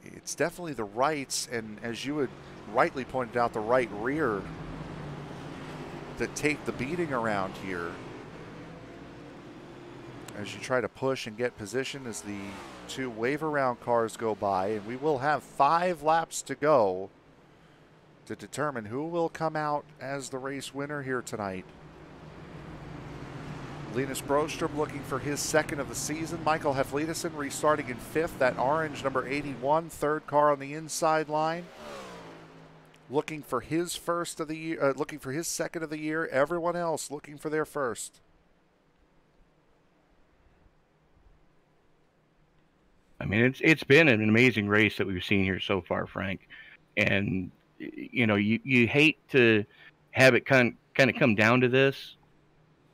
S2: It's definitely the rights, and as you had rightly pointed out, the right rear that take the beating around here as you try to push and get position as the 2 wave around cars go by. And we will have 5 laps to go to determine who will come out as the race winner here tonight. Linus Brostrom looking for his 2nd of the season. Michael Heflidesen restarting in 5th. That orange number 81, 3rd car on the inside line. Looking for his 1st of the year, looking for his 2nd of the year. Everyone else looking for their 1st.
S3: I mean, it's been an amazing race that we've seen here so far, Frank. And you know, you hate to have it kind of come down to this,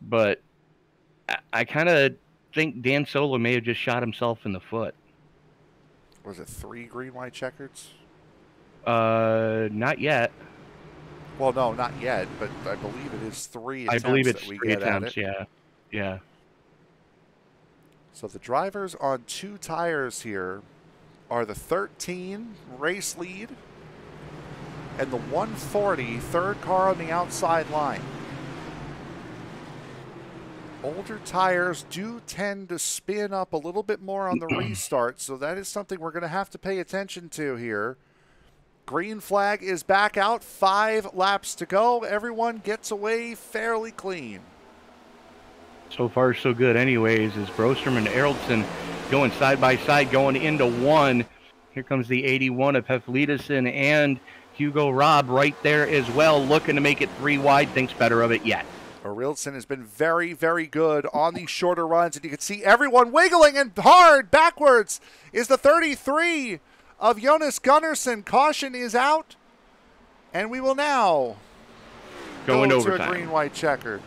S3: but I kind of think Dan Solo may have just shot himself in the foot.
S2: Was it 3 green, white checkers?
S3: Not yet.
S2: Well, no, not yet, but I believe it is 3 attempts.
S3: I believe it's
S2: that we
S3: 3
S2: get
S3: attempts,
S2: at it.
S3: yeah.
S2: So the drivers on 2 tires here are the 13 race lead and the 140 3rd car on the outside line. Older tires do tend to spin up a little bit more on the restart, so that is something we're going to have to pay attention to here. Green flag is back out. 5 laps to go. Everyone gets away fairly clean.
S3: So far, so good anyways, as Brostrom and Eraldson going side by side, going into 1. Here comes the 81 of Heflidesen and Hugo Robb right there as well, looking to make it 3 wide, thinks better of it yet.
S2: Arielson has been very, very good on these shorter runs, and you can see everyone wiggling and hard backwards is the 33 of Jonas Gunnarsson. Caution is out, and we will now
S3: go into
S2: to
S3: overtime.
S2: A green-white checkered.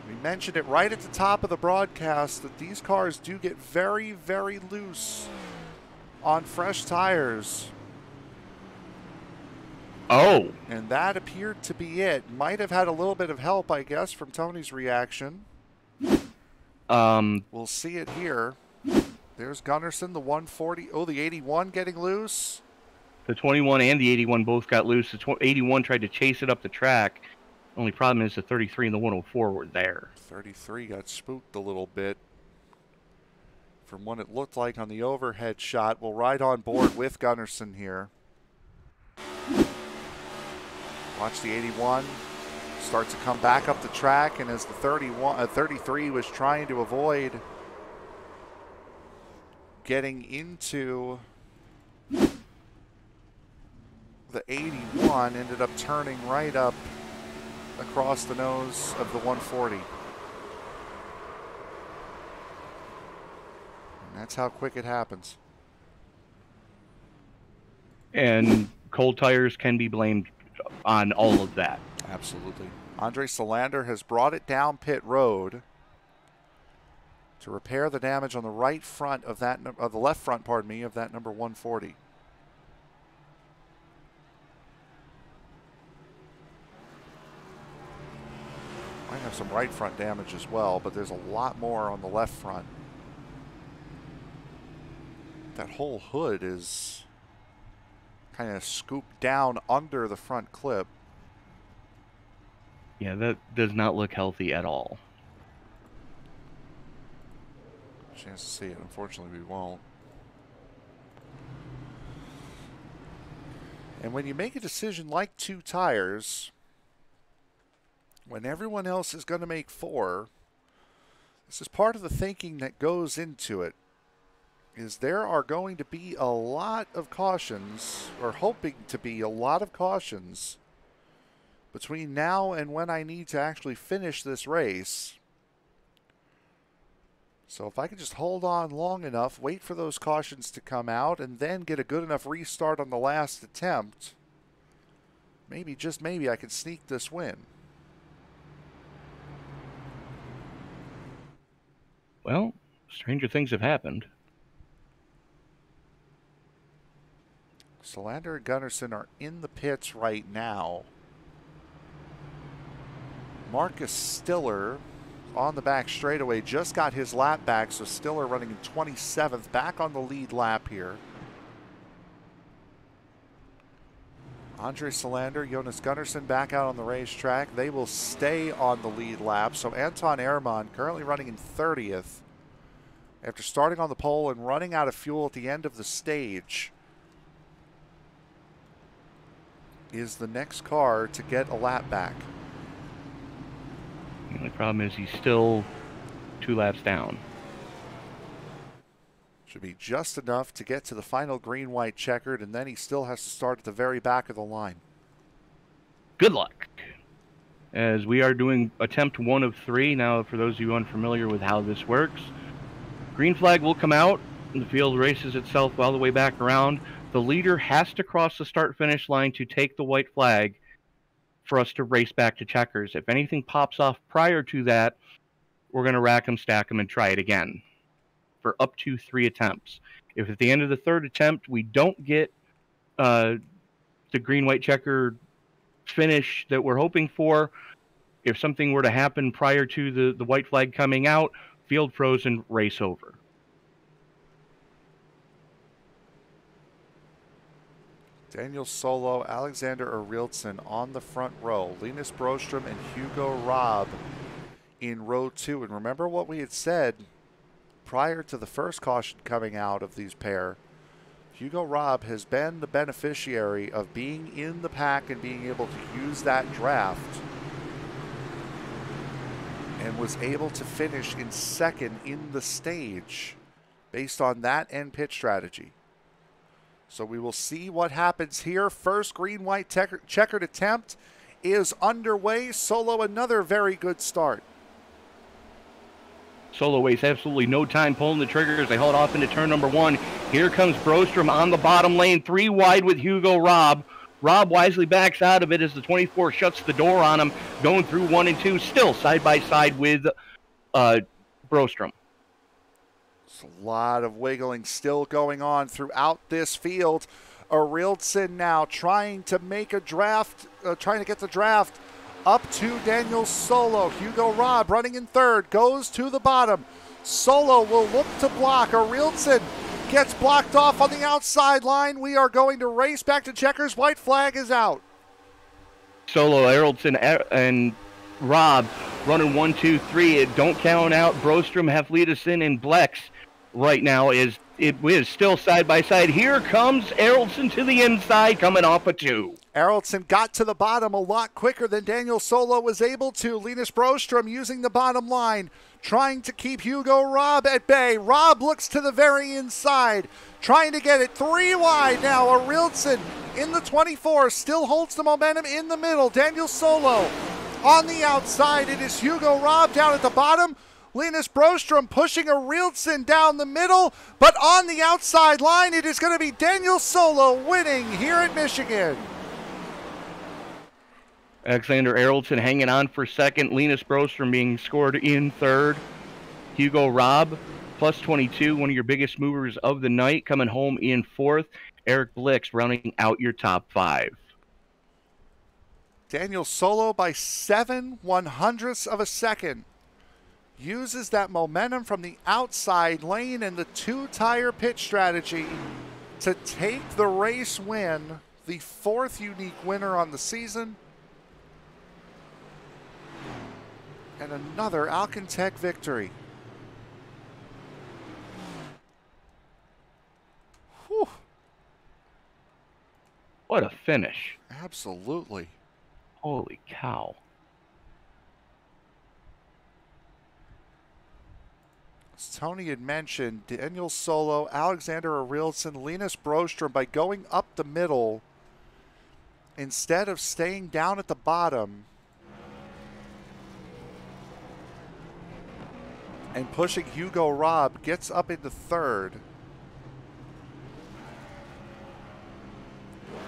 S2: We mentioned it right at the top of the broadcast that these cars do get very, very loose on fresh tires.
S3: Oh.
S2: And that appeared to be it. Might have had a little bit of help, I guess, from Tony's reaction. We'll see it here. There's Gunnarsson, the 140. Oh, the 81 getting loose.
S3: The 21 and the 81 both got loose. The 81 tried to chase it up the track. Only problem is the 33 and the 104 were there.
S2: 33 got spooked a little bit from what it looked like on the overhead shot. We'll ride on board with Gunnarsson here. Watch the 81 start to come back up the track, and as the 33 was trying to avoid getting into the 81, ended up turning right up across the nose of the 140. And that's how quick it happens.
S3: And cold tires can be blamed on all of that.
S2: Absolutely. Andre Solander has brought it down pit road to repair the damage on the right front of that, of the left front, pardon me, of that number 140. Might have some right front damage as well, but there's a lot more on the left front. That whole hood is kind of scooped down under the front clip.
S3: Yeah, that does not look healthy at all.
S2: Chance to see it. Unfortunately, we won't. And when you make a decision like 2 tires, when everyone else is going to make 4, this is part of the thinking that goes into it, is there are going to be a lot of cautions, or hoping to be a lot of cautions, between now and when I need to actually finish this race. So if I can just hold on long enough, wait for those cautions to come out, and then get a good enough restart on the last attempt, maybe, just maybe, I can sneak this win.
S3: Well, stranger things have happened.
S2: Solander and Gunnarsson are in the pits right now. Marcus Stiller on the back straightaway just got his lap back, so Stiller running in 27th, back on the lead lap here. Andre Solander, Jonas Gunnarsson back out on the racetrack. They will stay on the lead lap. So Anton Ehrman currently running in 30th after starting on the pole and running out of fuel at the end of the stage, is the next car to get a lap back.
S3: The only problem is he's still 2 laps down.
S2: Should be just enough to get to the final green-white checkered, and then he still has to start at the very back of the line.
S3: Good luck. As we are doing attempt 1 of 3. Now, for those of you unfamiliar with how this works, green flag will come out, and the field races itself all the way back around. The leader has to cross the start-finish line to take the white flag for us to race back to checkers. If anything pops off prior to that, we're going to rack them, stack them, and try it again for up to 3 attempts. If at the end of the 3rd attempt we don't get the green-white checker finish that we're hoping for, if something were to happen prior to the white flag coming out, field frozen, race over.
S2: Daniel Solo, Alexander Ariltson on the front row. Linus Brostrom and Hugo Robb in row 2. And remember what we had said prior to the first caution coming out of these pair. Hugo Robb has been the beneficiary of being in the pack and being able to use that draft, and was able to finish in 2nd in the stage based on that end pit strategy. So we will see what happens here. First green-white checkered attempt is underway. Solo, another very good start.
S3: Solo wastes absolutely no time pulling the triggers. They hold off into turn number 1. Here comes Brostrom on the bottom lane, 3 wide with Hugo Robb. Robb wisely backs out of it as the 24 shuts the door on him, going through 1 and 2, still side by side with Brostrom.
S2: There's a lot of wiggling still going on throughout this field. Ariltson now trying to make a draft, trying to get the draft up to Daniel Solo. Hugo Robb running in 3rd, goes to the bottom. Solo will look to block. Ariltson gets blocked off on the outside line. We are going to race back to checkers. White flag is out.
S3: Solo, Ariltson, and Robb running 1, 2, 3. Don't count out Brostrom, Heflidison, and Blex right now. It is still side by side. Here comes Ariltson to the inside, coming off a 2.
S2: Ariltson got to the bottom a lot quicker than Daniel Solo was able to. Linus Brostrom using the bottom line, trying to keep Hugo Robb at bay. Robb looks to the very inside, trying to get it 3 wide now. Ariltson in the 24, still holds the momentum in the middle. Daniel Solo on the outside. It is Hugo Robb down at the bottom. Linus Brostrom pushing Ariltson down the middle, but on the outside line, it is going to be Daniel Solo winning here at Michigan.
S3: Alexander Ariltson hanging on for 2nd. Linus Brostrom being scored in 3rd. Hugo Robb, plus 22, one of your biggest movers of the night, coming home in 4th. Eric Blix rounding out your top 5.
S2: Daniel Solo by 7/100ths of a second. Uses that momentum from the outside lane and the 2-tire pit strategy to take the race win, the 4th unique winner on the season. And another Alcantech victory. Whew.
S3: What a finish.
S2: Absolutely.
S3: Holy cow.
S2: As Tony had mentioned, Daniel Solo, Alexander Arilson, Linus Broström, by going up the middle instead of staying down at the bottom and pushing Hugo Robb, gets up into 3rd.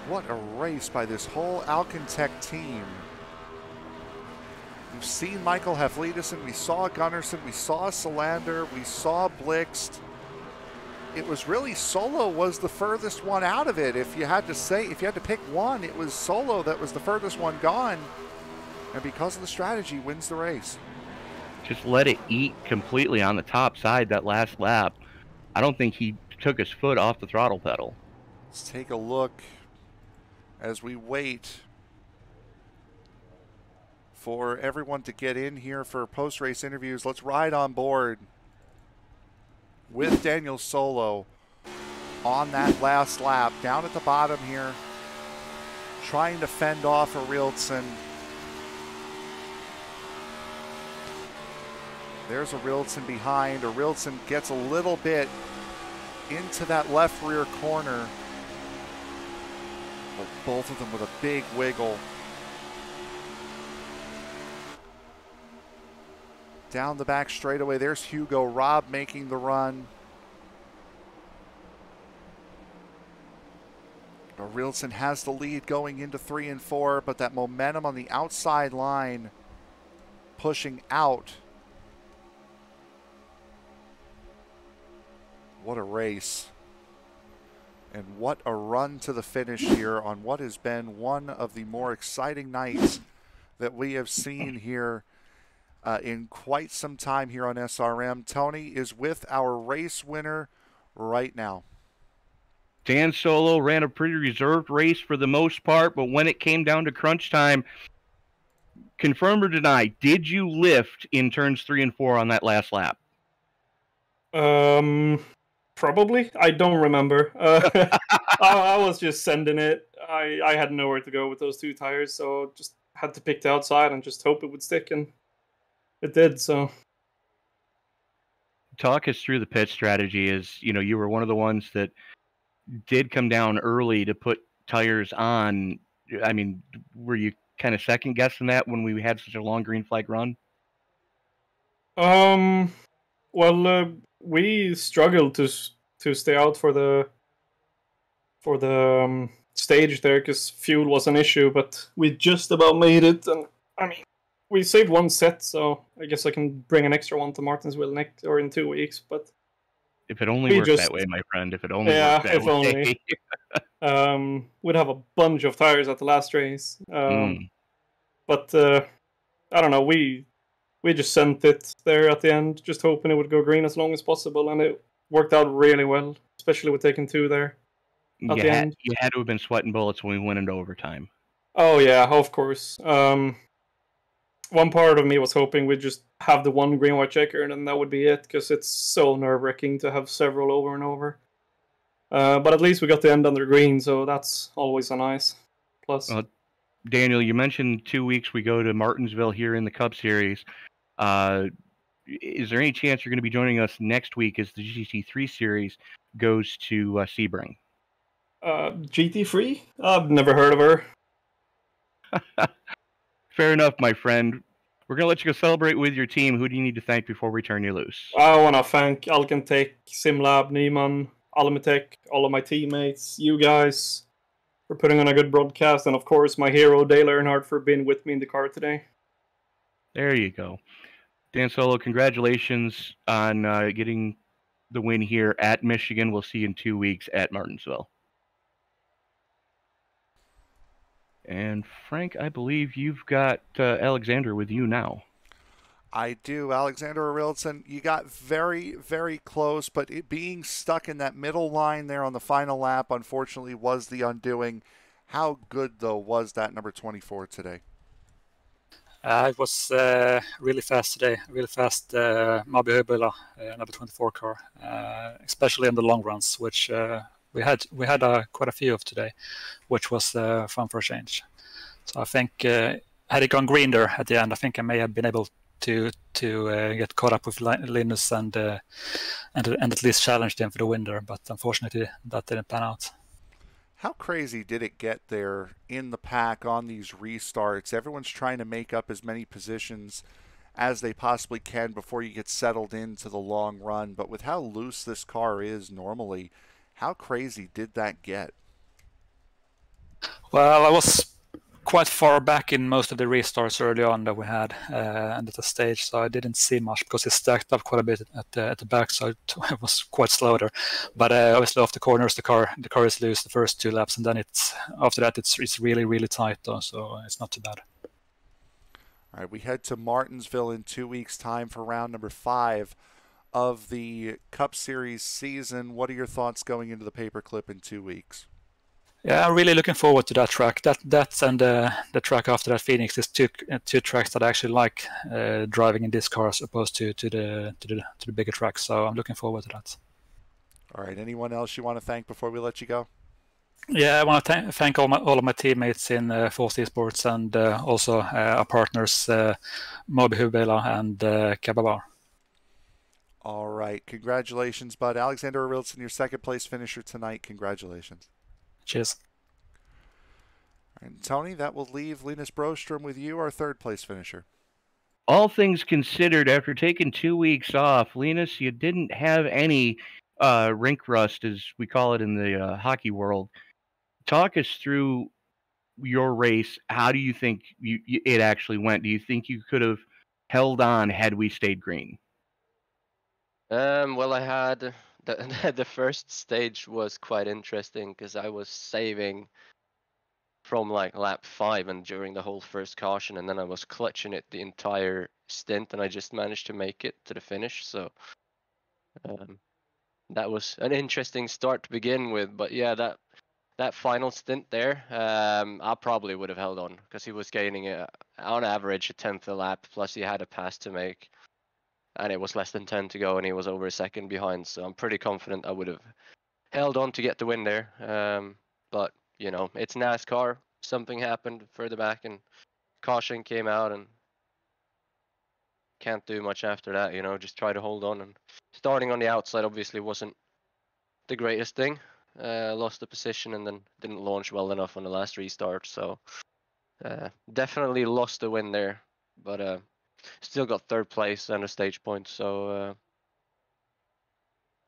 S2: What a race by this whole Alcantech team. We've seen Michael Haflidason, we saw Gunnarsson, we saw Solander, we saw Blixt. It was really Solo was the furthest one out of it. If you had to pick one, it was Solo that was the furthest one gone. And because of the strategy, wins the race.
S3: Just let it eat completely on the top side that last lap. I don't think he took his foot off the throttle pedal.
S2: Let's take a look as we wait for everyone to get in here for post-race interviews. Let's ride on board with Daniel Solo on that last lap. Down at the bottom here, trying to fend off Arilson. There's Arilson behind. Arilson gets a little bit into that left rear corner. But both of them with a big wiggle. Down the back straightaway, there's Hugo Robb making the run. Arilson has the lead going into 3 and 4, but that momentum on the outside line pushing out. What a race. And what a run to the finish here on what has been one of the more exciting nights that we have seen here in quite some time here on SRM. Tony is with our race winner right now.
S3: Dan Solo ran a pretty reserved race for the most part, but when it came down to crunch time, confirm or deny, did you lift in turns 3 and 4 on that last lap?
S5: Probably. I don't remember. I was just sending it. I had nowhere to go with those 2 tires, so just had to pick the outside and just hope it would stick, and it did. So,
S3: talk us through the pit strategy. Is you were one of the ones that did come down early to put tires on. I mean, were you kind of second guessing that when we had such a long green flag run?
S5: Well, we struggled to stay out for the stage there because fuel was an issue, but we just about made it. And I mean, we saved 1 set, so I guess I can bring an extra one to Martinsville next or in 2 weeks. But
S3: if it only worked that way, my friend. If it only worked that way.
S5: Only. We'd have a bunch of tires at the last race. But I don't know. We just sent it there at the end, just hoping it would go green as long as possible, and it worked out really well, especially with taking 2 there at the end.
S3: You had to have been sweating bullets when we went into overtime.
S5: Oh yeah, of course. One part of me was hoping we'd just have the 1 green white checker, and then that would be it, because it's so nerve-wracking to have several over and over. But at least we got the end under green, so that's always a nice plus.
S3: Daniel, you mentioned 2 weeks we go to Martinsville here in the Cup Series. Is there any chance you're going to be joining us next week as the GT3 Series goes to Sebring?
S5: GT3? I've never heard of her.
S3: Fair enough, my friend. We're going to let you go celebrate with your team. Who do you need to thank before we turn you loose?
S5: I want to thank Alcantech, SimLab, Niemann, Alamitech, all of my teammates, you guys, for putting on a good broadcast, and of course my hero, Dale Earnhardt, for being with me in the car today.
S3: There you go. Dan Solo, congratulations on getting the win here at Michigan. We'll see you in 2 weeks at Martinsville. And Frank, I believe you've got Alexander with you now.
S2: I do. Alexander Arilson, you got very, very close, but it being stuck in that middle line there on the final lap, unfortunately, was the undoing. How good, though, was that number 24 today?
S6: It was really fast today, really fast Mabi Höbula, number 24 car, especially in the long runs, which we had quite a few of today, which was fun for a change. So I think had it gone green there at the end, I think I may have been able to get caught up with Linus and at least challenged him for the win there, but unfortunately that didn't pan out.
S2: How crazy did it get there in the pack on these restarts? Everyone's trying to make up as many positions as they possibly can before you get settled into the long run. But with how loose this car is normally, how crazy did that get?
S6: Well, I was quite far back in most of the restarts early on that we had and at the stage, so I didn't see much because it stacked up quite a bit at the back, so it was quite slow there. But obviously off the corners, the car is loose the first 2 laps, and then after that it's really, really tight though, so it's not too bad.
S2: All right, we head to Martinsville in 2 weeks' time for round number 5 of the Cup Series season. What are your thoughts going into the paperclip in 2 weeks?
S6: Yeah, I'm really looking forward to that track. That and the track after that, Phoenix, is two tracks that I actually like driving in this car as opposed to the bigger tracks. So I'm looking forward to that.
S2: All right. Anyone else you want to thank before we let you go?
S6: Yeah, I want to thank all of my teammates in Force Esports and also our partners Mabi Höbula and Kababar.
S2: All right. Congratulations, bud. Alexander Arilson, your second place finisher tonight. Congratulations.
S6: Cheers.
S2: And Tony, that will leave Linus Broström with you, our third place finisher.
S3: All things considered, after taking 2 weeks off, Linus, you didn't have any rink rust, as we call it in the hockey world. Talk us through your race. How do you think it actually went? Do you think you could have held on had we stayed green?
S4: Well, I had the first stage was quite interesting because I was saving from like lap 5 and during the whole first caution, and then I was clutching it the entire stint, and I just managed to make it to the finish. So that was an interesting start to begin with. But yeah, that final stint there, I probably would have held on because he was gaining on average a 10th a lap, plus he had a pass to make. And it was less than 10 to go, and he was over a second behind. So I'm pretty confident I would have held on to get the win there. But, you know, it's NASCAR. Something happened further back, and caution came out, and can't do much after that, you know, just try to hold on. And starting on the outside obviously wasn't the greatest thing. Lost the position and then didn't launch well enough on the last restart. So definitely lost the win there. But still got third place and a stage point, so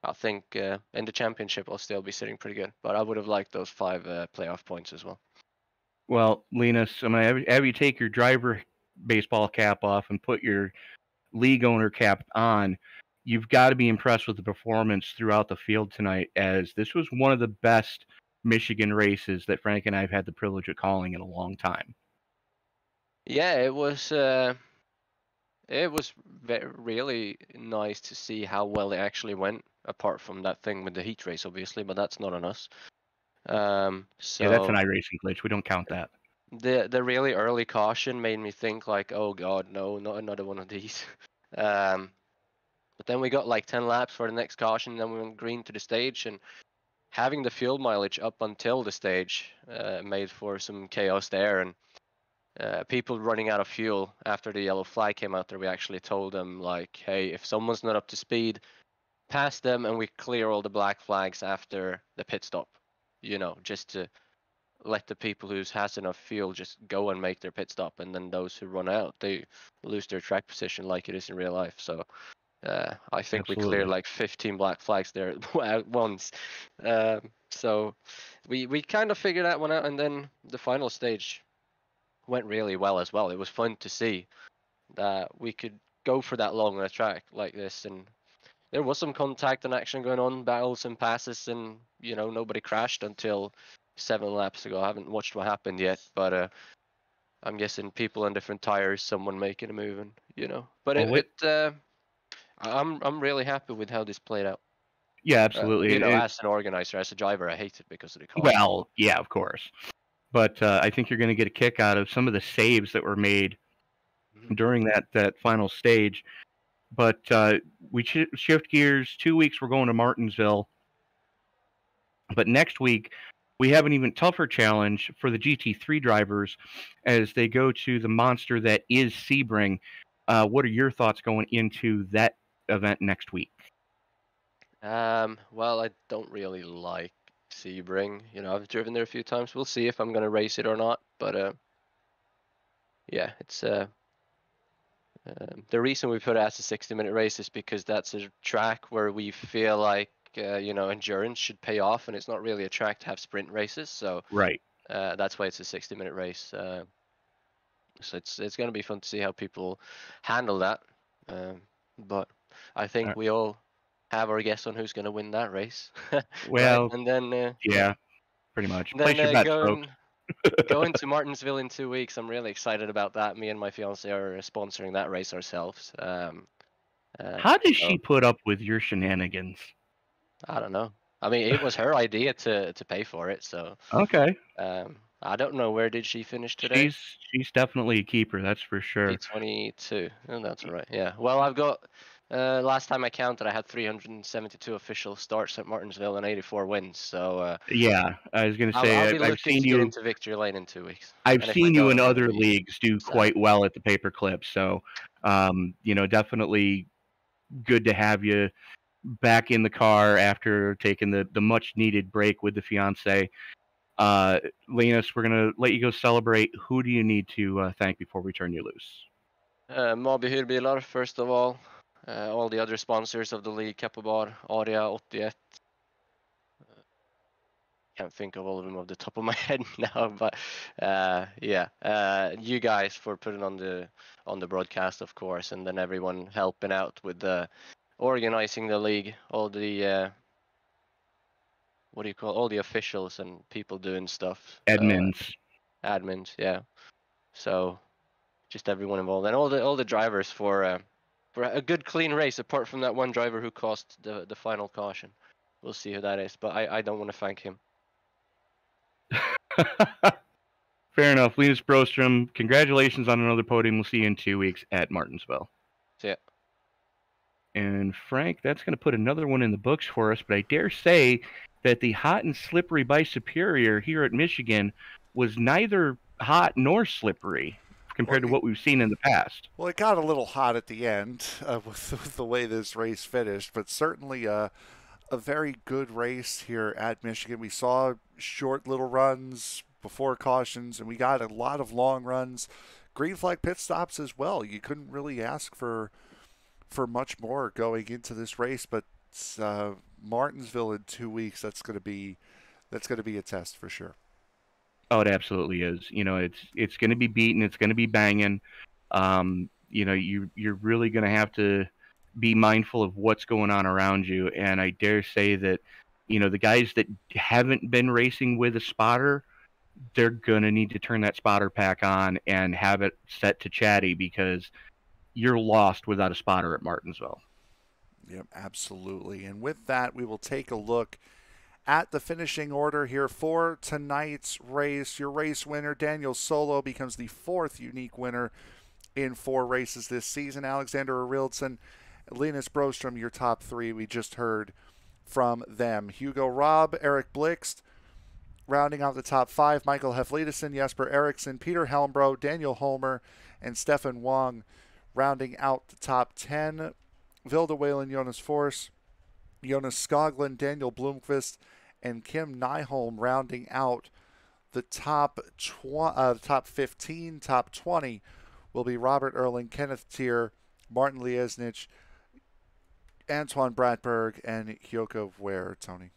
S4: I think in the championship I'll still be sitting pretty good. But I would have liked those 5 playoff points as well.
S3: Well, Linus, I'm gonna have you take your driver baseball cap off and put your league owner cap on. You've got to be impressed with the performance throughout the field tonight, as this was one of the best Michigan races that Frank and I have had the privilege of calling in a long time.
S4: Yeah, it was really nice to see how well it actually went, apart from that thing with the heat race, obviously, but that's not on us. So
S3: yeah, that's an iRacing glitch. We don't count that.
S4: The really early caution made me think like, oh god, no, not another one of these. But then we got like 10 laps for the next caution, then we went green to the stage, and having the fuel mileage up until the stage made for some chaos there, and people running out of fuel after the yellow flag came out there. We actually told them like, hey, if someone's not up to speed, pass them, and we clear all the black flags after the pit stop, you know, just to let the people who has enough fuel just go and make their pit stop, and then those who run out, they lose their track position like it is in real life. So I think we cleared like 15 black flags there at once. So we kind of figured that one out, and then the final stage went really well as well. It was fun to see that we could go for that long on a track like this. And there was some contact and action going on, battles and passes, and nobody crashed until 7 laps ago. I haven't watched what happened yet, but I'm guessing people on different tires, someone making a move, and But I'm really happy with how this played out.
S3: Yeah, absolutely.
S4: As an organizer, as a driver, I hate it because of the cost.
S3: Well, yeah, of course. But I think you're going to get a kick out of some of the saves that were made during that final stage. But we shift gears. 2 weeks, we're going to Martinsville. But next week, we have an even tougher challenge for the GT3 drivers as they go to the monster that is Sebring. What are your thoughts going into that event next week?
S4: Well, I don't really like Sebring. I've driven there a few times. We'll see if I'm going to race it or not. But yeah, it's the reason we put it as a 60-minute race is because that's a track where we feel like endurance should pay off, and it's not really a track to have sprint races. So
S3: right,
S4: that's why it's a 60-minute race. So it's going to be fun to see how people handle that. But I think we all have our guess on who's going to win that race.
S3: Well,
S4: right? And then
S3: yeah, pretty much.
S4: Then,
S3: Place your bets,
S4: going to Martinsville in 2 weeks, I'm really excited about that. Me and my fiance are sponsoring that race ourselves.
S3: How does she put up with your shenanigans?
S4: I don't know. I mean, it was her idea to pay for it, so.
S3: Okay.
S4: I don't know, where did she finish today?
S3: She's definitely a keeper, that's for sure.
S4: 22. Oh, that's right. Yeah. Well, I've got. Last time I counted, I had 372 official starts at Martinsville and 84 wins. So
S3: yeah, I was going to say
S4: I've seen you into victory lane in 2 weeks.
S3: I've seen you in other leagues do quite well at the paperclip. So, definitely good to have you back in the car after taking the much needed break with the fiance. Linus, we're going to let you go celebrate. Who do you need to thank before we turn you loose?
S4: Mabi Hyrbilar, first of all. All the other sponsors of the league, Capobar, Aria, 81. Can't think of all of them off the top of my head now, but you guys for putting on the broadcast, of course, and then everyone helping out with the organizing the league, all the all the officials and people doing stuff. Admins, yeah. So just everyone involved, and all the drivers for a good clean race, apart from that one driver who caused the final caution. We'll see who that is, but I don't want to thank him.
S3: Fair enough. Linus Brostrom, congratulations on another podium. We'll see you in 2 weeks at Martinsville.
S4: See ya.
S3: And Frank, that's going to put another one in the books for us, but I dare say that the hot and slippery by Superior here at Michigan was neither hot nor slippery compared to what we've seen in the past.
S2: Well, it got a little hot at the end with the way this race finished, but certainly a very good race here at Michigan. We saw short little runs before cautions, and we got a lot of long runs, green flag pit stops as well. You couldn't really ask for much more going into this race, but Martinsville in 2 weeks, that's going to be a test for sure.
S3: Oh, it absolutely is. It's going to be beaten. It's going to be banging. You're really going to have to be mindful of what's going on around you. And I dare say that, the guys that haven't been racing with a spotter, they're going to need to turn that spotter pack on and have it set to chatty, because you're lost without a spotter at Martinsville.
S2: Yep, absolutely. And with that, we will take a look at the finishing order here for tonight's race. Your race winner, Daniel Solo, becomes the 4th unique winner in 4 races this season. Alexander Arildson, Linus Brostrom, your top 3. We just heard from them. Hugo Robb, Eric Blixt, rounding out the top 5. Michael Heflidesen, Jesper Eriksson, Peter Helmbro, Daniel Holmer, and Stefan Wang rounding out the top 10. Vilda Whalen, Jonas Forss, Jonas Skoglund, Daniel Blomqvist, and Kim Nyholm rounding out the top 15. Top 20 will be Robert Erling, Kenneth Tier, Martin Liesnich, Antoine Bradberg, and Hyoko Ware. Tony.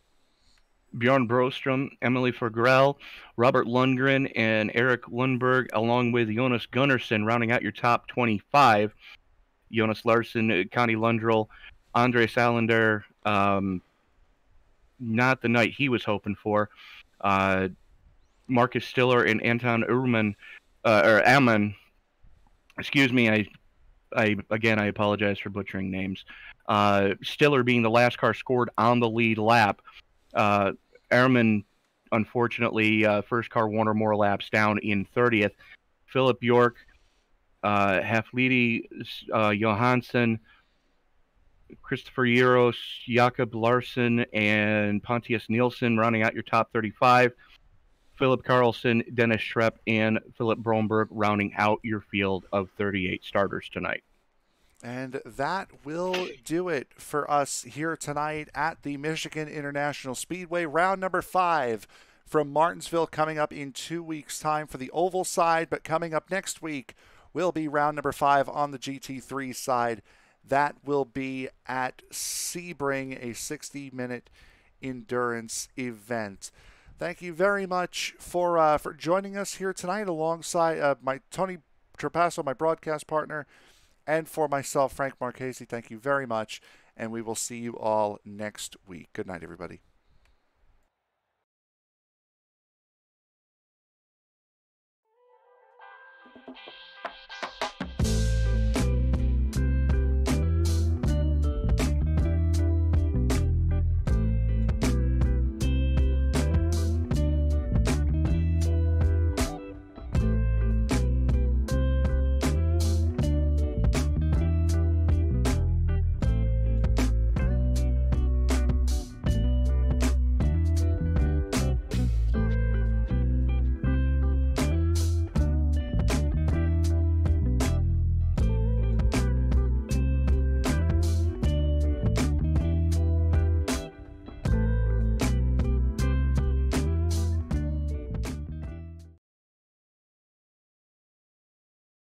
S3: Bjorn Brostrom, Emily Forgrell, Robert Lundgren, and Eric Lundberg, along with Jonas Gunnarsson, rounding out your top 25. Jonas Larsson, Connie Lundrell, Andre Salander, not the night he was hoping for. Marcus Stiller and Anton Urman, or Ammon. Excuse me, I apologize for butchering names. Stiller being the last car scored on the lead lap. Ehrman, unfortunately, first car one or more laps down in 30th. Philip York, Haflidi Johansson, Christopher Euros, Jakob Larson, and Pontius Nielsen rounding out your top 35. Philip Carlson, Dennis Schrepp, and Philip Bromberg rounding out your field of 38 starters tonight.
S2: And that will do it for us here tonight at the Michigan International Speedway. Round number 5 from Martinsville coming up in 2 weeks' time for the oval side. But coming up next week will be round number 5 on the GT3 side. That will be at Sebring, a 60-minute endurance event. Thank you very much for joining us here tonight alongside my Tony Trapasso, my broadcast partner, and for myself, Frank Marchese. Thank you very much, and we will see you all next week. Good night, everybody.